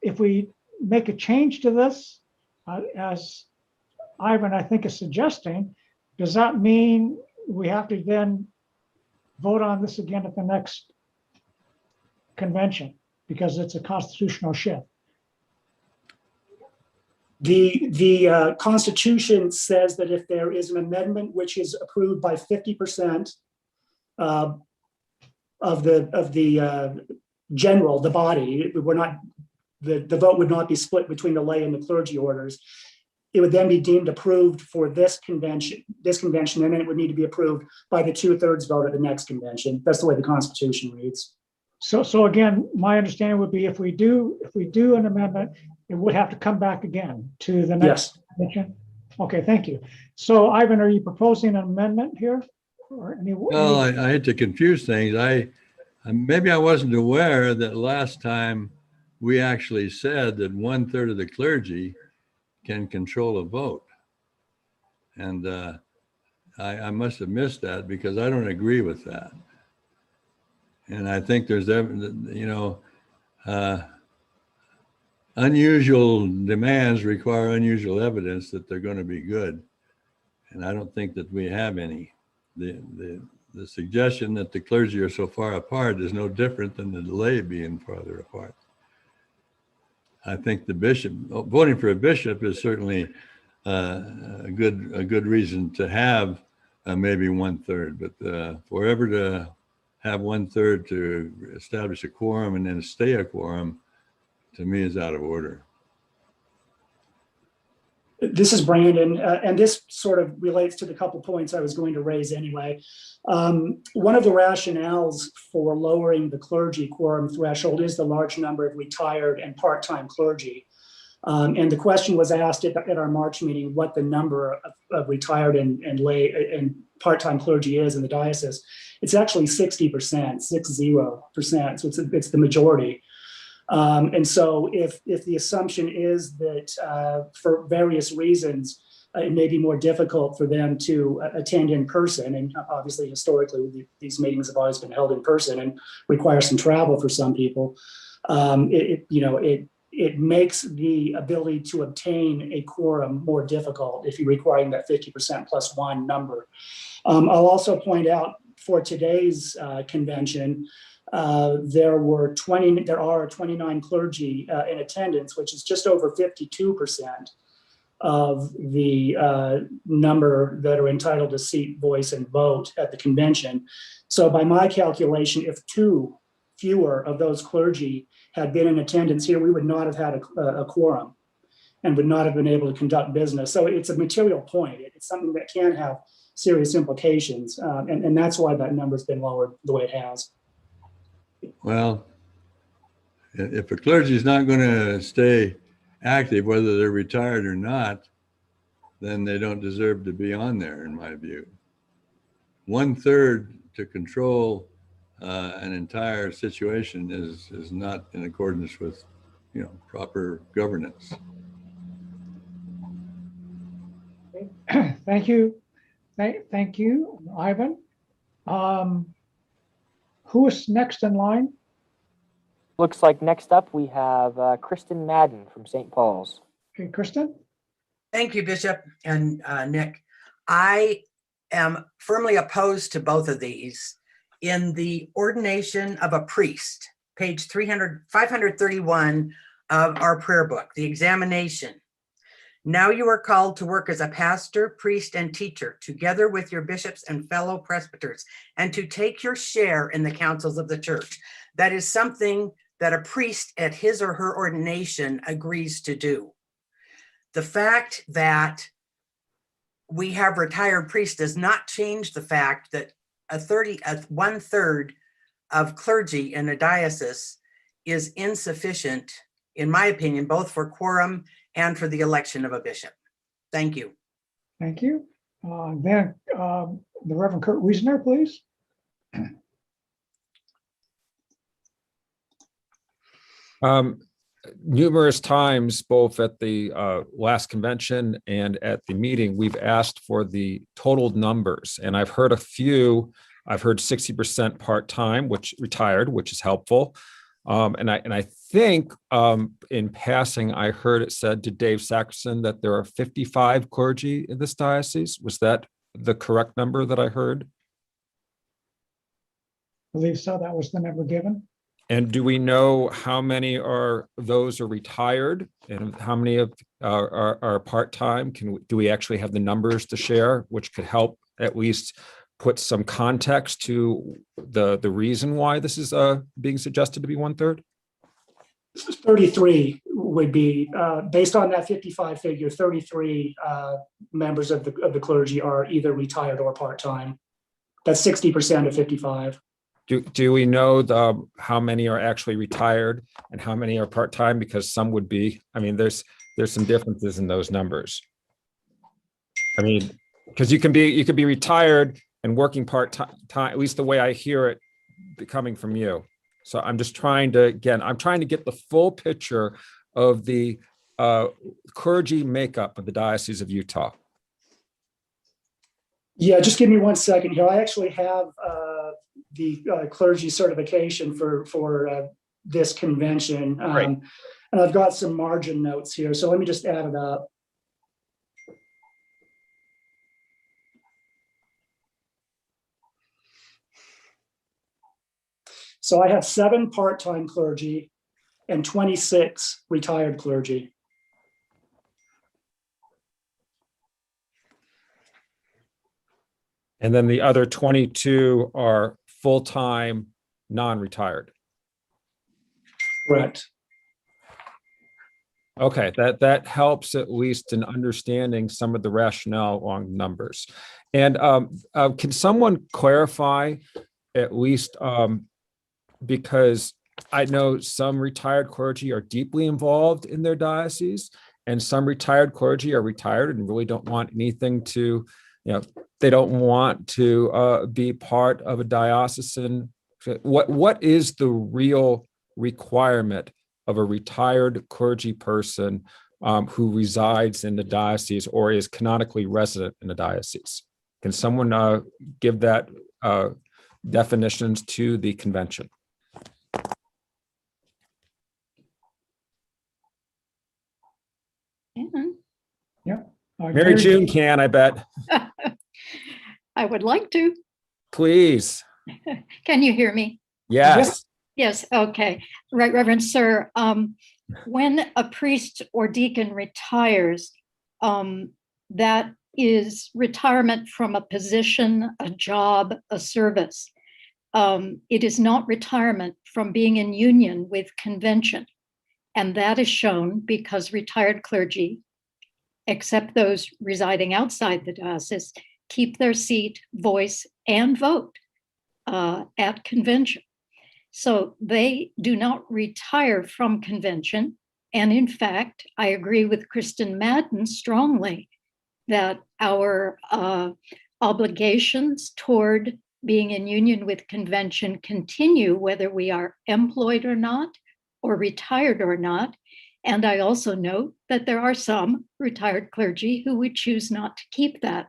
If we make a change to this, as Ivan, I think, is suggesting, does that mean we have to then vote on this again at the next convention because it's a constitutional shift? The Constitution says that if there is an amendment which is approved by 50% of the general, the body, the vote would not be split between the lay and the clergy orders. It would then be deemed approved for this convention, and then it would need to be approved by the 2/3 vote at the next convention. That's the way the Constitution reads. So again, my understanding would be if we do an amendment, it would have to come back again to the next convention. Okay, thank you. So Ivan, are you proposing an amendment here? Or Well, I hate to confuse things. Maybe I wasn't aware that last time we actually said that 1/3 of the clergy can control a vote. And I must have missed that because I don't agree with that. And I think there's, unusual demands require unusual evidence that they're going to be good. And I don't think that we have any. The suggestion that the clergy are so far apart is no different than the lay being farther apart. I think the bishop, voting for a bishop is certainly a good reason to have maybe 1/3, but forever to have 1/3 to establish a quorum and then stay a quorum, to me, is out of order. This is Brandon, and this sort of relates to the couple points I was going to raise anyway. One of the rationales for lowering the clergy quorum threshold is the large number of retired and part-time clergy. And the question was asked at our March meeting what the number of retired and lay and part-time clergy is in the diocese. It's actually 60%, 60%. So it's the majority. And so if the assumption is that for various reasons, it may be more difficult for them to attend in person, and obviously historically these meetings have always been held in person and require some travel for some people, it makes the ability to obtain a quorum more difficult if you're requiring that 50% plus one number. I'll also point out for today's convention, there are 29 clergy in attendance, which is just over 52% of the number that are entitled to seat, voice, and vote at the convention. So by my calculation, if 2 fewer of those clergy had been in attendance here, we would not have had a quorum and would not have been able to conduct business. So it's a material point. It's something that can have serious implications. And that's why that number's been lowered the way it has. Well, if a clergy is not going to stay active, whether they're retired or not, then they don't deserve to be on there, in my view. 1/3 to control an entire situation is not in accordance with, proper governance. Thank you. Thank you, Ivan. Who is next in line? Looks like next up we have Kristen Madden from St. Paul's. Okay, Kristen. Thank you, Bishop and Nick. I am firmly opposed to both of these. In the ordination of a priest, page 531 of our prayer book, the examination. Now you are called to work as a pastor, priest, and teacher, together with your bishops and fellow presbyters, and to take your share in the councils of the church. That is something that a priest at his or her ordination agrees to do. The fact that we have retired priests does not change the fact that one third of clergy in a diocese is insufficient, in my opinion, both for quorum and for the election of a bishop. Thank you. Thank you. Then the Reverend Kurt Wiesner, please. Numerous times, both at the last convention and at the meeting, we've asked for the total numbers, and I've heard a few. I've heard 60% part-time, which retired, which is helpful. And I think in passing, I heard it said to Dave Saxon that there are 55 clergy in this diocese. Was that the correct number that I heard? I believe so. That was the number given. And do we know how many are those are retired and how many of are part-time? Do we actually have the numbers to share, which could help at least put some context to the reason why this is being suggested to be 1/3? 33 would be, based on that 55 figure, 33 members of the clergy are either retired or part-time. That's 60% of 55. Do we know how many are actually retired and how many are part-time? Because some would be, I mean, there's some differences in those numbers. I mean, because you can be retired and working part-time, at least the way I hear it coming from you. So I'm just trying to, again, I'm trying to get the full picture of the clergy makeup of the Diocese of Utah. Yeah, just give me 1 second here. I actually have the clergy certification for this convention. And I've got some margin notes here. So let me just add it up. So I have 7 part-time clergy and 26 retired clergy. And then the other 22 are full-time, non-retired. Correct. Okay, that helps at least in understanding some of the rationale along the numbers. And can someone clarify at least, because I know some retired clergy are deeply involved in their diocese, and some retired clergy are retired and really don't want anything to, they don't want to be part of a diocesan. What is the real requirement of a retired clergy person who resides in the diocese or is canonically resident in the diocese? Can someone give that definitions to the convention? Yeah. Mary June can, I bet. I would like to. Please. Can you hear me? Yes. Yes, okay. Right, Reverend Sir, when a priest or deacon retires, that is retirement from a position, a job, a service. It is not retirement from being in union with convention. And that is shown because retired clergy, except those residing outside the diocese, keep their seat, voice, and vote at convention. So they do not retire from convention. And in fact, I agree with Kristen Madden strongly that our obligations toward being in union with convention continue whether we are employed or not, or retired or not. And I also note that there are some retired clergy who would choose not to keep that.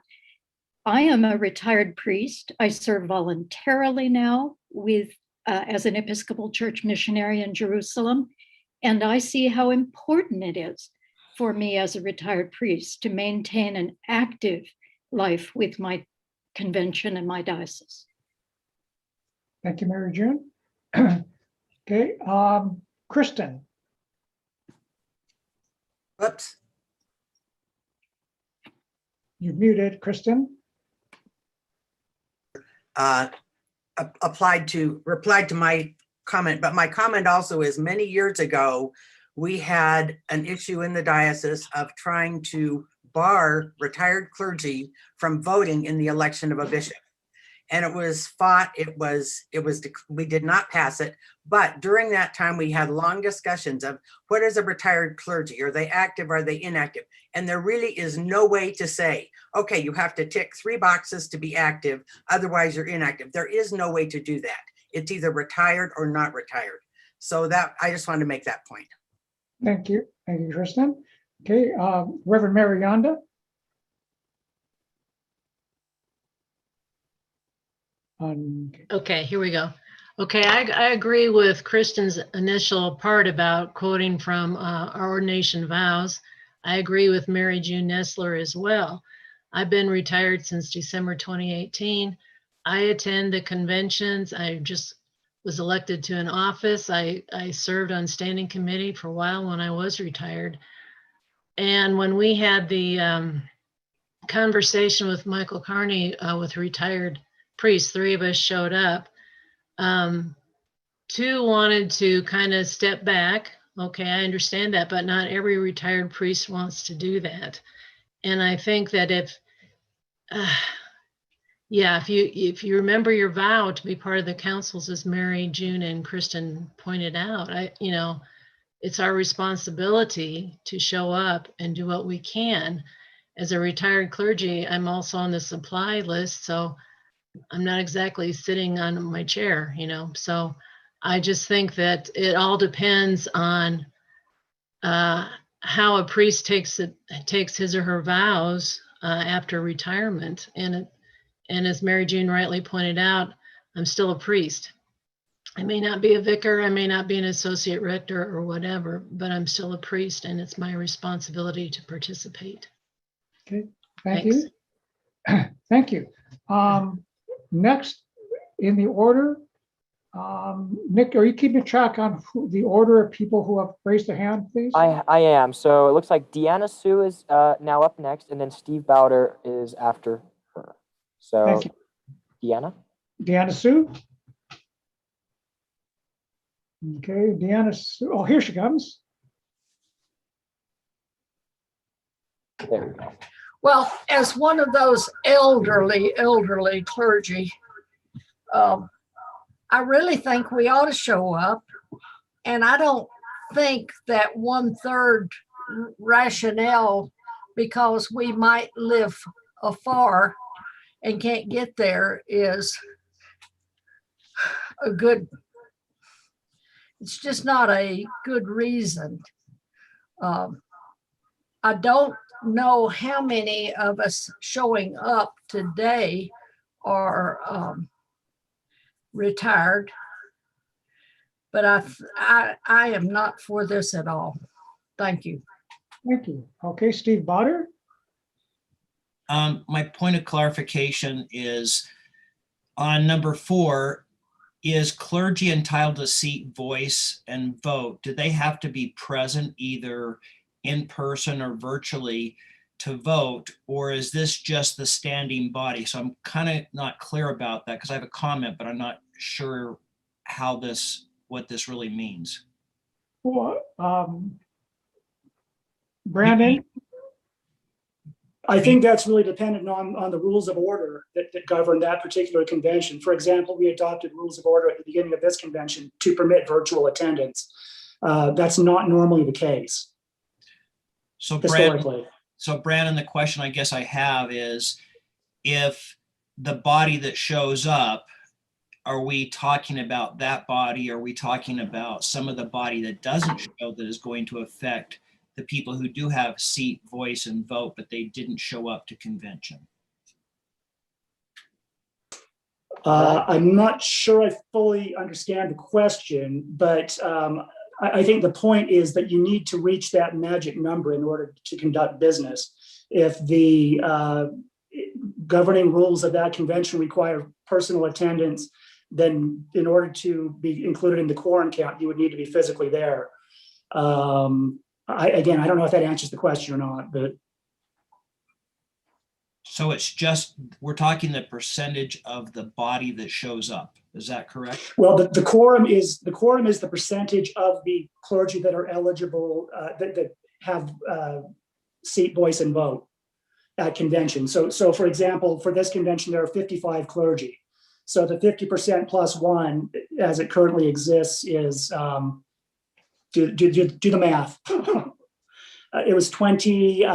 I am a retired priest. I serve voluntarily now with as an Episcopal Church missionary in Jerusalem. And I see how important it is for me as a retired priest to maintain an active life with my convention and my diocese. Thank you, Mary June. Okay, Kristen. Whoops. You're muted, Kristen. Replied to my comment, but my comment also is many years ago, we had an issue in the diocese of trying to bar retired clergy from voting in the election of a bishop. And it was fought, we did not pass it, but during that time we had long discussions of what is a retired clergy? Are they active? Are they inactive? And there really is no way to say, okay, you have to tick 3 boxes to be active, otherwise you're inactive. There is no way to do that. It's either retired or not retired. So that, I just wanted to make that point. Thank you, Kristen. Okay, Reverend Marianda. Okay, here we go. Okay, I agree with Kristen's initial part about quoting from our ordination vows. I agree with Mary June Nestler as well. I've been retired since December 2018. I attend the conventions. I just was elected to an office. I served on standing committee for a while when I was retired. And when we had the conversation with Michael Carney with retired priests, 3 of us showed up. 2 wanted to kind of step back. Okay, I understand that, but not every retired priest wants to do that. And I think that if you remember your vow to be part of the councils, as Mary June and Kristen pointed out, it's our responsibility to show up and do what we can. As a retired clergy, I'm also on the supply list, so I'm not exactly sitting on my chair, so I just think that it all depends on how a priest takes his or her vows after retirement. And as Mary June rightly pointed out, I'm still a priest. I may not be a vicar, I may not be an associate rector or whatever, but I'm still a priest, and it's my responsibility to participate. Okay, thank you. Thank you. Next in the order, Nick, are you keeping track on the order of people who have raised their hand, please? I am. So it looks like Deanna Sue is now up next, and then Steve Bowder is after her. So Thank you. Deanna Sue. Okay, Deanna Sue. Oh, here she comes. There we go. Well, as one of those elderly clergy, I really think we ought to show up. And I don't think that 1/3 rationale, because we might live afar and can't get there, is a good, it's just not a good reason. I don't know how many of us showing up today are retired, but I am not for this at all. Thank you. Thank you. Okay, Steve Botter. My point of clarification is on number 4, is clergy entitled to seat, voice, and vote? Do they have to be present either in person or virtually to vote, or is this just the standing body? So I'm kind of not clear about that because I have a comment, but I'm not sure what this really means. Well, Brandon? I think that's really dependent on the rules of order that govern that particular convention. For example, we adopted rules of order at the beginning of this convention to permit virtual attendance. That's not normally the case. So historically. Brandon, the question I guess I have is, if the body that shows up, are we talking about that body? Are we talking about some of the body that doesn't show that is going to affect the people who do have seat, voice, and vote, but they didn't show up to convention? I'm not sure I fully understand the question, but I think the point is that you need to reach that magic number in order to conduct business. If the governing rules of that convention require personal attendance, then in order to be included in the quorum count, you would need to be physically there. Again, I don't know if that answers the question or not, but. So it's just, we're talking the percentage of the body that shows up. Is that correct? Well, the quorum is the percentage of the clergy that are eligible, that have seat, voice, and vote at convention. So for example, for this convention, there are 55 clergy. So the 50% plus one, as it currently exists, is do the math. It was 20.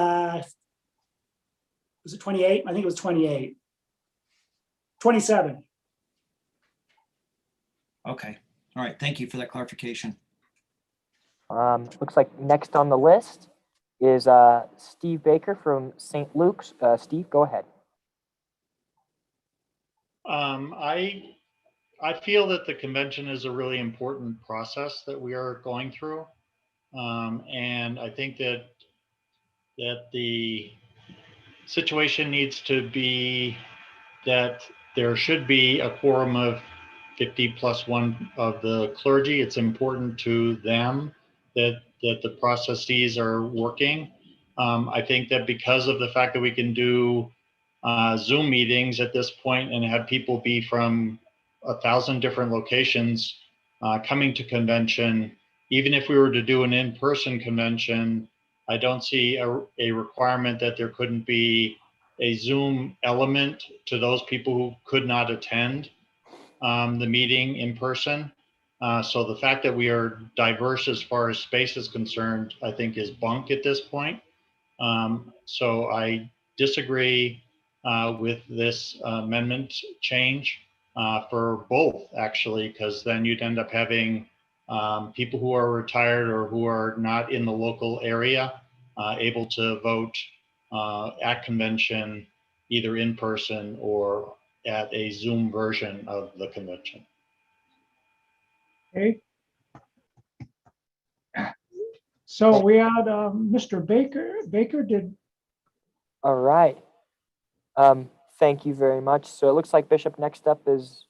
Was it 28? I think it was 28. 27. Okay. All right. Thank you for that clarification. Looks like next on the list is Steve Baker from St. Luke's. Steve, go ahead. I feel that the convention is a really important process that we are going through. And I think that the situation needs to be that there should be a quorum of 50 plus one of the clergy. It's important to them that the processes are working. I think that because of the fact that we can do Zoom meetings at this point and have people be from 1,000 different locations coming to convention, even if we were to do an in-person convention, I don't see a requirement that there couldn't be a Zoom element to those people who could not attend the meeting in person. So the fact that we are diverse as far as space is concerned, I think is bunk at this point. So I disagree with this amendment change for both, actually, because then you'd end up having people who are retired or who are not in the local area able to vote at convention, either in person or at a Zoom version of the convention. Okay. So we had Mr. Baker. Baker did. All right. Thank you very much. So it looks like Bishop, next up is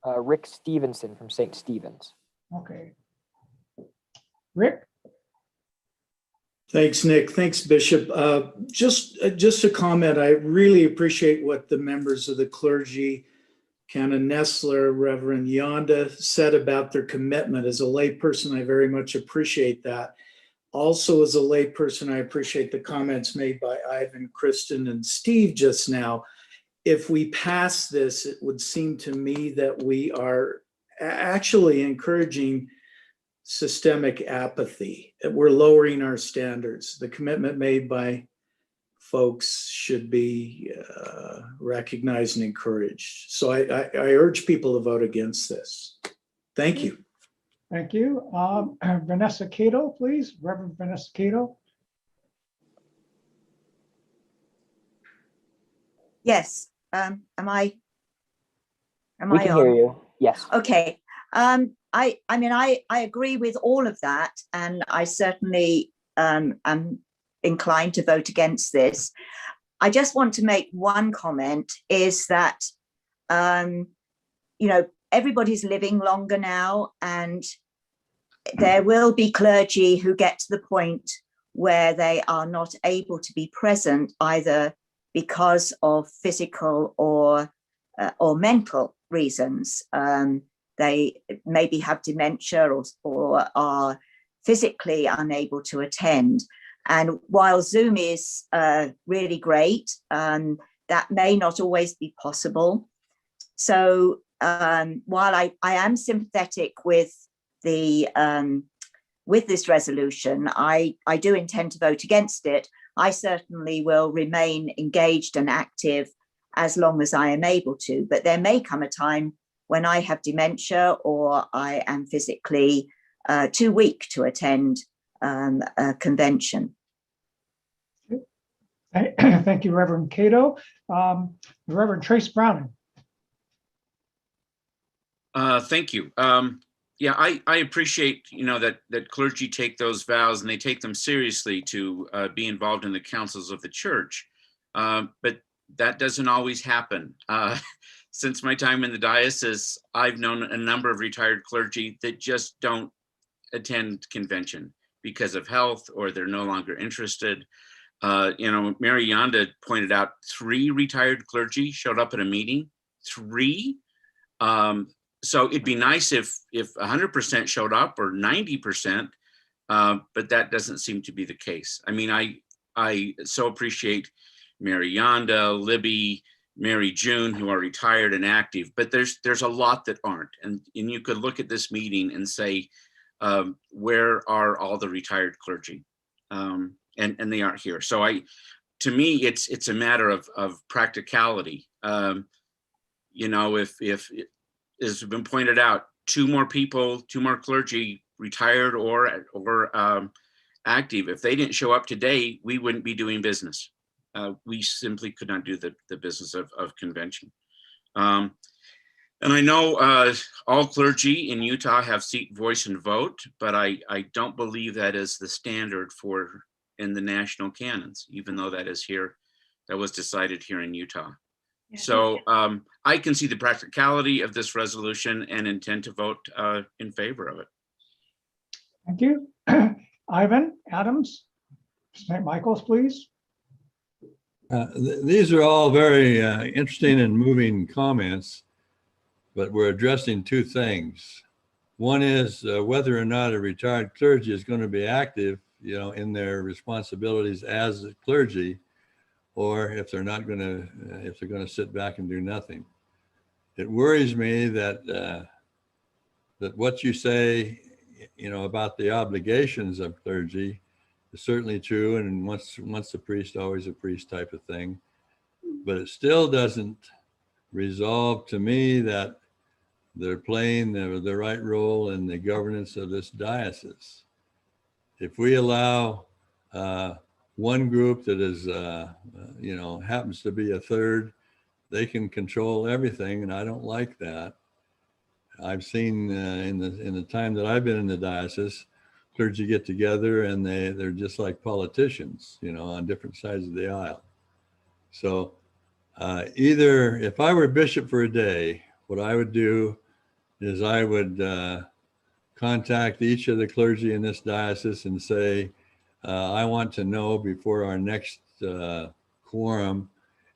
Rick Stevenson from St. Stephen's. Okay. Rick? Thanks, Nick. Thanks, Bishop. Just a comment. I really appreciate what the members of the clergy, Canon Nestler, Reverend Yonda, said about their commitment. As a layperson, I very much appreciate that. Also, as a layperson, I appreciate the comments made by Ivan, Kristen, and Steve just now. If we pass this, it would seem to me that we are actually encouraging systemic apathy. We're lowering our standards. The commitment made by folks should be recognized and encouraged. So I urge people to vote against this. Thank you. Thank you. Vanessa Cato, please. Reverend Vanessa Cato. Yes. Am I We can hear you. Yes. Okay. I mean, I agree with all of that, and I certainly am inclined to vote against this. I just want to make one comment, is that, you know, everybody's living longer now, and there will be clergy who get to the point where they are not able to be present, either because of physical or mental reasons. They maybe have dementia or are physically unable to attend. And while Zoom is really great, that may not always be possible. So while I am sympathetic with this resolution, I do intend to vote against it. I certainly will remain engaged and active as long as I am able to, but there may come a time when I have dementia or I am physically too weak to attend a convention. Thank you, Reverend Cato. Reverend Trace Browning. Thank you. Yeah, I appreciate, that clergy take those vows and they take them seriously to be involved in the councils of the church. But that doesn't always happen. Since my time in the diocese, I've known a number of retired clergy that just don't attend convention because of health, or they're no longer interested. Mary Yonda pointed out 3 retired clergy showed up at a meeting. 3. So it'd be nice if 100% showed up, or 90%, but that doesn't seem to be the case. I mean, I so appreciate Mary Yonda, Libby, Mary June, who are retired and active, but there's a lot that aren't. And you could look at this meeting and say, where are all the retired clergy? And they aren't here. So to me, it's a matter of practicality. If as has been pointed out, 2 more people, 2 more clergy, retired or active, if they didn't show up today, we wouldn't be doing business. We simply could not do the business of convention. And I know all clergy in Utah have seat, voice, and vote, but I don't believe that is the standard in the national canons, even though that was decided here in Utah. So I can see the practicality of this resolution and intend to vote in favor of it. Thank you. Ivan Adams, St. Michael's, please. These are all very interesting and moving comments, but we're addressing 2 things. One is whether or not a retired clergy is going to be active, in their responsibilities as a clergy, or if they're not going to, if they're going to sit back and do nothing. It worries me that what you say, about the obligations of clergy is certainly true, and once a priest, always a priest type of thing. But it still doesn't resolve to me that they're playing the right role in the governance of this diocese. If we allow one group that is, happens to be a third, they can control everything, and I don't like that. I've seen in the time that I've been in the diocese, clergy get together and they're just like politicians, on different sides of the aisle. So either if I were bishop for a day, what I would do is I would contact each of the clergy in this diocese and say, I want to know before our next quorum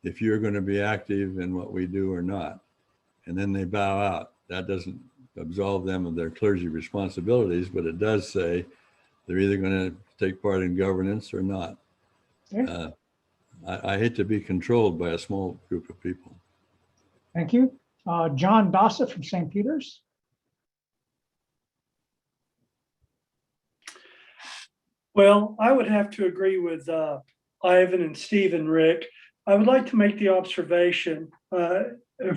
if you're going to be active in what we do or not. And then they bow out. That doesn't absolve them of their clergy responsibilities, but it does say they're either going to take part in governance or not. Yeah. I hate to be controlled by a small group of people. Thank you. John Dossett from St. Peter's. Well, I would have to agree with Ivan and Steve and Rick. I would like to make the observation,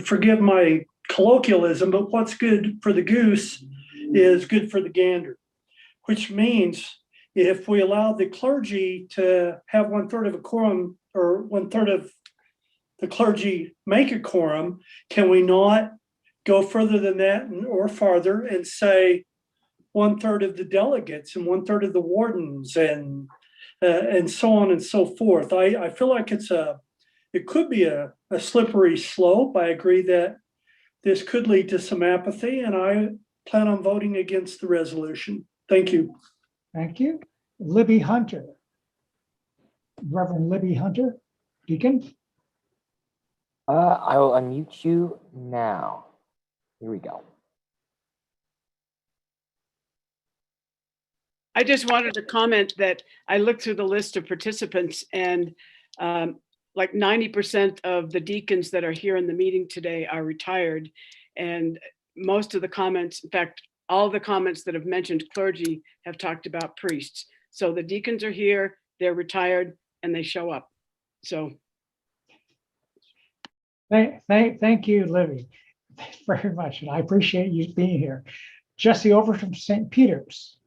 forgive my colloquialism, but what's good for the goose is good for the gander, which means if we allow the clergy to have 1/3 of a quorum, or 1/3 of the clergy make a quorum, can we not go further than that or farther and say 1/3 of the delegates and 1/3 of the wardens and so on and so forth? I feel like it could be a slippery slope. I agree that this could lead to some apathy, and I plan on voting against the resolution. Thank you. Thank you. Libby Hunter. Reverend Libby Hunter, deacon. I will unmute you now. Here we go. I just wanted to comment that I looked through the list of participants, and like 90% of the deacons that are here in the meeting today are retired. And most of the comments, in fact, all the comments that have mentioned clergy have talked about priests. So the deacons are here, they're retired, and they show up. So. Thank you, Libby. very much, and I appreciate you being here. Jesse, over from St. Peter's.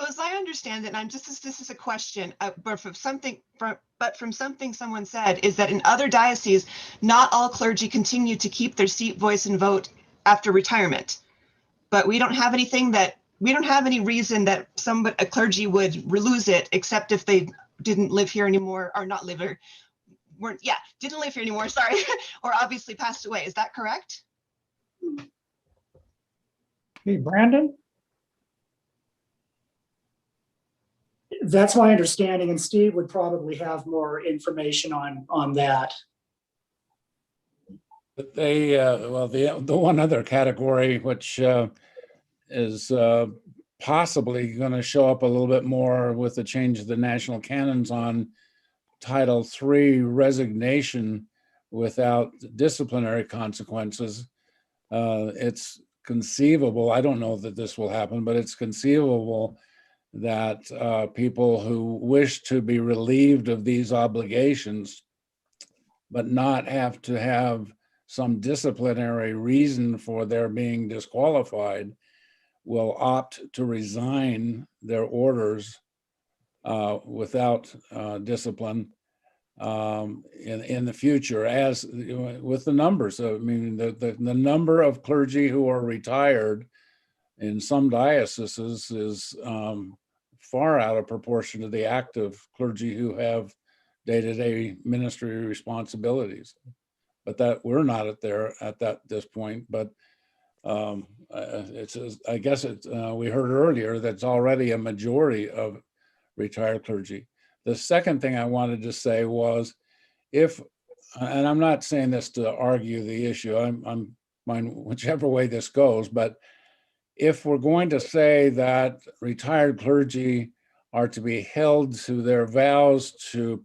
As I understand it, and this is a question, but from something someone said, is that in other dioceses, not all clergy continue to keep their seat, voice, and vote after retirement. But we don't have any reason that a clergy would lose it, except if they didn't live here anymore, or not live here, didn't live here anymore, sorry, or obviously passed away. Is that correct? Hey, Brandon? That's my understanding, and Steve would probably have more information on that. But they, well, the one other category, which is possibly going to show up a little bit more with the change of the national canons on Title III, resignation without disciplinary consequences. It's conceivable, I don't know that this will happen, but it's conceivable that people who wish to be relieved of these obligations, but not have to have some disciplinary reason for their being disqualified, will opt to resign their orders without discipline in the future, as with the numbers. I mean, the number of clergy who are retired in some dioceses is far out of proportion to the active clergy who have day-to-day ministry responsibilities. But that we're not at this point. But it's, I guess it's, we heard earlier that's already a majority of retired clergy. The second thing I wanted to say was, if, and I'm not saying this to argue the issue, I'm fine whichever way this goes, but if we're going to say that retired clergy are to be held to their vows to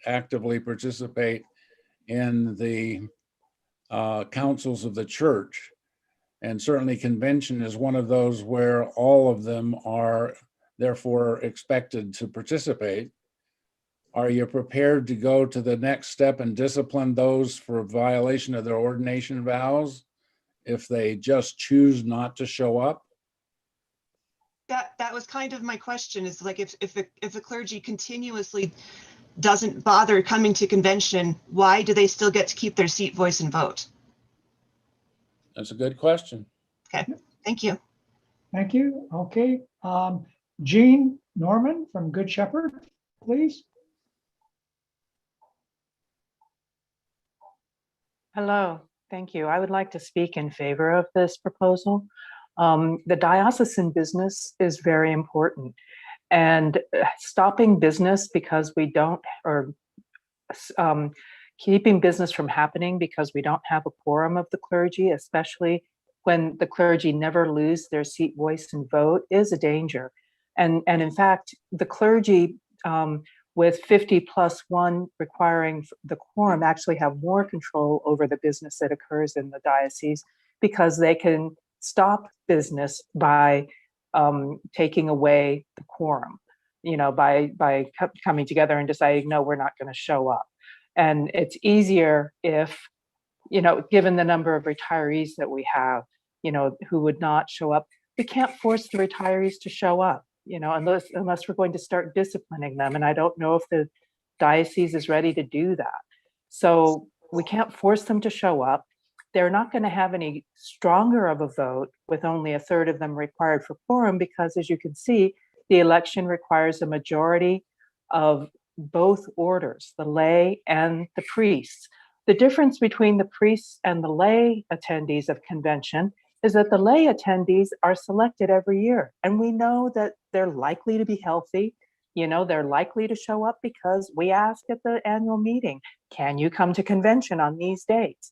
actively participate in the councils of the church, and certainly convention is one of those where all of them are therefore expected to participate, are you prepared to go to the next step and discipline those for violation of their ordination vows if they just choose not to show up? That was kind of my question, is like, if a clergy continuously doesn't bother coming to convention, why do they still get to keep their seat, voice, and vote? That's a good question. Okay, thank you. Thank you. Okay. Jean Norman from Good Shepherd, please. Hello, thank you. I would like to speak in favor of this proposal. The diocesan business is very important, and stopping business because we don't, or keeping business from happening because we don't have a quorum of the clergy, especially when the clergy never lose their seat, voice, and vote, is a danger. And in fact, the clergy with 50+1 requiring the quorum actually have more control over the business that occurs in the diocese, because they can stop business by taking away the quorum, by coming together and deciding, no, we're not going to show up. And it's easier if, given the number of retirees that we have, who would not show up. We can't force the retirees to show up, unless we're going to start disciplining them. And I don't know if the diocese is ready to do that. So we can't force them to show up. They're not going to have any stronger of a vote with only a third of them required for quorum, because as you can see, the election requires a majority of both orders, the lay and the priests. The difference between the priests and the lay attendees of convention is that the lay attendees are selected every year. And we know that they're likely to be healthy. They're likely to show up because we ask at the annual meeting, can you come to convention on these dates?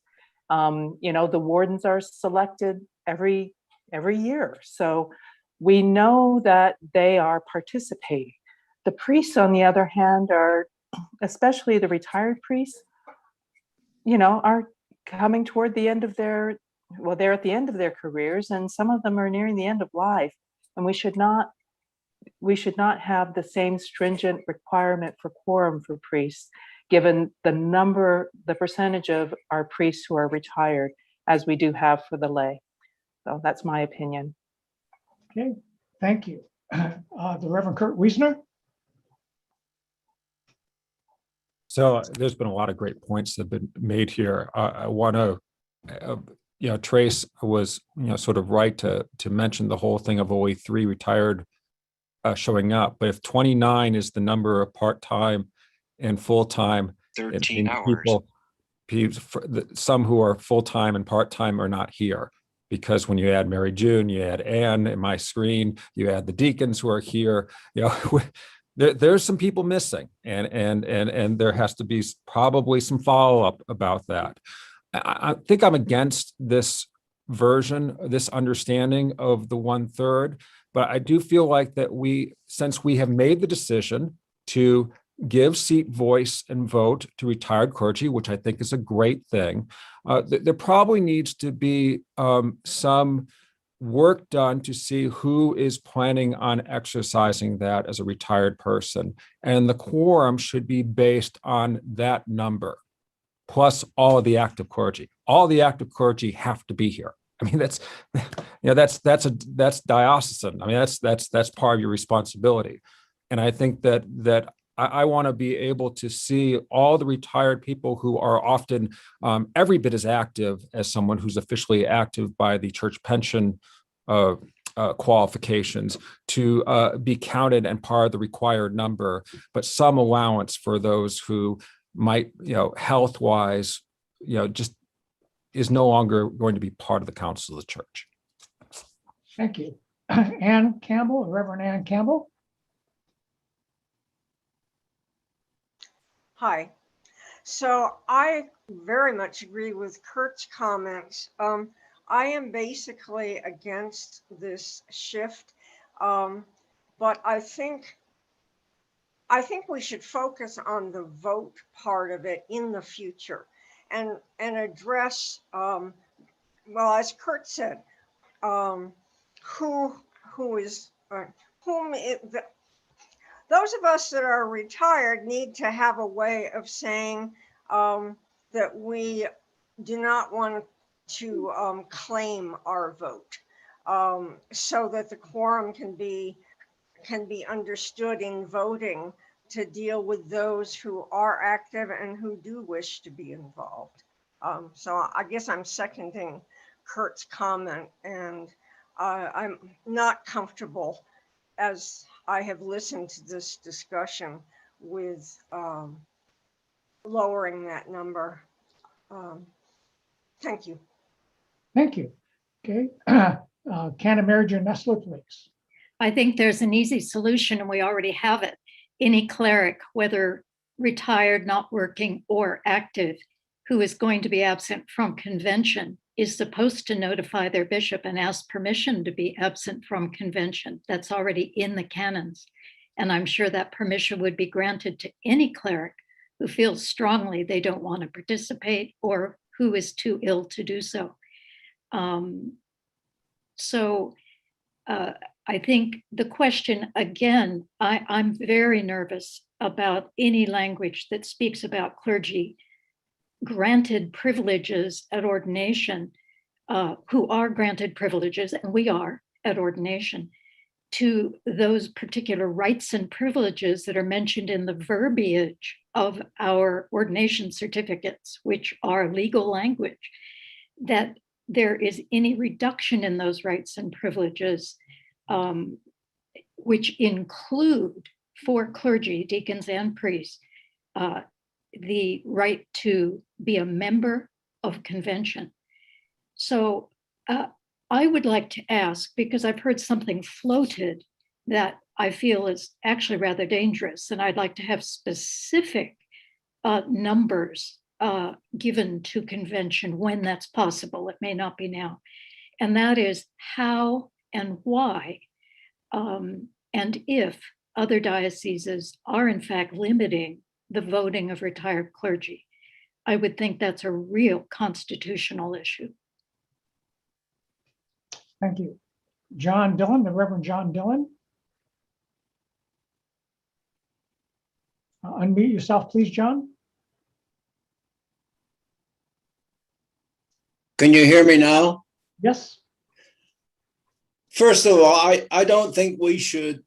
The wardens are selected every year. So we know that they are participating. The priests, on the other hand, are, especially the retired priests, are coming toward the end of they're at the end of their careers, and some of them are nearing the end of life. And we should not have the same stringent requirement for quorum for priests. given the percentage of our priests who are retired, as we do have for the lay. So that's my opinion. Okay, thank you. The Reverend Kurt Wiesner. So there's been a lot of great points that have been made here. I want to, Trace was, sort of right to mention the whole thing of only 3 retired showing up. But if 29 is the number of part-time and full-time, 13 hours. Some who are full-time and part-time are not here. Because when you add Mary June, you add Anne in my screen, you add the deacons who are here, there's some people missing, and there has to be probably some follow-up about that. I think I'm against this version, this understanding of the 1/3, but I do feel like that since we have made the decision to give seat, voice, and vote to retired clergy, which I think is a great thing, there probably needs to be some work done to see who is planning on exercising that as a retired person. And the quorum should be based on that number, plus all of the active clergy. All the active clergy have to be here. I mean, that's diocesan. I mean, that's part of your responsibility. And I think that I want to be able to see all the retired people who are often every bit as active as someone who's officially active by the church pension qualifications to be counted and part of the required number, but some allowance for those who might, health-wise, just is no longer going to be part of the council of the church. Thank you. Ann Campbell, Reverend Ann Campbell. Hi. So I very much agree with Kurt's comments. I am basically against this shift, but I think we should focus on the vote part of it in the future and address, well, as Kurt said, those of us that are retired need to have a way of saying that we do not want to claim our vote, so that the quorum can be understood in voting to deal with those who are active and who do wish to be involved. So I guess I'm seconding Kurt's comment, and I'm not comfortable, as I have listened to this discussion, with lowering that number. Thank you. Thank you. Okay. Canon Mary Jo Nestler, please. I think there's an easy solution, and we already have it. Any cleric, whether retired, not working, or active, who is going to be absent from convention is supposed to notify their bishop and ask permission to be absent from convention. That's already in the canons. And I'm sure that permission would be granted to any cleric who feels strongly they don't want to participate or who is too ill to do so. I think the question, again, I'm very nervous about any language that speaks about clergy granted privileges at ordination, who are granted privileges, and we are at ordination, to those particular rights and privileges that are mentioned in the verbiage of our ordination certificates, which are legal language, that there is any reduction in those rights and privileges, which include for clergy, deacons and priests, the right to be a member of convention. So I would like to ask, because I've heard something floated that I feel is actually rather dangerous, and I'd like to have specific numbers given to convention when that's possible. It may not be now. And that is how and why, and if other dioceses are in fact limiting the voting of retired clergy. I would think that's a real constitutional issue. Thank you. John Dillon, the Reverend John Dillon. Unmute yourself, please, John. Can you hear me now? Yes. First of all, I don't think we should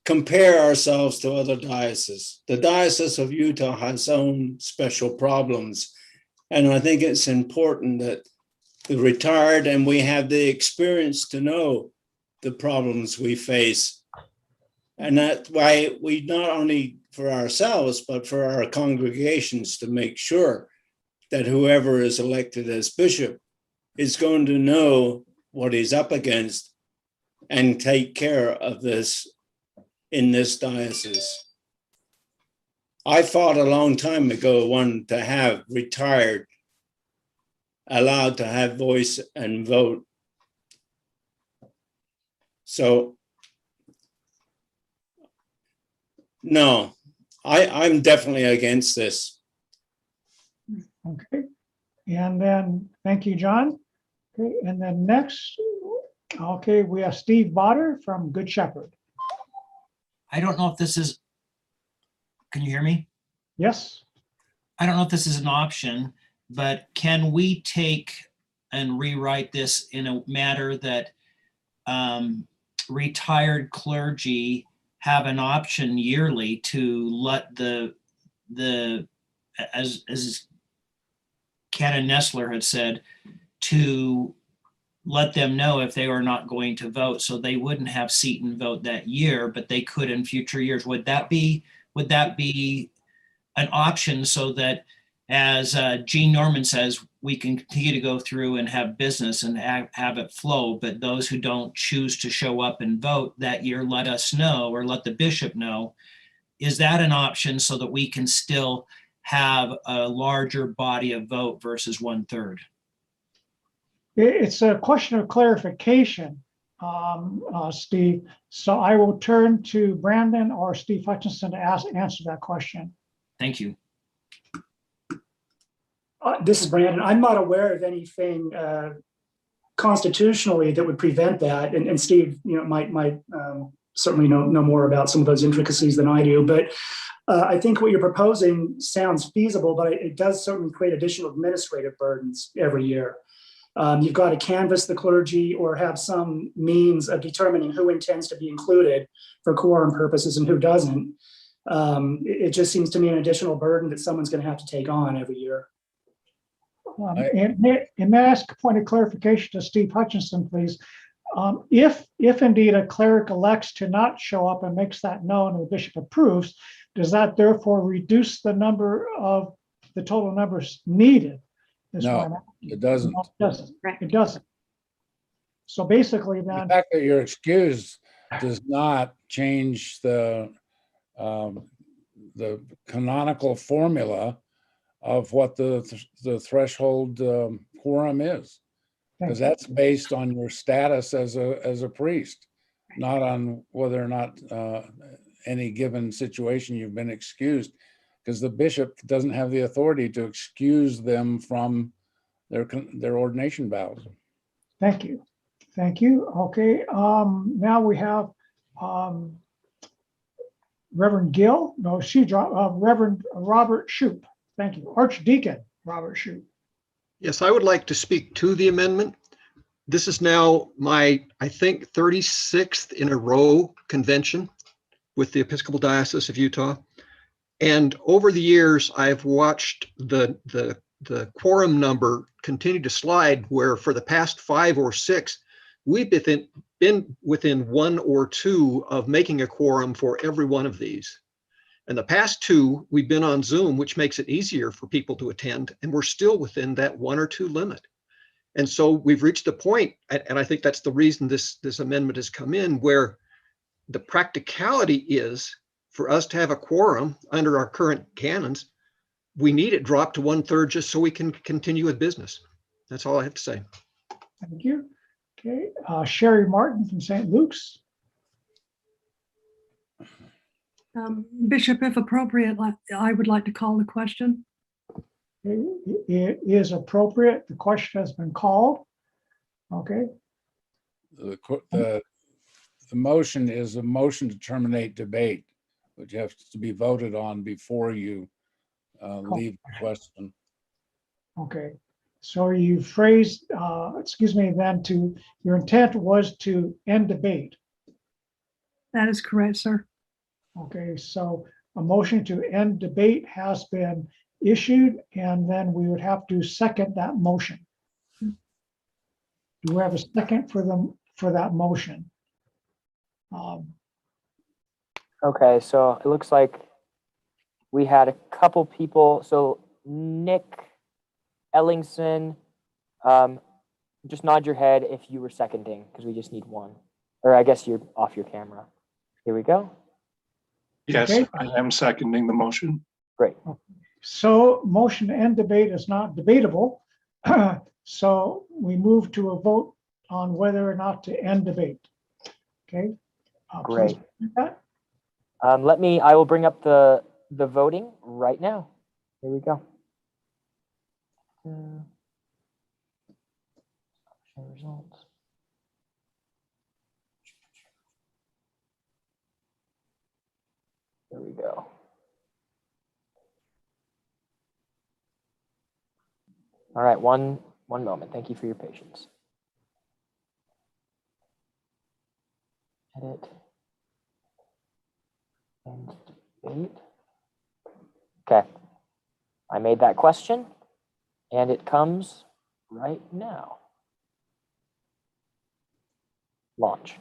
compare ourselves to other dioceses. The Diocese of Utah has its own special problems. And I think it's important that the retired and we have the experience to know the problems we face. And that's why we not only for ourselves, but for our congregations to make sure that whoever is elected as bishop is going to know what he's up against and take care of this in this diocese. I fought a long time ago to have retired allowed to have voice and vote. So no, I'm definitely against this. Okay. And then, thank you, John. Okay, and then next, okay, we have Steve Botter from Good Shepherd. I don't know if this is, can you hear me? Yes. I don't know if this is an option, but can we take and rewrite this in a matter that retired clergy have an option yearly to let as Canon Nestler had said, to let them know if they were not going to vote, so they wouldn't have seat and vote that year, but they could in future years. Would that be an option so that, as Gene Norman says, we can continue to go through and have business and have it flow, but those who don't choose to show up and vote that year, let us know, or let the bishop know. Is that an option so that we can still have a larger body of vote versus 1/3? It's a question of clarification, Steve. So I will turn to Brandon or Steve Hutchinson to answer that question. Thank you. This is Brandon. I'm not aware of anything constitutionally that would prevent that. And Steve, might certainly know more about some of those intricacies than I do. But I think what you're proposing sounds feasible, but it does certainly create additional administrative burdens every year. You've got to canvass the clergy or have some means of determining who intends to be included for quorum purposes and who doesn't. It just seems to me an additional burden that someone's going to have to take on every year. And may I ask a point of clarification to Steve Hutchinson, please? If indeed a cleric elects to not show up and makes that known and the bishop approves, does that therefore reduce the total numbers needed? No, it doesn't. No, it doesn't. It doesn't. So basically then. The fact that you're excused does not change the canonical formula of what the threshold quorum is, because that's based on your status as a priest, not on whether or not any given situation you've been excused, because the bishop doesn't have the authority to excuse them from their ordination vows. Thank you. Thank you. Okay. Now we have Reverend Gill. No, she dropped. Reverend Robert Shoup. Thank you. Archdeacon Robert Shoup. Yes, I would like to speak to the amendment. This is now my, I think, 36th in a row convention with the Episcopal Diocese of Utah. And over the years, I've watched the quorum number continue to slide, where for the past 5 or 6, we've been within 1 or 2 of making a quorum for every one of these. And the past 2, we've been on Zoom, which makes it easier for people to attend, and we're still within that 1 or 2 limit. And so we've reached a point, and I think that's the reason this amendment has come in, where the practicality is for us to have a quorum under our current canons, we need it dropped to 1/3 just so we can continue with business. That's all I have to say. Thank you. Okay, Sherry Martin from St. Luke's. Bishop, if appropriate, I would like to call the question. It is appropriate. The question has been called. Okay. The motion is a motion to terminate debate, which has to be voted on before you leave the question. Okay. So you phrased, excuse me, then your intent was to end debate. That is correct, sir. Okay, so a motion to end debate has been issued, and then we would have to second that motion. Do we have a second for that motion? Okay, so it looks like we had a couple people. So Nick Ellingson, just nod your head if you were seconding, because we just need one. Or I guess you're off your camera. Here we go. Yes, Okay. I am seconding the motion. Great. So motion to end debate is not debatable. So we move to a vote on whether or not to end debate. Okay. Great. Please do that. I will bring up the voting right now. Here we go. Show results. There we go. All right, one moment. Thank you for your patience. Edit. And debate. Okay. I made that question, and it comes right now. Launch.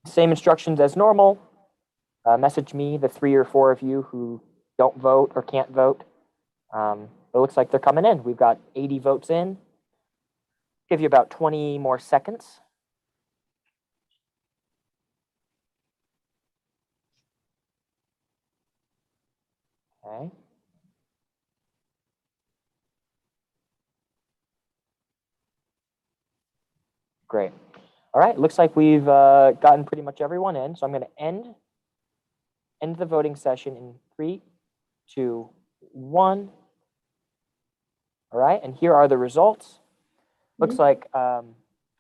Same instructions as normal. Message me, the 3 or 4 of you who don't vote or can't vote. It looks like they're coming in. We've got 80 votes in. Give you about 20 more seconds. Okay. Great. All right, looks like we've gotten pretty much everyone in. So I'm going to end the voting session in 3, 2, 1. All right, and here are the results. Looks like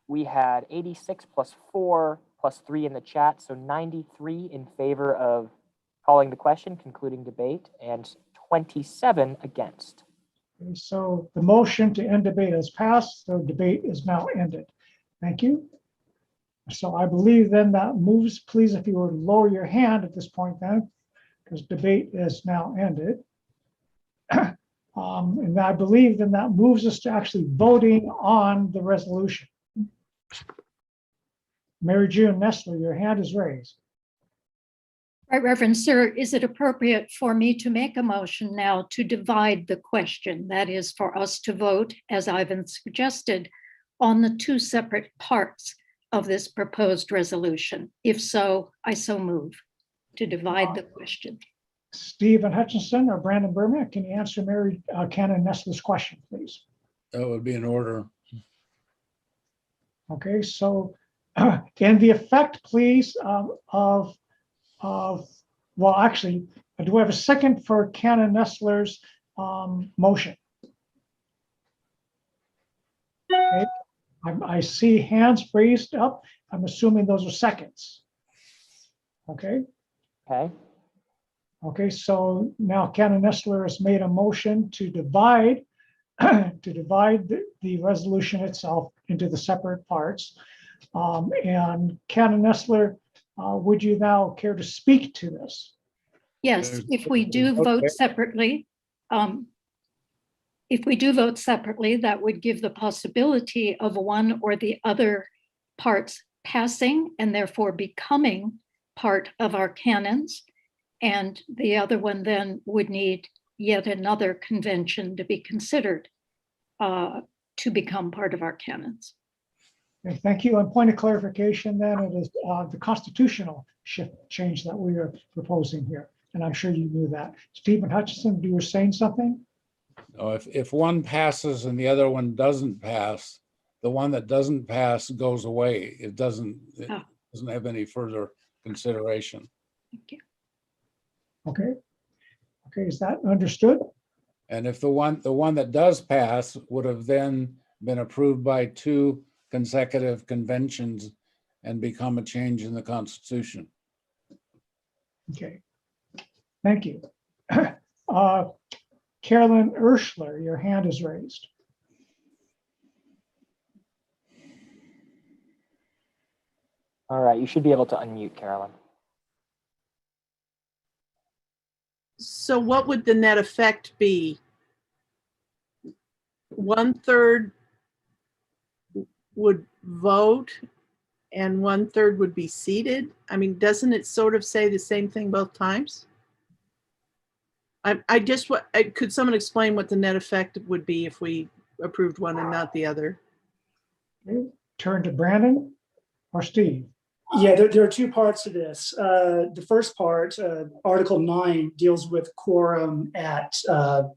we had 86 plus 4 plus 3 in the chat, so 93 in favor of calling the question, concluding debate, and 27 against. Okay, so the motion to end debate has passed, so debate is now ended. Thank you. So I believe then that moves, please, if you would lower your hand at this point then, because debate is now ended. And I believe then that moves us to actually voting on the resolution. Mary June Nestler, your hand is raised. Right, Reverend Sir, is it appropriate for me to make a motion now to divide the question? That is for us to vote, as Ivan suggested, on the 2 separate parts of this proposed resolution. If so, I so move to divide the question. Stephen Hutchinson or Brandon Berman, can you answer Mary Cannon Nestler's question, please? That would be in order. Okay, so and the effect, please, well, actually, do we have a second for Cannon Nestler's motion? Okay, I see hands raised up. I'm assuming those are seconds. Okay. Okay. Okay, so now Cannon Nestler has made a motion to divide the resolution itself into the separate parts. And Cannon Nestler, would you now care to speak to this? Yes, if we do vote separately, that would give the possibility of one or the other parts passing and therefore becoming part of our canons. And the other one then would need yet another convention to be considered to become part of our canons. Okay, thank you. On point of clarification, then it is the constitutional change that we are proposing here. And I'm sure you knew that. Stephen Hutchinson, you were saying something? No, if one passes and the other one doesn't pass, the one that doesn't pass goes away. It doesn't have any further consideration. Thank you. Okay. Okay, is that understood? And if the one that does pass would have then been approved by 2 consecutive conventions and become a change in the Constitution. Okay. Thank you. Carolyn Urschler, your hand is raised. All right, you should be able to unmute, Carolyn. So what would the net effect be? 1/3 would vote and 1/3 would be seated? I mean, doesn't it sort of say the same thing both times? Could someone explain what the net effect would be if we approved one and not the other? Okay. Turn to Brandon or Steve. Yeah, there are two parts to this. The first part, Article 9, deals with quorum at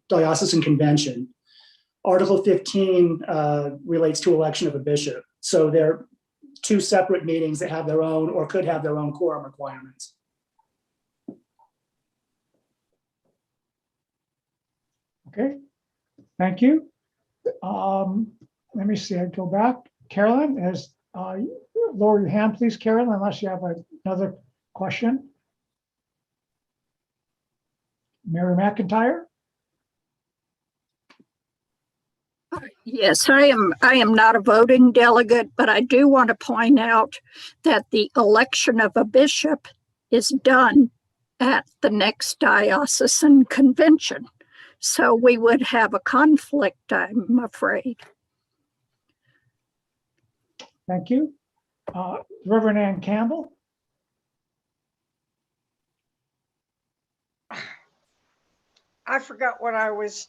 Diocesan Convention. Article 15 relates to election of a bishop. So they're two separate meetings that have their own or could have their own quorum requirements. Okay, thank you. Let me see, I go back. Carolyn, lower your hand, please, Carolyn, unless you have another question. Mary McIntyre? Yes, I am not a voting delegate, but I do want to point out that the election of a bishop is done at the next diocesan convention. So we would have a conflict, I'm afraid. Thank you. Reverend Ann Campbell? I forgot what I was.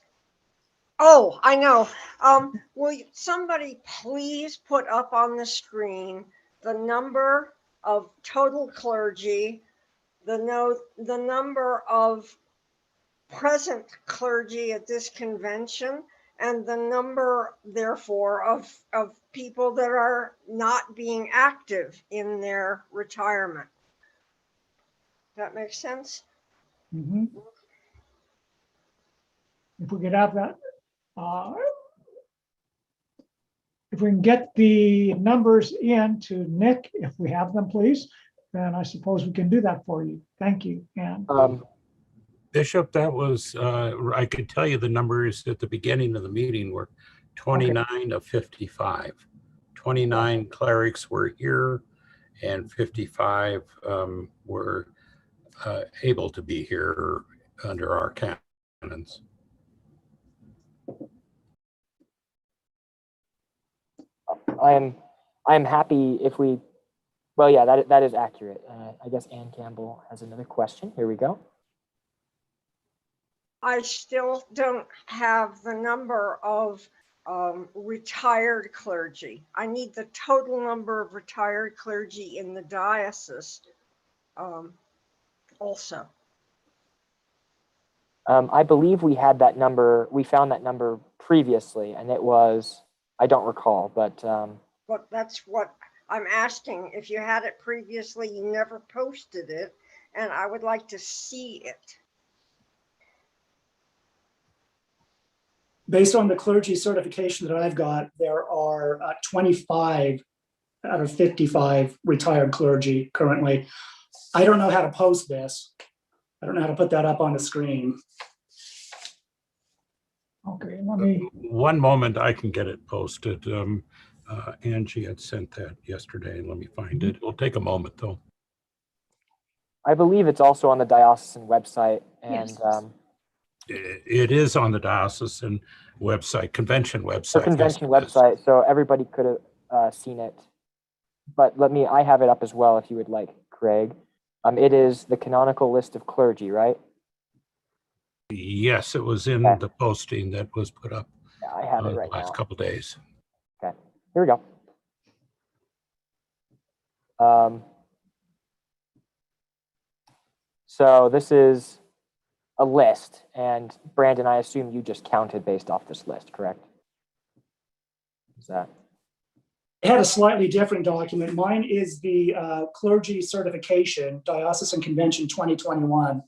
Oh, I know. Will somebody please put up on the screen the number of total clergy, the number of present clergy at this convention, and the number, therefore, of people that are not being active in their retirement. That makes sense? Mm-hmm. If we could have that, if we can get the numbers in to Nick, if we have them, please, then I suppose we can do that for you. Thank you, Ann. Bishop, that was, I could tell you the numbers at the beginning of the meeting were 29 of 55. 29 clerics were here and 55 were able to be here under our canons. I'm happy if we, well, yeah, that is accurate. I guess Ann Campbell has another question. Here we go. I still don't have the number of retired clergy. I need the total number of retired clergy in the diocese also. I believe we had that number, we found that number previously, and it was, I don't recall, but. But that's what I'm asking. If you had it previously, you never posted it, and I would like to see it. Based on the clergy certification that I've got, there are 25 out of 55 retired clergy currently. I don't know how to post this. I don't know how to put that up on the screen. Okay, let me. One moment, I can get it posted. Angie had sent that yesterday. Let me find it. It'll take a moment though. I believe it's also on the diocesan website, and Yes. It is on the diocesan website, convention website. the convention website, so everybody could have seen it. But I have it up as well if you would like, Craig. It is the canonical list of clergy, right? Yes, it was in the posting that was put up. Yeah, I have it right last now. couple of days. Okay, here we go. So this is a list, and Brandon, I assume you just counted based off this list, correct? Is that? It had a slightly different document. Mine is the Clergy Certification, Diocesan Convention 2021.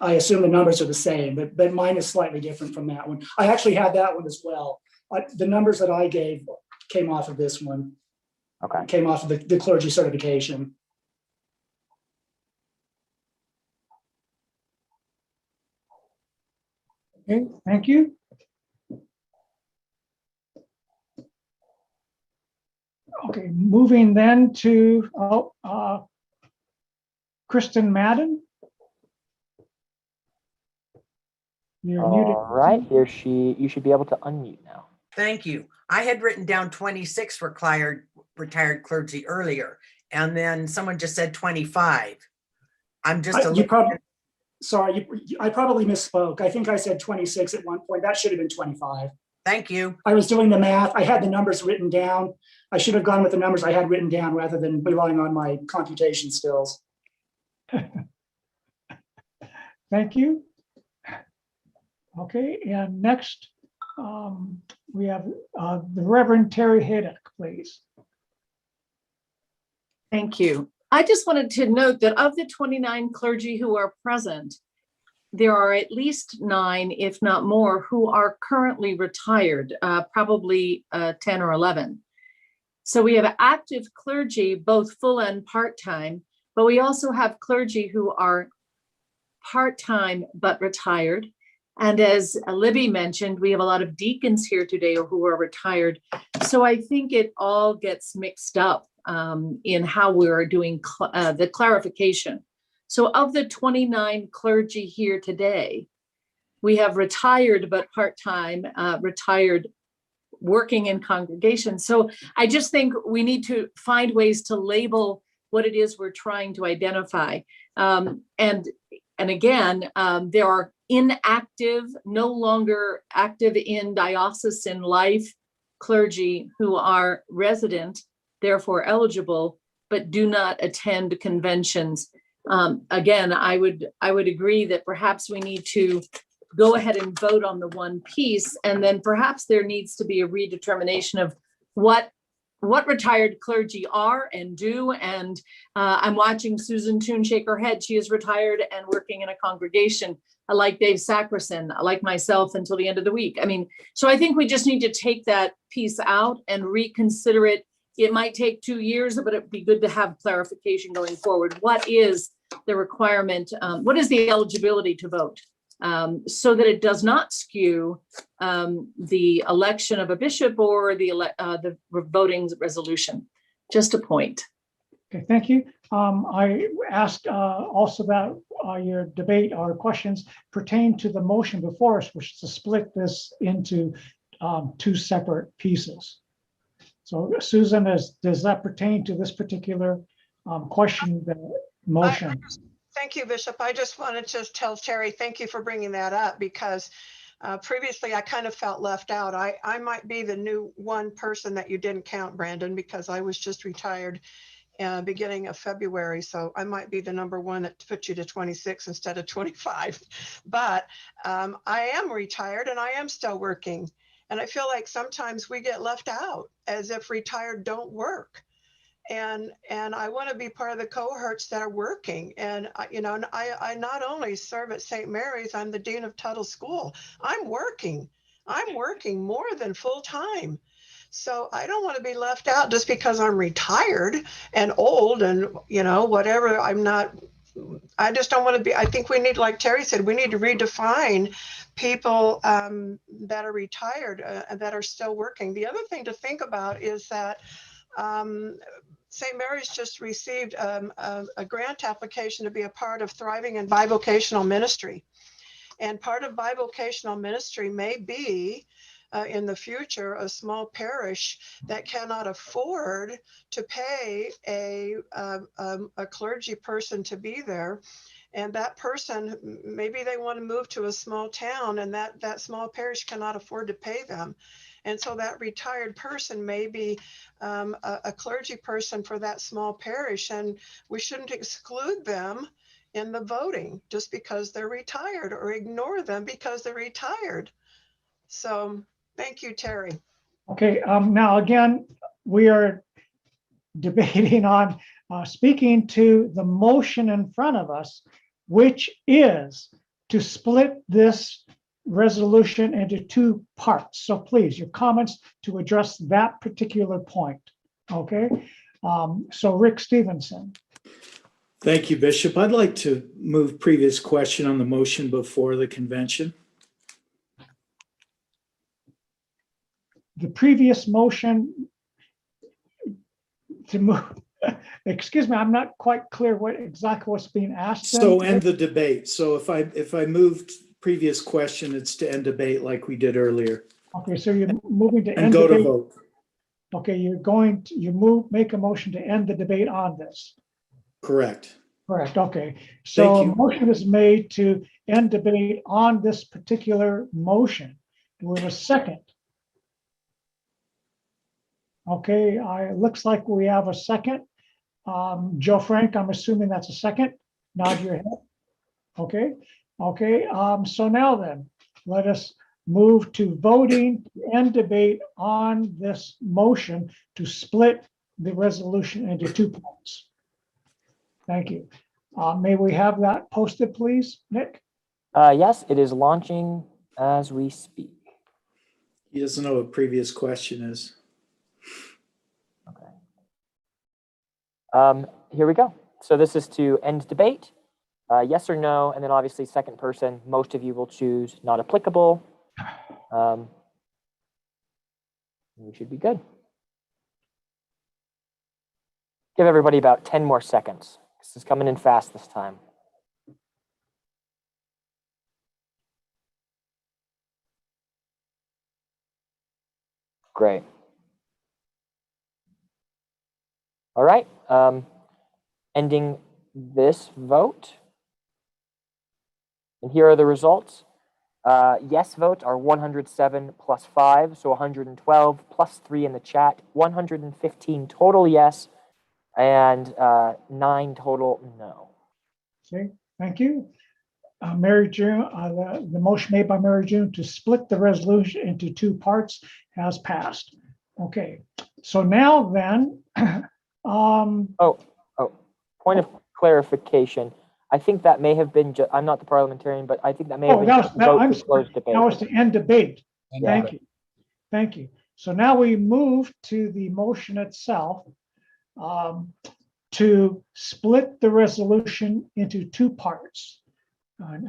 I assume the numbers are the same, but mine is slightly different from that one. I actually had that one as well. The numbers that I gave came off of this one. Okay. Came off of the Clergy Certification. Okay, thank you. Okay, moving then to Kristen Madden. You're muted. All right, you should be able to unmute now. Thank you. I had written down 26 retired clergy earlier, and then someone just said 25. I'm just a little. Sorry, I probably misspoke. I think I said 26 at one point. That should have been 25. Thank you. I was doing the math. I had the numbers written down. I should have gone with the numbers I had written down rather than relying on my computation skills. Thank you. Okay, and next we have the Reverend Terry Haydock, please. Thank you. I just wanted to note that of the 29 clergy who are present, there are at least 9, if not more, who are currently retired, probably 10 or 11. So we have active clergy, both full and part-time, but we also have clergy who are part-time but retired. And as Libby mentioned, we have a lot of deacons here today who are retired. So I think it all gets mixed up in how we're doing the clarification. So of the 29 clergy here today, we have retired but part-time, retired working in congregation. So I just think we need to find ways to label what it is we're trying to identify. And again, there are inactive, no longer active in diocesan life clergy who are resident, therefore eligible, but do not attend conventions. Again, I would agree that perhaps we need to go ahead and vote on the one piece, and then perhaps there needs to be a redetermination of what retired clergy are and do. And I'm watching Susan Toon shake her head. She is retired and working in a congregation. I like Dave Sackerson, I like myself until the end of the week. I mean, so I think we just need to take that piece out and reconsider it. It might take 2 years, but it'd be good to have clarification going forward. What is the requirement? What is the eligibility to vote? So that it does not skew the election of a bishop or the voting resolution. Just a point. Okay, thank you. I asked also that your debate or questions pertain to the motion before us, which is to split this into 2 separate pieces. So Susan, does that pertain to this particular question, the motion? Thank you, Bishop. I just wanted to tell Terry, thank you for bringing that up, because previously I kind of felt left out. I might be the new one person that you didn't count, Brandon, because I was just retired beginning of February. So I might be the number one that put you to 26 instead of 25. But I am retired and I am still working. And I feel like sometimes we get left out as if retired don't work. And I want to be part of the cohorts that are working. And I not only serve at St. Mary's, I'm the Dean of Tuttle School. I'm working more than full time. So I don't want to be left out just because I'm retired and old and, whatever. I just don't want to be. I think we need, like Terry said, we need to redefine people that are retired and that are still working. The other thing to think about is that St. Mary's just received a grant application to be a part of Thriving in Bivocational Ministry. And part of bivocational ministry may be in the future a small parish that cannot afford to pay a clergy person to be there. And that person, maybe they want to move to a small town and that small parish cannot afford to pay them. And so that retired person may be a clergy person for that small parish, and we shouldn't exclude them in the voting just because they're retired or ignore them because they're retired. So thank you, Terry. Okay, now again, we are debating on speaking to the motion in front of us, which is to split this resolution into 2 parts. So please, your comments to address that particular point. Okay, so Rick Stevenson. Thank you, Bishop. I'd like to move previous question on the motion before the convention. the previous motion to move, excuse me, I'm not quite clear what exactly what's being asked. So end the debate. So if I moved previous question, it's to end debate like we did earlier. Okay, so you're moving to And end go to debate. vote. Okay, make a motion to end the debate on this. Correct. Correct, okay. So Thank a you. motion is made to end debate on this particular motion. Do we have a second? Okay, it looks like we have a second. Joe Frank, I'm assuming that's a second. Nod your head. Okay, okay. So now then, let us move to voting to end debate on this motion to split the resolution into 2 parts. Thank you. May we have that posted, please, Nick? Yes, it is launching as we speak. He doesn't know what previous question is. Here we go. So this is to end debate, yes or no, and then obviously second person, most of you will choose not applicable. We should be good. Give everybody about 10 more seconds. This is coming in fast this time. Great. All right, ending this vote. And here are the results. Yes votes are 107 plus 5, so 112 plus 3 in the chat, 115 total yes, and 9 total no. Okay, thank you. Mary June, the motion made by Mary June to split the resolution into 2 parts has passed. Okay, so now then, Point of clarification. I think that may have been, I'm not the parliamentarian, but I think that may have been just a vote to close debate. That was to end debate. Yeah. Thank you. Thank you. So now we move to the motion itself to split the resolution into 2 parts.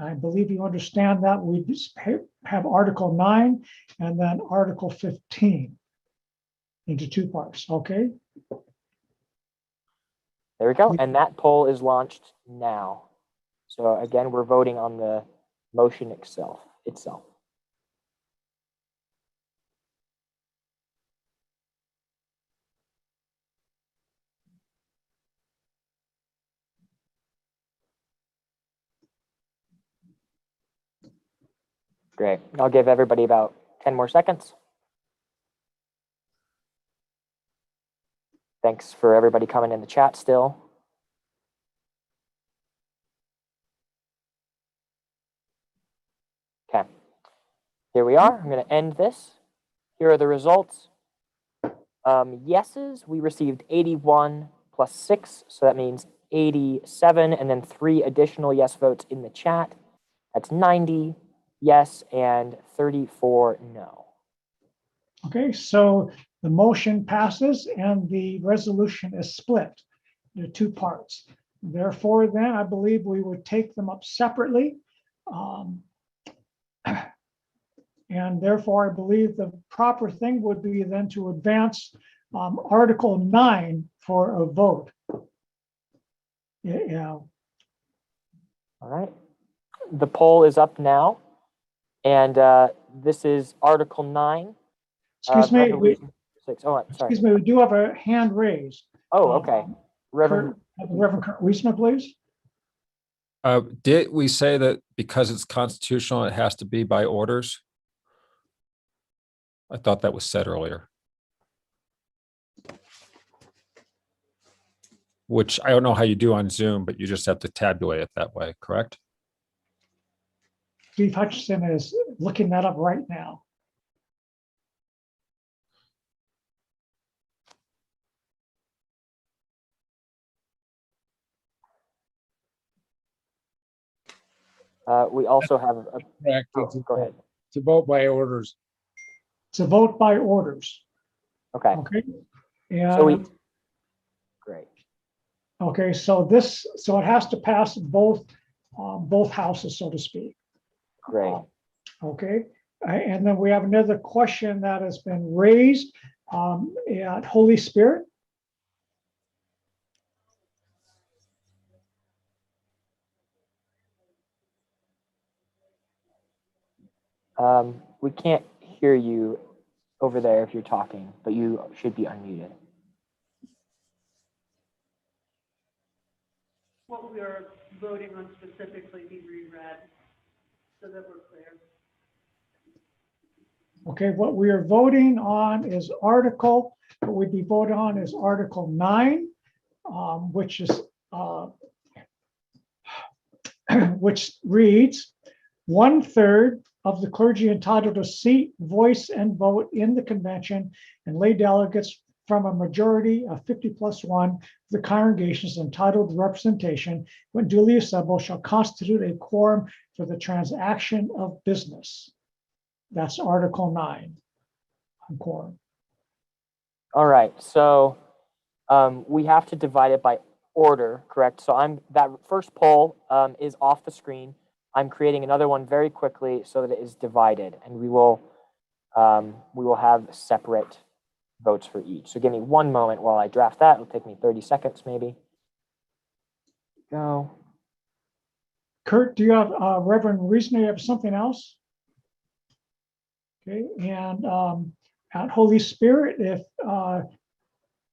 I believe you understand that. We have Article 9 and then Article 15 into 2 parts, okay? There we go. And that poll is launched now. So again, we're voting on the motion itself. Great. I'll give everybody about 10 more seconds. Thanks for everybody coming in the chat still. Okay. Here we are. I'm going to end this. Here are the results. Yeses, we received 81 plus 6, so that means 87, and then 3 additional yes votes in the chat. That's 90 yes and 34 no. Okay, so the motion passes and the resolution is split into 2 parts. Therefore, then I believe we would take them up separately. And therefore, I believe the proper thing would be then to advance Article 9 for a vote. Yeah. All right. The poll is up now. And this is Article 9. Excuse me. Sorry. Excuse me, we do have a hand raised. Oh, okay. Reverend Kurt Wiesner, please. Did we say that because it's constitutional, it has to be by orders? I thought that was said earlier. Which I don't know how you do on Zoom, but you just have to tabulate it that way, correct? Steve Hutchinson is looking that up right now. We also have a... go ahead. To vote by orders. It's a vote by orders. Okay. Okay. And So great. Okay, so it has to pass both houses, so to speak. Great. Okay, And then we have another question that has been raised at Holy Spirit. We can't hear you over there if you're talking, but you should be unmuted. What we are voting on specifically be reread so that we're clear. Okay, what we are voting on is Article, what we'd be voting on is Article 9, which is which reads, 1/3 of the clergy entitled to seat, voice, and vote in the convention, and lay delegates from a majority of 50+1 the congregations entitled to representation, when duly assembled, shall constitute a quorum for the transaction of business. That's Article 9 on quorum. All right, so we have to divide it by order, correct? So that first poll is off the screen. I'm creating another one very quickly so that it is divided, and we will have separate votes for each. So give me one moment while I draft that. It'll take me 30 seconds maybe. Go. Kurt, do you have Reverend Reasoner? You have something else? Okay, and at Holy Spirit, if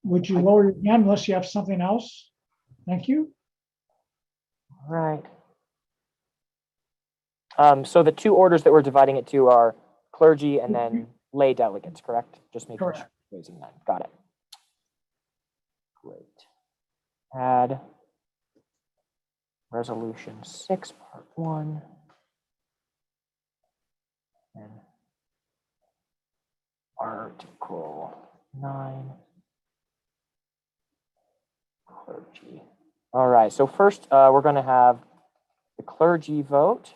would you lower your hand unless you have something else? Thank you. All right. So the two orders that we're dividing it to are clergy and then lay delegates, correct? Just making sure. Raising that. Got it. Great. Add Resolution 6, Part 1. And Article 9. Clergy. All right, so first we're going to have the clergy vote.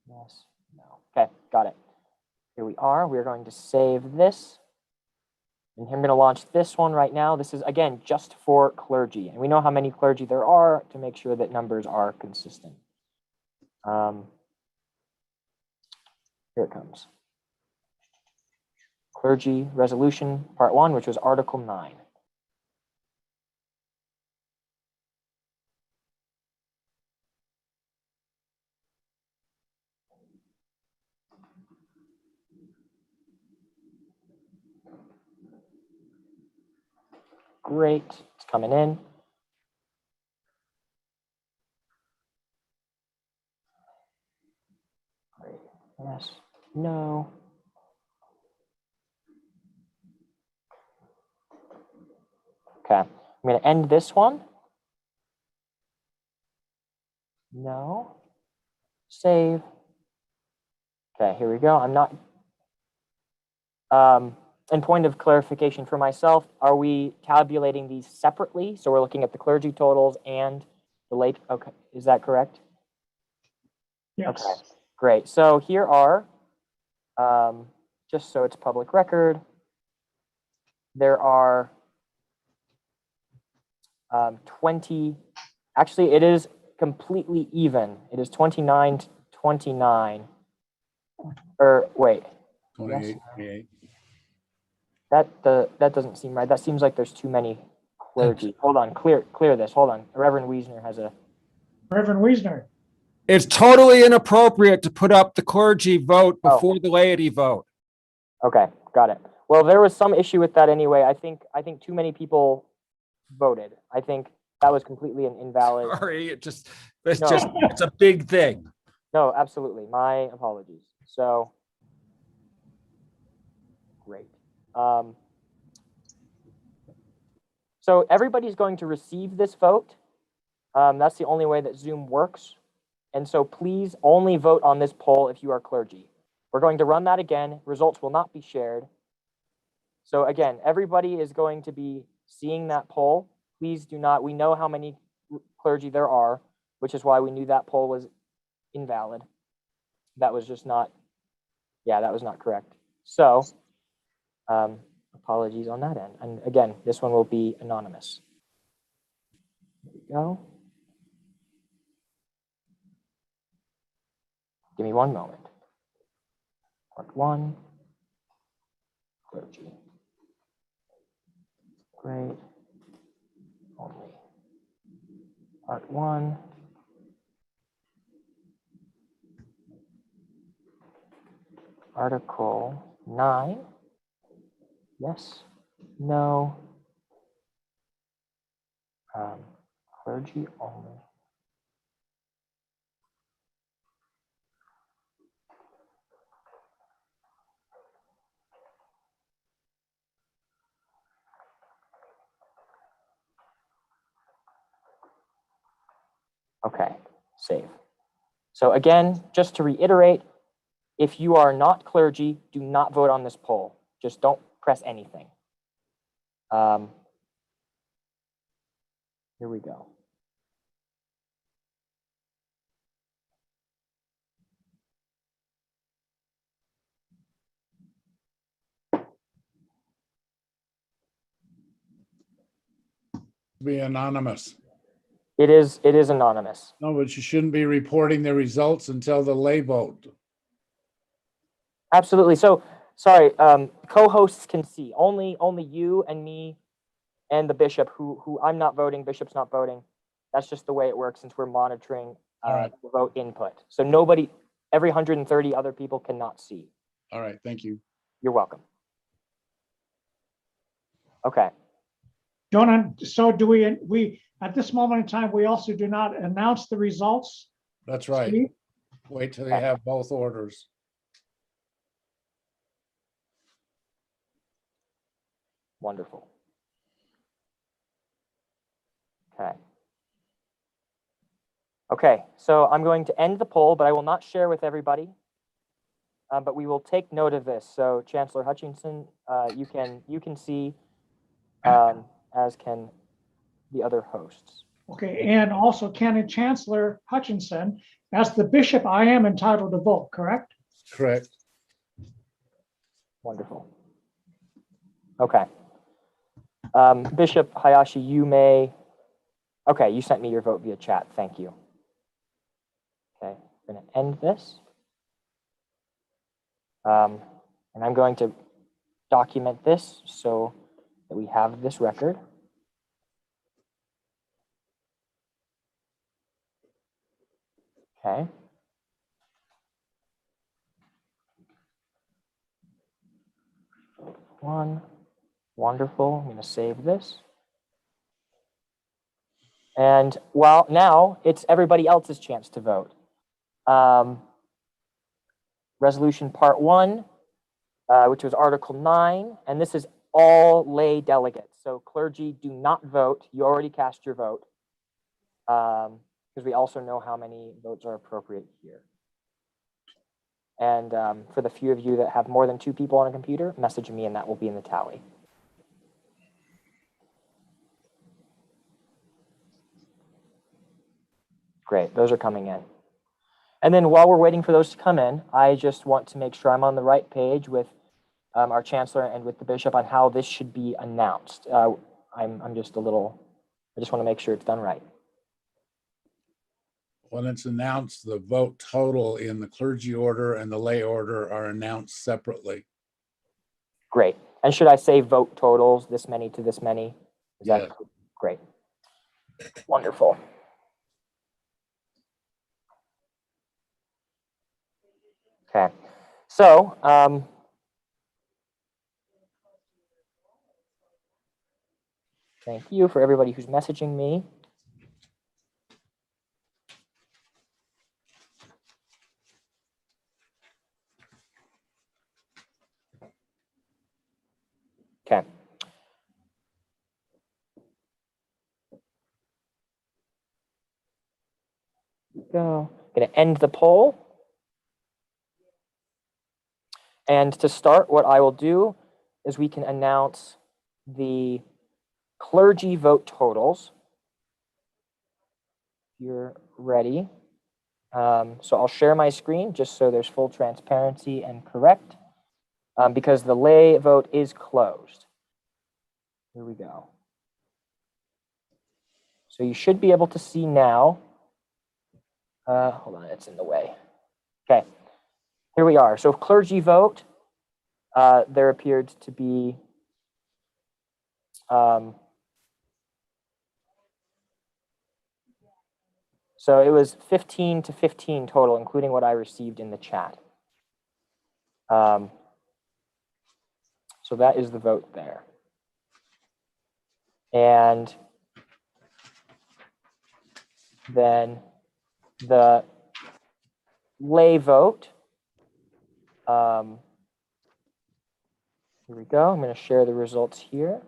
Yes, no. Okay, got it. Here we are. We're going to save this. And I'm going to launch this one right now. This is, again, just for clergy. And we know how many clergy there are to make sure that numbers are consistent. Here it comes. Clergy Resolution Part 1, which was Article 9. Great, it's coming in. Great, yes, no. Okay, I'm going to end this one. No. Save. Okay, here we go. I'm not. And point of clarification for myself, are we tabulating these separately? So we're looking at the clergy totals and the lay. Okay, is that correct? Yes. Okay, great. So here are, just so it's public record, there are 20, actually it is completely even. It is 29 to 29, or wait. 28, yes. 28. That doesn't seem right. That seems like there's too many clergy. Hold on, clear this. Hold on. Reverend Wiesner has a. Reverend Wiesner. It's totally inappropriate to put up the clergy vote before the laity vote. Okay, got it. Well, there was some issue with that anyway. I think too many people voted. I think that was completely an invalid. Sorry, it's a big thing. No, absolutely. My apologies. So great. So everybody's going to receive this vote. That's the only way that Zoom works. And so please only vote on this poll if you are clergy. We're going to run that again. Results will not be shared. So again, everybody is going to be seeing that poll. Please do not, we know how many clergy there are, which is why we knew that poll was invalid. That was just not, yeah, that was not correct. So apologies on that end. And again, this one will be anonymous. There we go. Give me one moment. Part 1, clergy. Great. Only. Part 1. Article 9. Yes. No. Clergy only. Okay, save. So again, just to reiterate, if you are not clergy, do not vote on this poll. Just don't press anything. Here we go. Be anonymous. It is anonymous. No, but you shouldn't be reporting the results until the lay vote. Absolutely. So, sorry, co-hosts can see. Only you and me and the bishop, who I'm not voting, bishop's not voting. That's just the way it works since we're monitoring the vote input. So nobody, every 130 other people cannot see. All right, thank you. You're welcome. Okay. Jonah, so do we, at this moment in time, we also do not announce the results? That's right. Steve? Wait till you have both orders. Wonderful. Okay. Okay, so I'm going to end the poll, but I will not share with everybody. But we will take note of this. So Chancellor Hutchinson, you can see, as can the other hosts. Okay, and also Canon Chancellor Hutchinson, as the bishop, I am entitled to vote, correct? Correct. Wonderful. Okay. Bishop Hayashi, you may, okay, you sent me your vote via chat. Thank you. Okay, we're going to end this. And I'm going to document this so that we have this record. Okay. One. Wonderful. I'm going to save this. And well, now it's everybody else's chance to vote. Resolution Part 1, which was Article 9, and this is all lay delegates. So clergy do not vote. You already cast your vote, because we also know how many votes are appropriate here. And for the few of you that have more than 2 people on a computer, message me and that will be in the tally. Great, those are coming in. And then while we're waiting for those to come in, I just want to make sure I'm on the right page with our chancellor and with the bishop on how this should be announced. I'm just a little, I just want to make sure it's done right. When it's announced, the vote total in the clergy order and the lay order are announced separately. Great. And should I say vote totals, this many to this many? Is that great? Wonderful. Okay, so thank you for everybody who's messaging me. Okay. Go. I'm going to end the poll. And to start, what I will do is we can announce the clergy vote totals. If you're ready. So I'll share my screen just so there's full transparency and correct, because the lay vote is closed. Here we go. So you should be able to see now. Hold on, it's in the way. Okay, here we are. So clergy vote, there appeared to be so it was 15 to 15 total, including what I received in the chat. So that is the vote there. And then the lay vote. Here we go. I'm going to share the results here.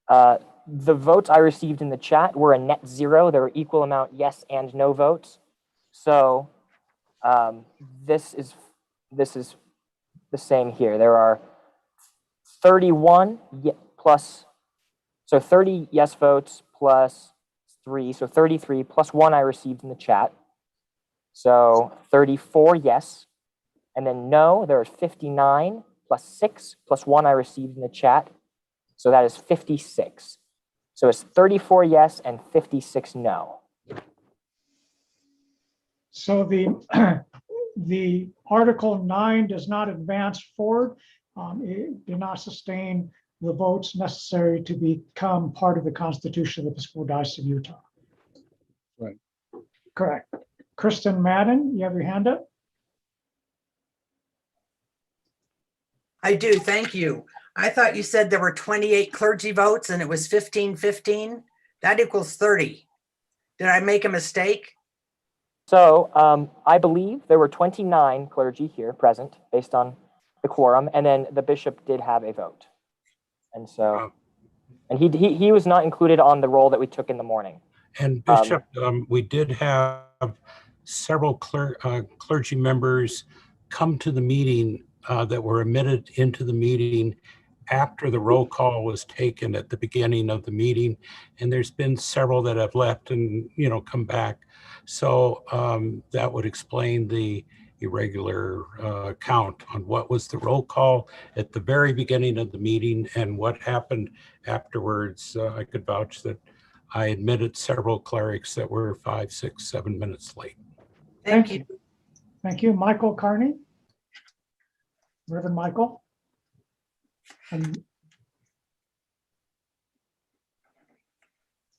The votes I received in the chat were a net 0. There were equal amount yes and no votes. So this is the same here. There are 31 plus, so 30 yes votes plus 3, so 33 plus 1 I received in the chat. So 34 yes, and then no, there are 59 plus 6 plus 1 I received in the chat. So that is 56. So it's 34 yes and 56 no. So the Article 9 does not advance forward. It did not sustain the votes necessary to become part of the Constitution of the Episcopal Diocese of Utah. Right. Correct. Kristen Madden, you have your hand up? I do, thank you. I thought you said there were 28 clergy votes and it was 15-15. That equals 30. Did I make a mistake? So I believe there were 29 clergy here present based on the quorum, and then the bishop did have a vote. And so, and he was not included on the roll that we took in the morning. And Bishop, we did have several clergy members come to the meeting that were admitted into the meeting after the roll call was taken at the beginning of the meeting. And there's been several that have left and, come back. So that would explain the irregular count on what was the roll call at the very beginning of the meeting and what happened afterwards. I could vouch that I admitted several clerics that were 5, 6, 7 minutes late. Thank you. Thank you. Michael Carney. Reverend Michael.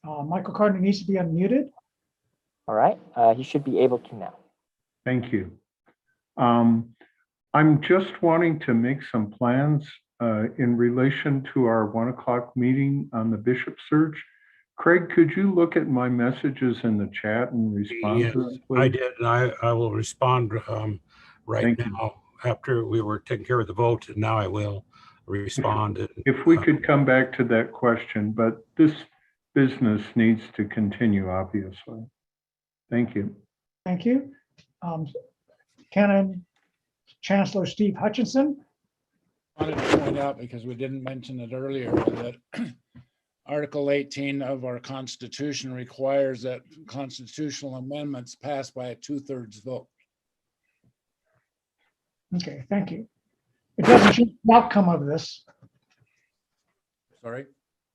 Michael Carney needs to be unmuted. All right, he should be able to now. Thank you. I'm just wanting to make some plans in relation to our 1 o'clock meeting on the bishop search. Craig, could you look at my messages in the chat and respond to them, please? I did, and I will respond right now after we were taking care of the vote, and now I will respond. If we could come back to that question, but this business needs to continue, obviously. Thank you. Thank you. Canon Chancellor Steve Hutchinson. I wanted to point out, because we didn't mention it earlier, that Article 18 of our Constitution requires that constitutional amendments pass by a 2/3 vote. Okay, thank you. It doesn't change the outcome of this. Sorry?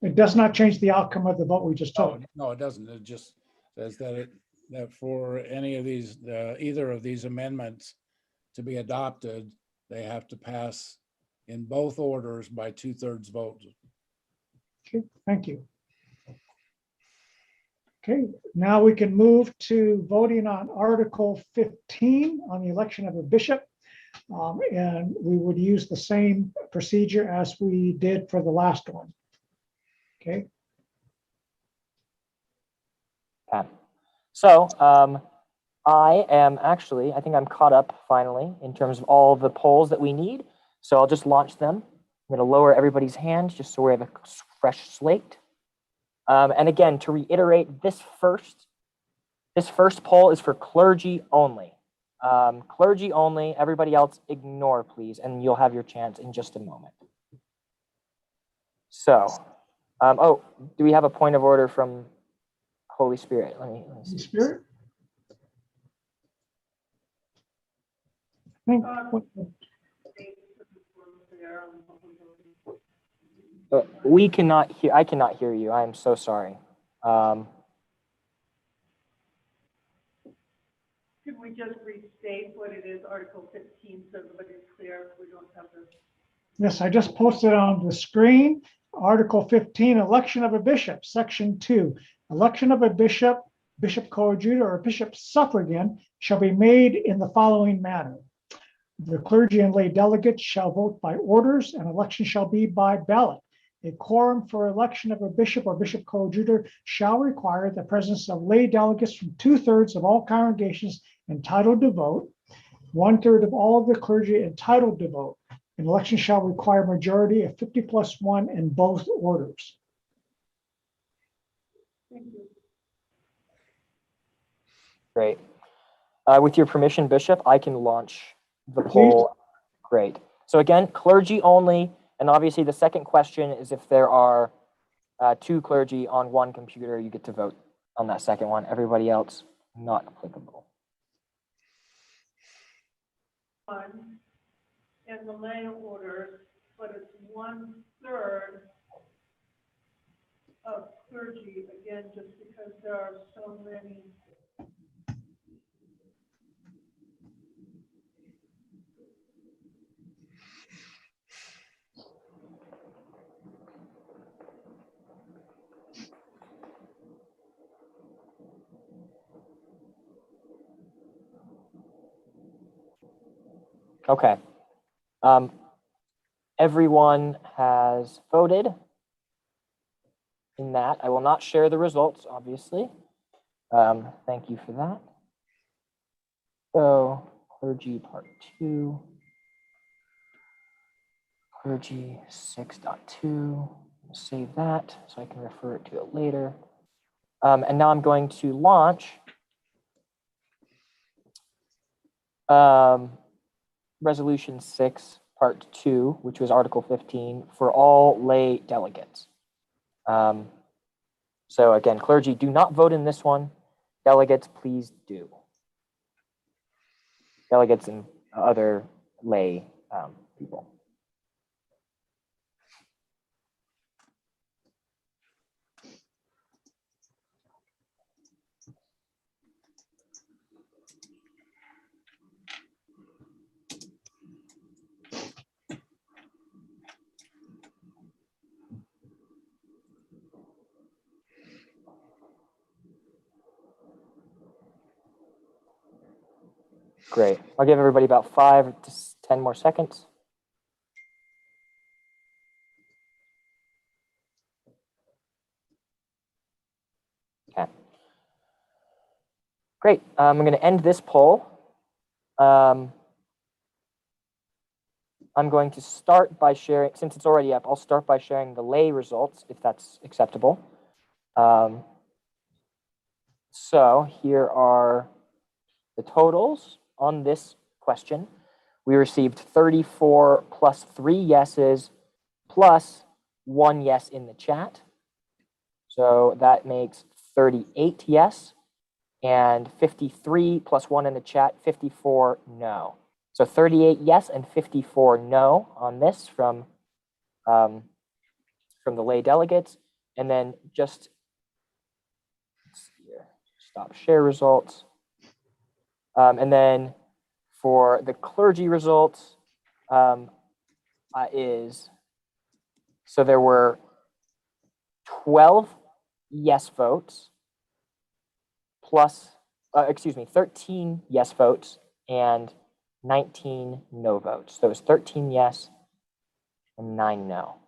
It does not change the outcome of the vote we just took. No, it doesn't. It just says that that for any of these, either of these amendments to be adopted, they have to pass in both orders by 2/3 vote. Okay, thank you. Okay, now we can move to voting on Article 15 on the election of a bishop. And we would use the same procedure as we did for the last one. Okay. So I think I'm caught up finally in terms of all the polls that we need. So I'll just launch them. I'm going to lower everybody's hands just so we have a fresh slate. And again, to reiterate, this first poll is for clergy only. Clergy only, everybody else ignore, please, and you'll have your chance in just a moment. So, oh, do we have a point of order from Holy Spirit? Let me see. Spirit? We cannot hear, I cannot hear you. I am so sorry. Can we we just restate what it is, Article 15, so everybody's clear? We don't have this. Yes, I just posted on the screen, Article 15, election of a bishop, Section 2. Election of a bishop, bishop coadjutor, or bishop suffragan shall be made in the following manner. The clergy and lay delegates shall vote by orders, and election shall be by ballot. A quorum for election of a bishop or bishop coadjutor shall require the presence of lay delegates from 2/3 of all congregations entitled to vote, 1/3 of all of the clergy entitled to vote. An election shall require a majority of 50+1 in both orders. Thank you. Great. With your permission, Bishop, I can launch the poll. Great. So again, clergy only. And obviously the second question is if there are 2 clergy on 1 computer, you get to vote on that second one. Everybody else, not applicable. One in the lay order, but it's 1/3 of clergy, again, just because there are so many. Okay. Everyone has voted in that. I will not share the results, obviously. Thank you for that. So, clergy part 2, clergy 6.2. Save that so I can refer to it later. And now I'm going to launch Resolution 6, Part 2, which was Article 15, for all lay delegates. So again, clergy, do not vote in this one. Delegates, please do. Delegates and other lay people. Great. I'll give everybody about 5 to 10 more seconds. Okay. Great. I'm going to end this poll. I'm going to start by sharing, since it's already up, I'll start by sharing the lay results, if that's acceptable. So here are the totals on this question. We received 34 plus 3 yeses plus 1 yes in the chat. So that makes 38 yes, and 53 plus 1 in the chat, 54 no. So 38 yes and 54 no on this from the lay delegates. And then just stop share results. And then for the clergy results so there were 12 yes votes plus, 13 yes votes and 19 no votes. So it was 13 yes and 9 no.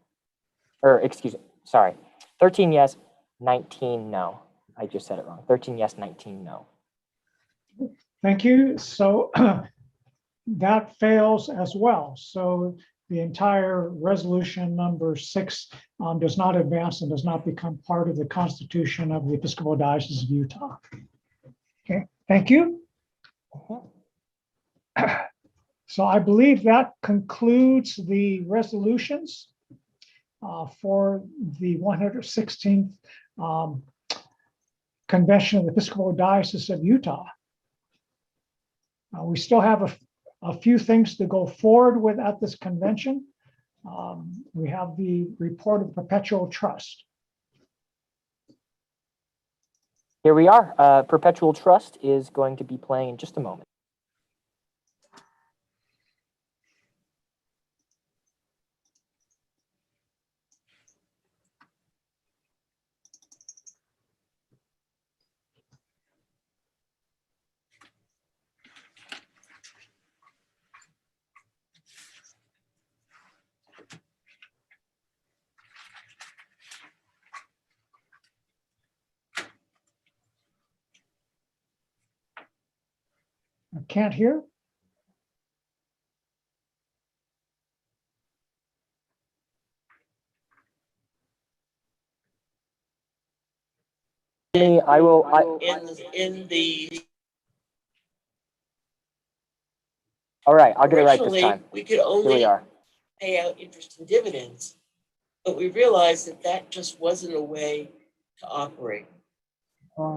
Or 13 yes, 19 no. I just said it wrong. 13 yes, 19 no. Thank you. So that fails as well. So the entire resolution number 6 does not advance and does not become part of the Constitution of the Episcopal Diocese of Utah. Okay, thank you. So I believe that concludes the resolutions for the 116th Convention of the Episcopal Diocese of Utah. We still have a few things to go forward with at this convention. We have the report of Perpetual Trust. Here we are. Perpetual Trust is going to be playing in just a moment. Can't hear? I will, in the all right, I'll get it right this originally, time. we could Here we only are. pay out interest and dividends, but we realized that that just wasn't a way to operate.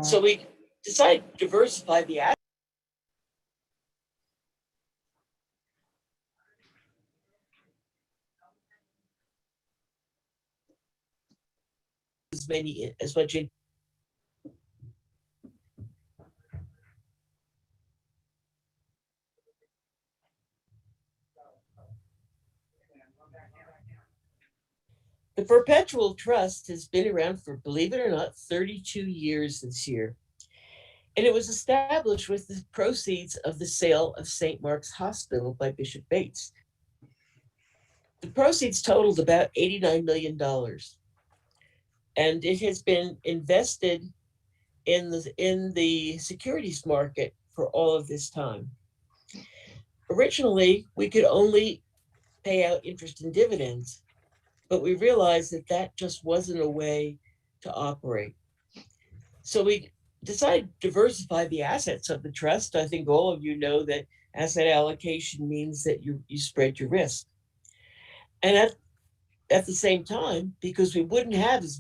So we decided to diversify the assets. As much in the perpetual trust has been around for, believe it or not, 32 years this year. And it was established with the proceeds of the sale of St. Mark's Hospital by Bishop Bates. The proceeds totaled about $89 million. And it has been invested in the securities market for all of this time. Originally, we could only pay out interest and dividends, but we realized that that just wasn't a way to operate. So we decided to diversify the assets of the trust. I think all of you know that asset allocation means that you spread your risk. And at the same time, because we wouldn't have as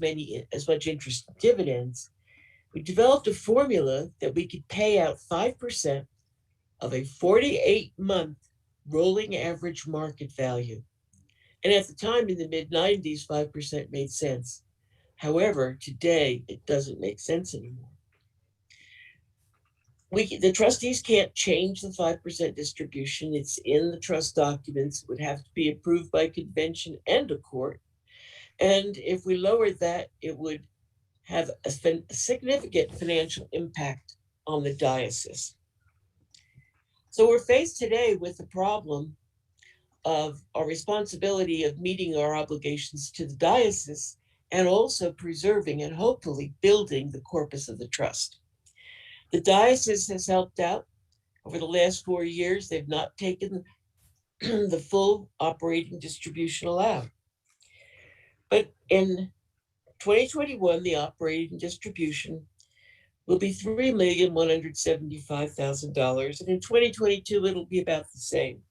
much interest and dividends, we developed a formula that we could pay out 5% of a 48-month rolling average market value. And at the time in the mid-90s, 5% made sense. However, today it doesn't make sense anymore. The trustees can't change the 5% distribution. It's in the trust documents. It would have to be approved by convention and a court. And if we lowered that, it would have a significant financial impact on the diocese. So we're faced today with the problem of our responsibility of meeting our obligations to the diocese and also preserving and hopefully building the corpus of the trust. The diocese has helped out over the last 4 years. They've not taken the full operating distribution allowed. But in 2021, the operating distribution will be $3,175,000. And in 2022, it'll be about the same.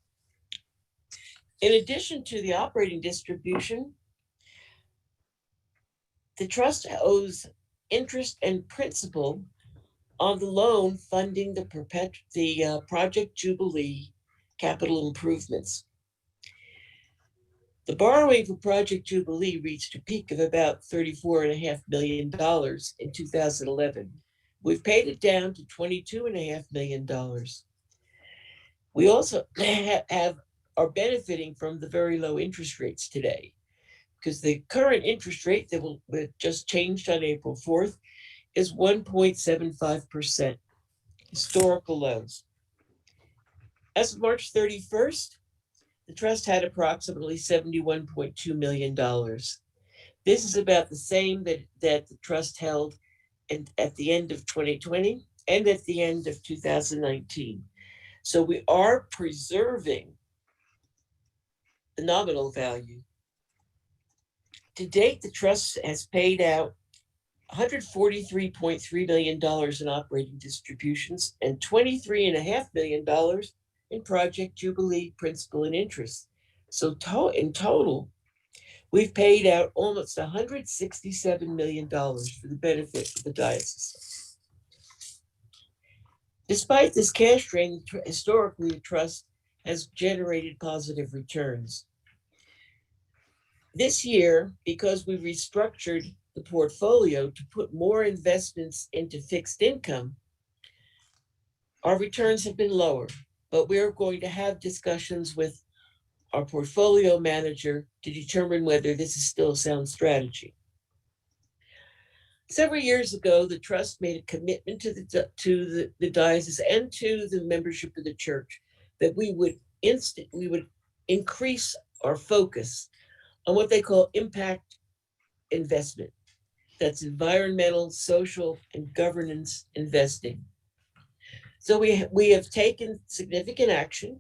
In addition to the operating distribution, the trust owes interest and principal on the loan funding the Project Jubilee capital improvements. The borrowing for Project Jubilee reached a peak of about $34.5 million in 2011. We've paid it down to $22.5 million. We also are benefiting from the very low interest rates today, because the current interest rate that just changed on April 4th is 1.75%, historical lows. As of March 31st, the trust had approximately $71.2 million. This is about the same that the trust held at the end of 2020 and at the end of 2019. So we are preserving the nominal value. To date, the trust has paid out $143.3 million in operating distributions and $23.5 million in Project Jubilee principal and interest. So in total, we've paid out almost $167 million for the benefit of the diocese. Despite this cash drain, historically, the trust has generated positive returns. This year, because we restructured the portfolio to put more investments into fixed income, our returns have been lower, but we're going to have discussions with our portfolio manager to determine whether this is still a sound strategy. Several years ago, the trust made a commitment to the diocese and to the membership of the church that we would increase our focus on what they call impact investment. That's environmental, social, and governance investing. So we have taken significant action,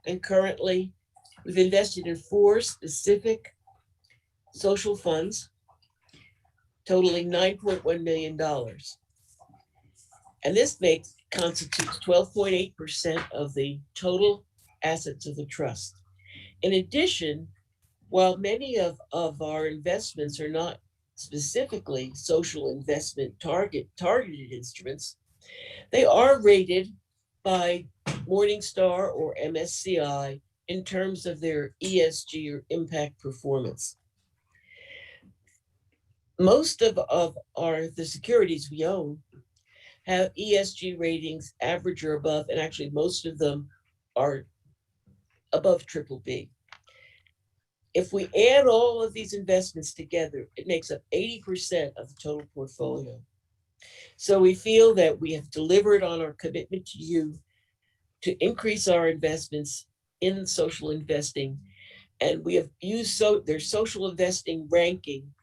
and currently we've invested in 4 specific social funds totaling $9.1 million. And this constitutes 12.8% of the total assets of the trust. In addition, while many of our investments are not specifically social investment targeted instruments, they are rated by Morningstar or MSCI in terms of their ESG or impact performance. Most of the securities we own have ESG ratings average or above, and actually most of them are above BBB. If we add all of these investments together, it makes up 80% of the total portfolio. So we feel that we have delivered on our commitment to you to increase our investments in social investing, and we have used their social investing ranking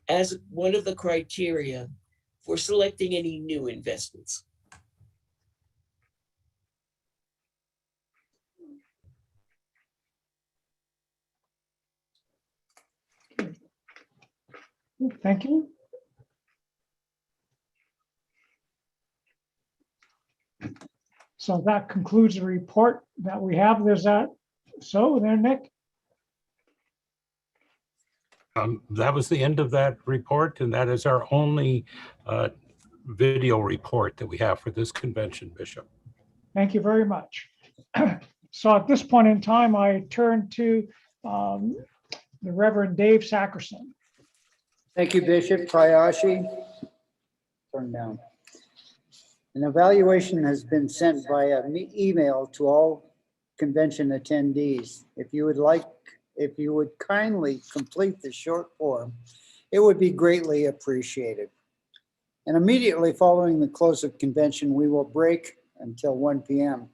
as one of the criteria for selecting any new investments. Thank you. So that concludes the report that we have. There's that. So there, Nick? That was the end of that report, and that is our only video report that we have for this convention, Bishop. Thank you very much. So at this point in time, I turn to the Reverend Dave Sackerson. Thank you, Bishop Tayashi. Turn down. An evaluation has been sent via email to all convention attendees. If you would kindly complete the short form, it would be greatly appreciated. And immediately following the close of convention, we will break until 1 p.m.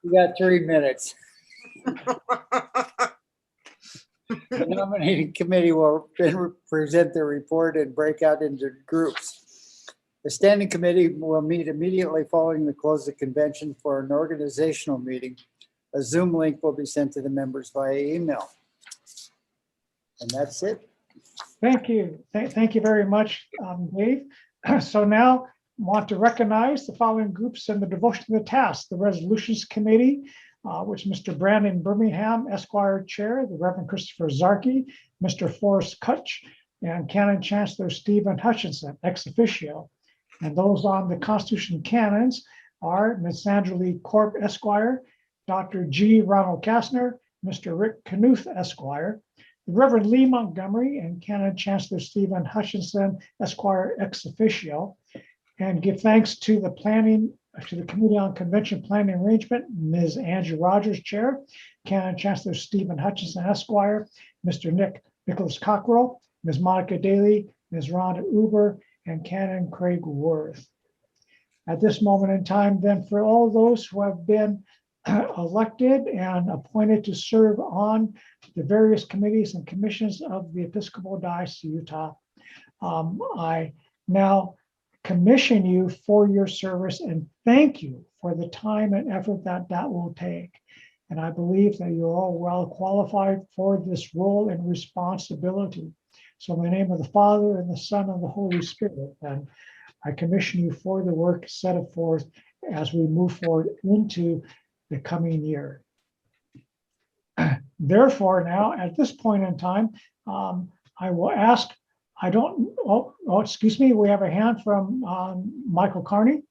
We got 3 minutes. The nominating committee will then present their report and break out into groups. The standing committee will meet immediately following the close of convention for an organizational meeting. A Zoom link will be sent to the members via email. And that's it. Thank you. Thank you very much, Dave. So now I want to recognize the following groups in the devotion to the task. The Resolutions Committee, which Mr. Brandon Birmingham, Esquire Chair, the Reverend Christopher Zarkey, Mr. Forrest Kutch, and Canon Chancellor Stephen Hutchinson, ex officio. And those on the Constitution canons are Ms. Sandra Lee Corp, Esquire, Dr. G. Ronald Kastner, Mr. Rick Knuth, Esquire, the Reverend Lee Montgomery, and Canon Chancellor Stephen Hutchinson, Esquire, ex officio. And give thanks to the Committee on Convention Planning Arrangement, Ms. Angie Rogers, Chair, Canon Chancellor Stephen Hutchinson, Esquire, Mr. Nicholas Cockrell, Ms. Monica Daly, Ms. Rhonda Uber, and Canon Craig Worth. At this moment in time, then, for all those who have been elected and appointed to serve on the various committees and commissions of the Episcopal Diocese of Utah, I now commission you for your service and thank you for the time and effort that will take. And I believe that you're all well qualified for this role and responsibility. So in the name of the Father and the Son and the Holy Spirit, and I commission you for the work set forth as we move forward into the coming year. Therefore, now at this point in time, I will ask, excuse me, we have a hand from Michael Carney.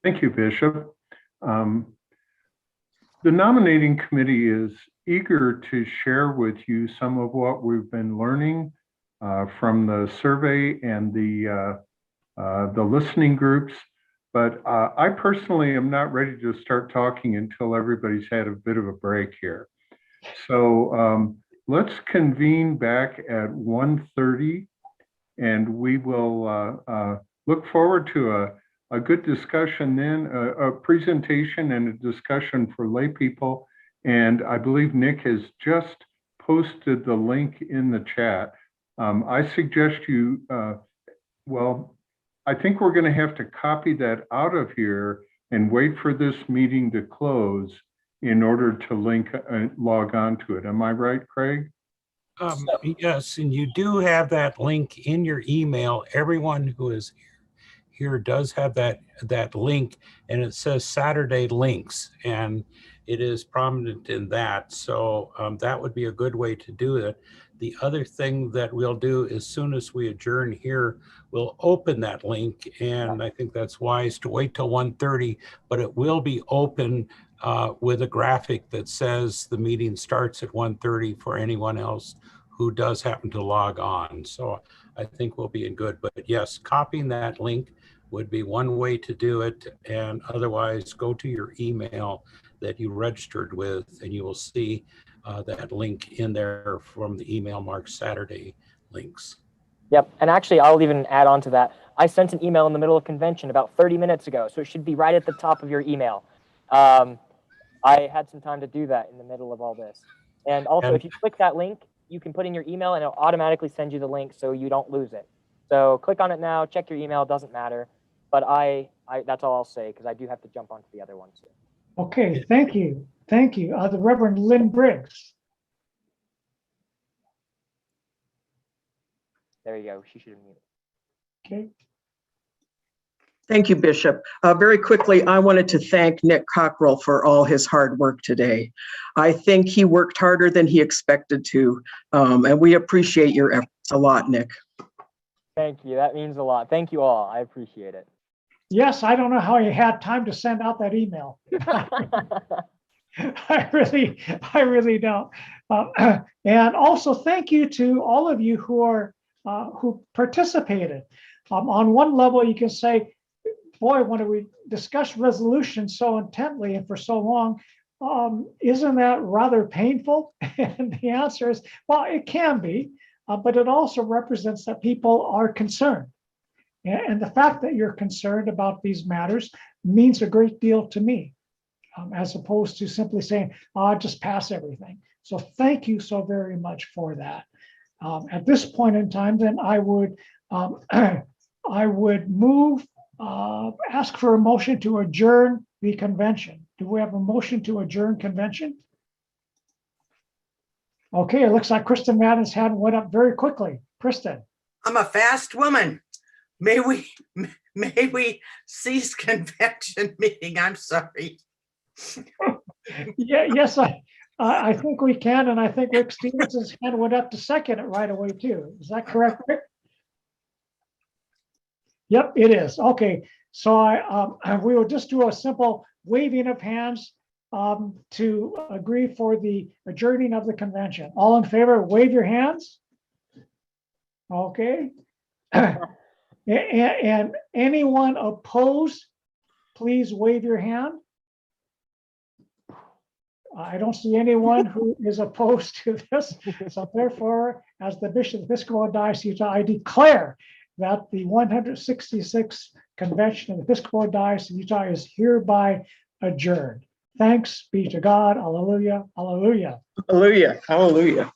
Thank you, Bishop. The nominating committee is eager to share with you some of what we've been learning from the survey and the listening groups. But I personally am not ready to start talking until everybody's had a bit of a break here. So let's convene back at 1:30, and we will look forward to a good discussion then, a presentation and a discussion for lay people. And I believe Nick has just posted the link in the chat. I suggest you Well, I think we're going to have to copy that out of here and wait for this meeting to close in order to log on to it. Am I right, Craig? Yes, and you do have that link in your email. Everyone who is here does have that link, and it says Saturday links, and it is prominent in that. So that would be a good way to do it. The other thing that we'll do as soon as we adjourn here, we'll open that link, and I think that's wise to wait till 1:30, but it will be open with a graphic that says the meeting starts at 1:30 for anyone else who does happen to log on. So I think we'll be in good, but yes, copying that link would be one way to do it. And otherwise go to your email that you registered with, and you will see that link in there from the email marked Saturday links. Yep, and actually I'll even add on to that. I sent an email in the middle of convention about 30 minutes ago, so it should be right at the top of your email. I had some time to do that in the middle of all this. And also, if you click that link, you can put in your email and it'll automatically send you the link so you don't lose it. So click on it now, check your email, it doesn't matter. But that's all I'll say, because I do have to jump onto the other one too. Okay, thank you. Thank you. The Reverend Lynn Briggs. There you go. She should have muted. Okay. Thank you, Bishop. Very quickly, I wanted to thank Nick Cockrell for all his hard work today. I think he worked harder than he expected to, and we appreciate your efforts a lot, Nick. Thank you. That means a lot. Thank you all. I appreciate it. Yes, I don't know how you had time to send out that email. I really don't. And also thank you to all of you who participated. On one level, you can say, boy, when we discuss resolutions so intently and for so long, isn't that rather painful? And the answer is, well, it can be, but it also represents that people are concerned. And the fact that you're concerned about these matters means a great deal to me, as opposed to simply saying, just pass everything. So thank you so very much for that. At this point in time, then I would move, ask for a motion to adjourn the convention. Do we have a motion to adjourn convention? Okay, it looks like Kristen Madden's hand went up very quickly. Kristen. I'm a fast woman. May we cease convention meeting? I'm sorry. Yeah, yes, I think we can, and I think Rick Stevenson's hand went up to second it right away too. Is that correct, Rick? Yep, it is. Okay, so we will just do a simple waving of hands to agree for the adjourning of the convention. All in favor, wave your hands. Okay. And anyone opposed, please wave your hand. I don't see anyone who is opposed to this. So therefore, as the Bishop of the Episcopal Diocese of Utah, I declare that the 166th Convention of the Episcopal Diocese of Utah is hereby adjourned. Thanks be to God. Hallelujah. Hallelujah. Hallelujah. Hallelujah.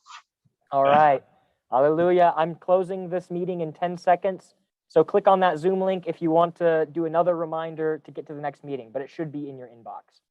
All right. Hallelujah. I'm closing this meeting in 10 seconds. So click on that Zoom link if you want to do another reminder to get to the next meeting, but it should be in your inbox.